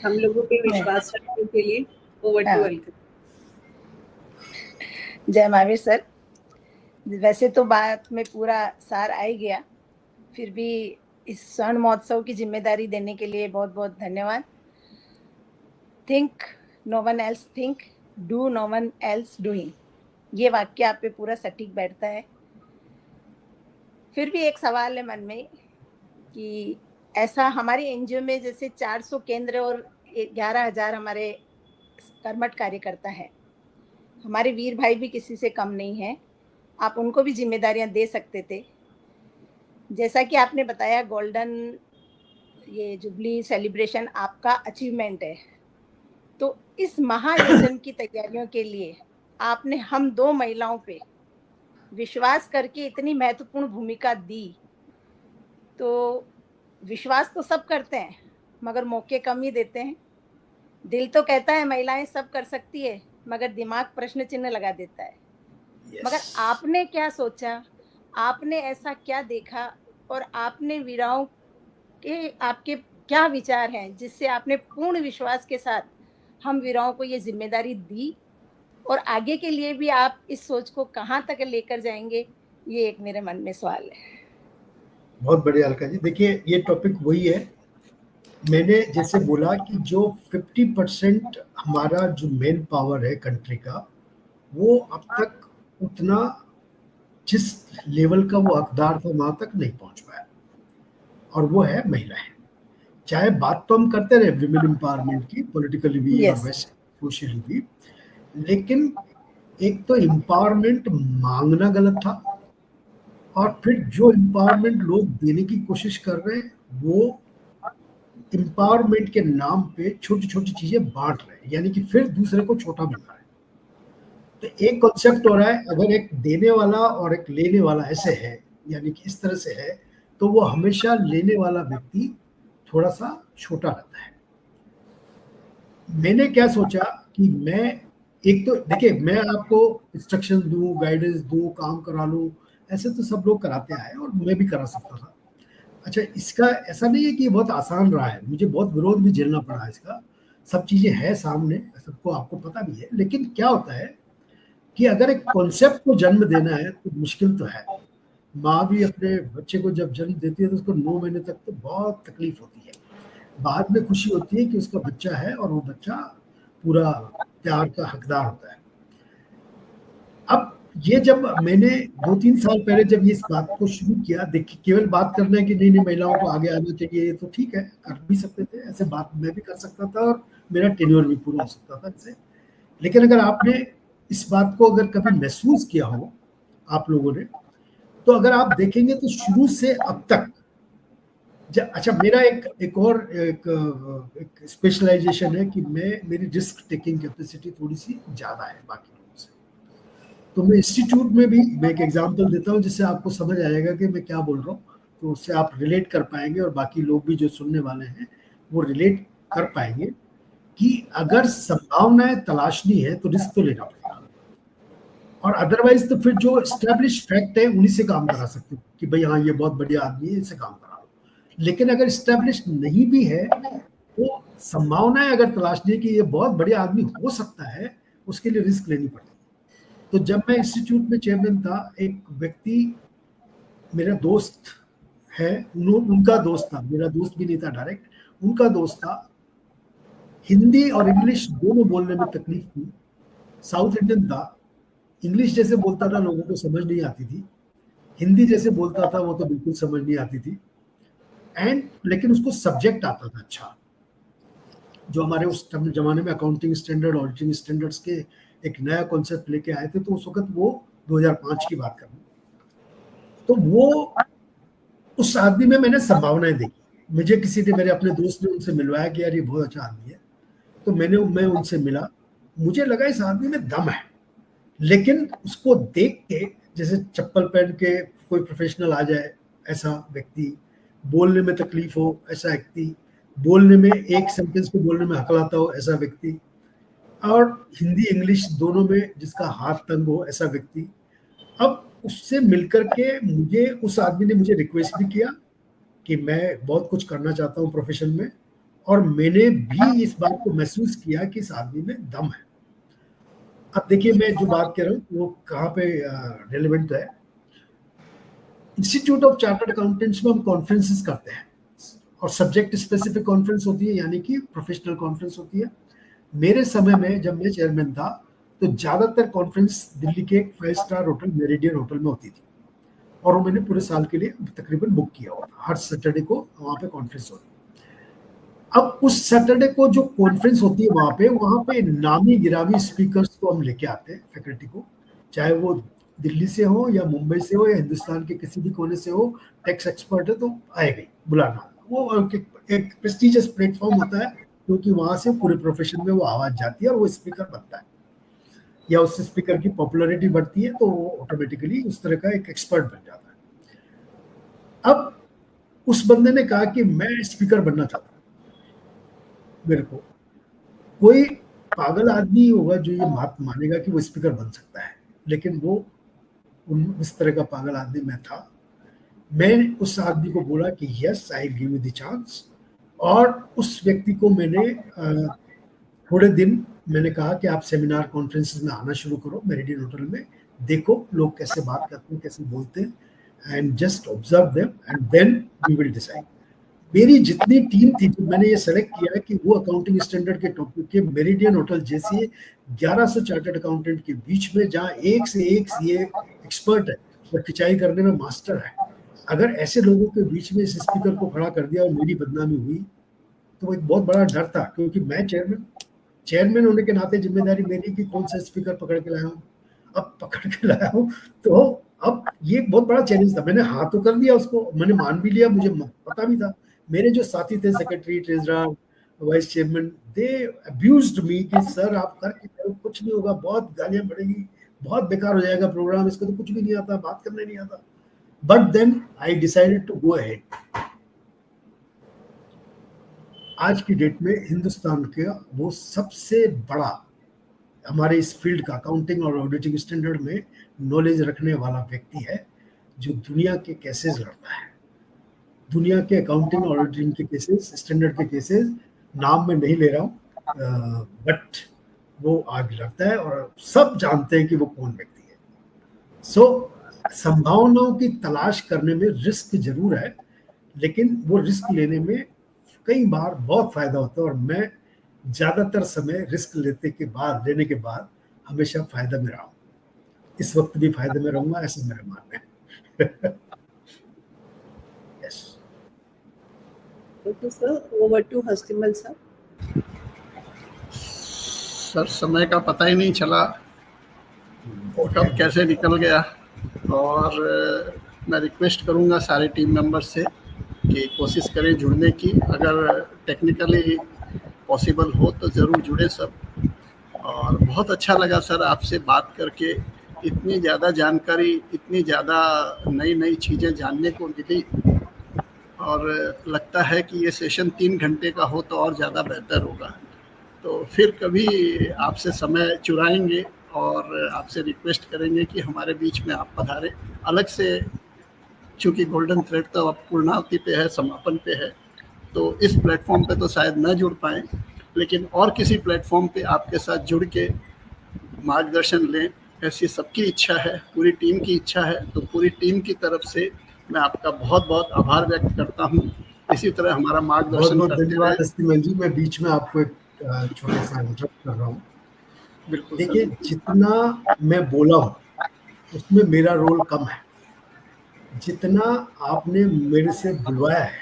हम लोगों पे विश्वास रखने के लिए ओवर टू अलका। जय महावीर सर। वैसे तो बात में पूरा सार आ ही गया, फिर भी इस स्वर्ण महोत्सव की जिम्मेदारी देने के लिए बहुत बहुत धन्यवाद। Think no one else think, do no one else doing, ये वाक्य आप पे पूरा सटीक बैठता है। फिर भी एक सवाल है मन में कि ऐसा हमारी एनजीओ में जैसे 400 केंद्र और 11,000 हमारे कर्मठ कार्यकर्ता है, हमारे वीर भाई भी किसी से कम नहीं है, आप उनको भी जिम्मेदारियां दे सकते थे। जैसा कि आपने बताया, गोल्डन ये जुबली सेलिब्रेशन आपका अचीवमेंट है, तो इस महायज्ञ की तैयारियों के लिए आपने हम 2 महिलाओं पे विश्वास करके इतनी महत्वपूर्ण भूमिका दी, तो विश्वास तो सब करते हैं मगर मौके कम ही देते हैं। दिल तो कहता है महिलाएं सब कर सकती है मगर दिमाग प्रश्न चिन्ह लगा देता है। मगर आपने क्या सोचा, आपने ऐसा क्या देखा और आपने वीराओं के आपके क्या विचार हैं जिससे आपने पूर्ण विश्वास के साथ हम वीराओं को ये जिम्मेदारी दी, और आगे के लिए भी आप इस सोच को कहाँ तक लेकर जाएंगे, ये एक मेरे मन में सवाल है। बहुत बढ़िया अलका जी। देखिए ये टॉपिक वही है, मैंने जैसे बोला कि जो 50% हमारा जो मेन पावर है कंट्री का, वो अब तक उतना जिस लेवल का वो हकदार था वहां तक नहीं पहुंच पाया, और वो है महिलाएं। चाहे बात तो हम करते रहे विमेन एम्पावरमेंट की, पॉलिटिकली भी और वैसे सोशली भी, लेकिन एक तो एम्पावरमेंट मांगना गलत था, और फिर जो एम्पावरमेंट लोग देने की कोशिश कर रहे हैं वो एम्पावरमेंट के नाम पे छोटी छोटी चीजें बांट रहे हैं, यानी कि फिर दूसरे को छोटा बना रहे हैं। तो एक कॉन्सेप्ट हो रहा है, अगर एक देने वाला और एक लेने वाला ऐसे है, यानी कि इस तरह से है, तो वो हमेशा लेने वाला व्यक्ति थोड़ा सा छोटा रहता है। मैंने क्या सोचा कि मैं एक तो देखिए, मैं आपको इंस्ट्रक्शन दूं, गाइडेंस दूं, काम करा लूं, ऐसे तो सब लोग कराते आए और मैं भी करा सकता था। अच्छा, इसका ऐसा नहीं है कि बहुत आसान रहा है, मुझे बहुत विरोध भी झेलना पड़ा है इसका, सब चीजें हैं सामने, सबको आपको पता भी है। लेकिन क्या होता है कि अगर एक कॉन्सेप्ट को जन्म देना है तो मुश्किल तो है। माँ भी अपने बच्चे को जब जन्म देती है तो उसको 9 महीने तक तो बहुत तकलीफ होती है, बाद में खुशी होती है कि उसका बच्चा है और वो बच्चा पूरा प्यार का हकदार होता है। अब ये जब मैंने 2-3 साल पहले जब ये इस बात को शुरू किया, देखिए केवल बात करना है कि नहीं नहीं महिलाओं को आगे आना चाहिए, ये तो ठीक है, कर भी सकते थे, ऐसे बात मैं भी कर सकता था और मेरा टेन्योर भी पूरा हो सकता था इससे। लेकिन अगर आपने इस बात को अगर कभी महसूस किया हो आप लोगों ने, तो अगर आप देखेंगे तो शुरू से अब तक अच्छा, मेरा एक और एक स्पेशलाइजेशन है कि मेरी रिस्क टेकिंग कैपेसिटी थोड़ी सी ज्यादा है बाकी लोगों से। तो मैं इंस्टीट्यूट में भी मैं एक एग्जांपल देता हूँ जिससे आपको समझ आएगा कि मैं क्या बोल रहा हूँ, तो उससे आप रिलेट कर पाएंगे और बाकी लोग भी जो सुनने वाले हैं वो रिलेट कर पाएंगे कि अगर संभावनाएं तलाशनी है तो रिस्क तो लेना पड़ेगा, और अदरवाइज तो फिर जो एस्टेब्लिश फैक्ट है उन्हीं से काम करा सकते हो कि भाई हाँ ये बहुत बढ़िया आदमी है, इससे काम करा लो। लेकिन अगर एस्टेब्लिश नहीं भी है तो संभावनाएं अगर तलाशनी है कि ये बहुत बढ़िया आदमी हो सकता है, उसके लिए रिस्क लेनी पड़ती है। तो जब मैं इंस्टीट्यूट में चेयरमैन था, एक व्यक्ति मेरा दोस्त है, उनका दोस्त था, मेरा दोस्त भी नहीं था डायरेक्ट, उनका दोस्त था, हिंदी और इंग्लिश दोनों बोलने में तकलीफ थी, साउथ इंडियन था, इंग्लिश जैसे बोलता था लोगों को समझ नहीं आती थी, हिंदी जैसे बोलता था वो तो बिल्कुल समझ नहीं आती थी, लेकिन उसको सब्जेक्ट आता था अच्छा, जो हमारे उस जमाने में अकाउंटिंग स्टैंडर्ड, ऑडिटिंग स्टैंडर्ड्स के एक नया कॉन्सेप्ट लेके आए थे, तो उस वक्त वो 2005 की बात कर रहा हूँ। तो वो उस आदमी में मैंने संभावनाएं देखी। मुझे किसी ने, मेरे अपने दोस्त ने उनसे मिलवाया कि यार ये बहुत अच्छा आदमी है, तो मैं उनसे मिला, मुझे लगा इस आदमी में दम है। लेकिन उसको देख के, जैसे चप्पल पहन के कोई प्रोफेशनल आ जाए ऐसा व्यक्ति, बोलने में तकलीफ हो ऐसा व्यक्ति, बोलने में एक सेंटेंस को बोलने में हकलाता हो ऐसा व्यक्ति, और हिंदी इंग्लिश दोनों में जिसका हाथ तंग हो ऐसा व्यक्ति। अब उससे मिलकर के मुझे, उस आदमी ने मुझे रिक्वेस्ट भी किया कि मैं बहुत कुछ करना चाहता हूँ प्रोफेशन में, और मैंने भी इस बात को महसूस किया कि इस आदमी में दम है। अब देखिए मैं जो बात कर रहा हूँ वो कहाँ पे रेलेवेंट है। इंस्टीट्यूट ऑफ चार्टर्ड अकाउंटेंट्स में हम कॉन्फ्रेंसेस करते हैं, और सब्जेक्ट स्पेसिफिक कॉन्फ्रेंस होती है, यानी कि प्रोफेशनल कॉन्फ्रेंस होती है। मेरे समय में जब मैं चेयरमैन था तो ज्यादातर कॉन्फ्रेंस दिल्ली के 5 स्टार होटल मेरिडियन होटल में होती थी, और वो मैंने पूरे साल के लिए तकरीबन बुक किया हुआ था, हर सैटरडे को वहाँ पे कॉन्फ्रेंस होती है। अब उस सैटरडे को जो कॉन्फ्रेंस होती है वहाँ पे नामी गिरामी स्पीकर्स को हम लेके आते हैं, फैकल्टी को, चाहे वो दिल्ली से हो या मुंबई से हो या हिंदुस्तान के किसी भी कोने से हो, टैक्स एक्सपर्ट है तो आएगा बुलाना। वो एक प्रेस्टिजियस प्लेटफॉर्म होता है, क्योंकि वहां से पूरे प्रोफेशन में वो आवाज जाती है और वो स्पीकर बनता है, या उस स्पीकर की पॉपुलैरिटी बढ़ती है तो वो ऑटोमेटिकली उस तरह का एक एक्सपर्ट बन जाता है। अब उस बंदे ने कहा कि मैं स्पीकर बनना चाहता हूँ। मेरे को कोई पागल आदमी होगा जो ये बात मानेगा कि वो स्पीकर बन सकता है, लेकिन वो उस तरह का पागल आदमी मैं था। मैं उस आदमी को बोला कि yes I give you the chance, और उस व्यक्ति को मैंने थोड़े दिन मैंने कहा कि आप सेमिनार कॉन्फ्रेंसेस में आना शुरू करो मेरिडियन होटल में, देखो लोग कैसे बात करते हैं, कैसे बोलते हैं, and just observe them and then we will decide. मेरी जितनी टीम थी, जब मैंने ये सेलेक्ट किया कि वो अकाउंटिंग स्टैंडर्ड के टॉपिक के मेरिडियन होटल जैसे 1100 चार्टर्ड अकाउंटेंट के बीच में, जहाँ एक से एक ये एक्सपर्ट है और खिंचाई करने में मास्टर है, अगर ऐसे लोगों के बीच में इस स्पीकर को खड़ा कर दिया और मेरी बदनामी हुई तो एक बहुत बड़ा डर था, क्योंकि मैं चेयरमैन होने के नाते जिम्मेदारी मेरी कि कौन सा स्पीकर पकड़ के लाया हूँ। अब पकड़ के लाया हूँ तो अब ये बहुत बड़ा चैलेंज था। मैंने हाँ तो कर दिया उसको, मैंने मान भी लिया, मुझे पता भी था। मेरे जो साथी थे सेक्रेटरी, ट्रेजरर, वाइस चेयरमैन, दे अब्यूज्ड मी कि सर आप करके करो, कुछ नहीं होगा, बहुत गालियां पड़ेगी, बहुत बेकार हो जाएगा प्रोग्राम, इसको तो कुछ भी नहीं आता, बात करने नहीं आता। But then I decided to go ahead. आज की डेट में हिंदुस्तान का वो सबसे बड़ा हमारे इस फील्ड का अकाउंटिंग और ऑडिटिंग स्टैंडर्ड में नॉलेज रखने वाला व्यक्ति है, जो दुनिया के केसेस लड़ता है। दुनिया के अकाउंटिंग और ऑडिटिंग के केसेस, स्टैंडर्ड के केसेस, नाम मैं नहीं ले रहा हूँ, बट वो आगे लड़ता है और सब जानते हैं कि वो कौन व्यक्ति है। सो संभावनाओं की तलाश करने में रिस्क जरूर है, लेकिन वो रिस्क लेने में कई बार बहुत फायदा होता है, और मैं ज्यादातर समय रिस्क लेने के बाद हमेशा फायदा में रहा हूँ। इस वक्त भी फायदे में रहूंगा, ऐसा मेरा मानना है। Yes, okay sir, over to Hastimal sir. Sir समय का पता ही नहीं चला कब कैसे निकल गया, और मैं रिक्वेस्ट करूंगा सारे टीम मेंबर्स से कि कोशिश करें जुड़ने की, अगर टेक्निकली पॉसिबल हो तो ज़रूर जुड़े सब। और बहुत अच्छा लगा सर आपसे बात करके, इतनी ज़्यादा जानकारी, इतनी ज़्यादा नई नई चीज़ें जानने को मिली, और लगता है कि ये सेशन 3 घंटे का हो तो और ज़्यादा बेहतर होगा। तो फिर कभी आपसे समय चुराएंगे और आपसे रिक्वेस्ट करेंगे कि हमारे बीच में आप पधारें अलग से, चूँकि गोल्डन थ्रेड तो अब पूर्णावति पे है, समापन पे है, तो इस प्लेटफॉर्म पे तो शायद न जुड़ पाएँ, लेकिन और किसी प्लेटफॉर्म पे आपके साथ जुड़ के मार्गदर्शन लें, ऐसी सबकी इच्छा है, पूरी टीम की इच्छा है। तो पूरी टीम की तरफ से मैं आपका बहुत बहुत आभार व्यक्त करता हूँ। इसी तरह हमारा मार्गदर्शन बहुत करते धन्यवाद रहें। हस्तिमल जी। मैं बीच में आपको एक छोटा सा इंटरप्ट कर रहा हूँ। बिल्कुल देखिए, जितना मैं बोला हूँ उसमें मेरा रोल कम है, जितना आपने मेरे से बुलवाया है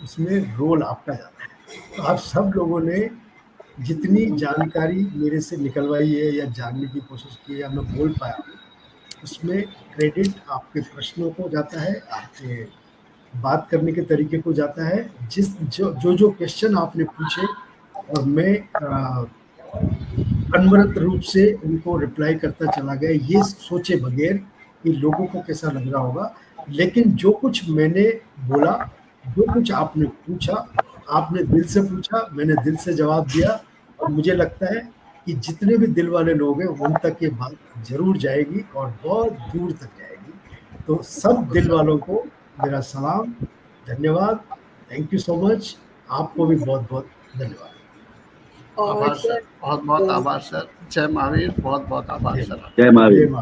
उसमें रोल आपका ज़्यादा है। तो आप सब लोगों ने जितनी जानकारी मेरे से निकलवाई है या जानने की कोशिश की है या मैं बोल पाया हूँ, उसमें क्रेडिट आपके प्रश्नों को जाता है, आपके बात करने के तरीके को जाता है। जो क्वेश्चन आपने पूछे और मैं अनवरत रूप से उनको रिप्लाई करता चला गया, ये सोचे बगैर कि लोगों को कैसा लग रहा होगा। लेकिन जो कुछ मैंने बोला, जो कुछ आपने पूछा, आपने दिल से पूछा, मैंने दिल से जवाब दिया, और मुझे लगता है कि जितने भी दिल वाले लोग हैं उन तक ये बात जरूर जाएगी और बहुत दूर तक जाएगी। तो सब दिल वालों को मेरा सलाम, धन्यवाद, थैंक यू सो मच। आपको भी बहुत बहुत धन्यवाद। आभार सर, बहुत बहुत आभार सर। जय महावीर, बहुत बहुत आभार सर। जय महावीर।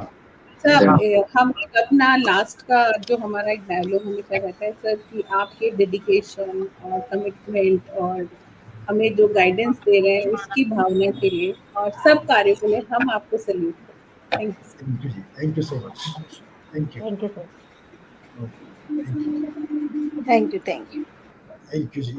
सर हम एक अपना लास्ट का जो हमारा एक डायलॉग हमेशा रहता है सर, कि आपके डेडिकेशन और कमिटमेंट और हमें जो गाइडेंस दे रहे हैं उसकी भावना के लिए और सब कार्यों के लिए हम आपको सैल्यूट करते हैं। Thank you so much. Thank you. Thank you sir. Thank you. Thank you ji.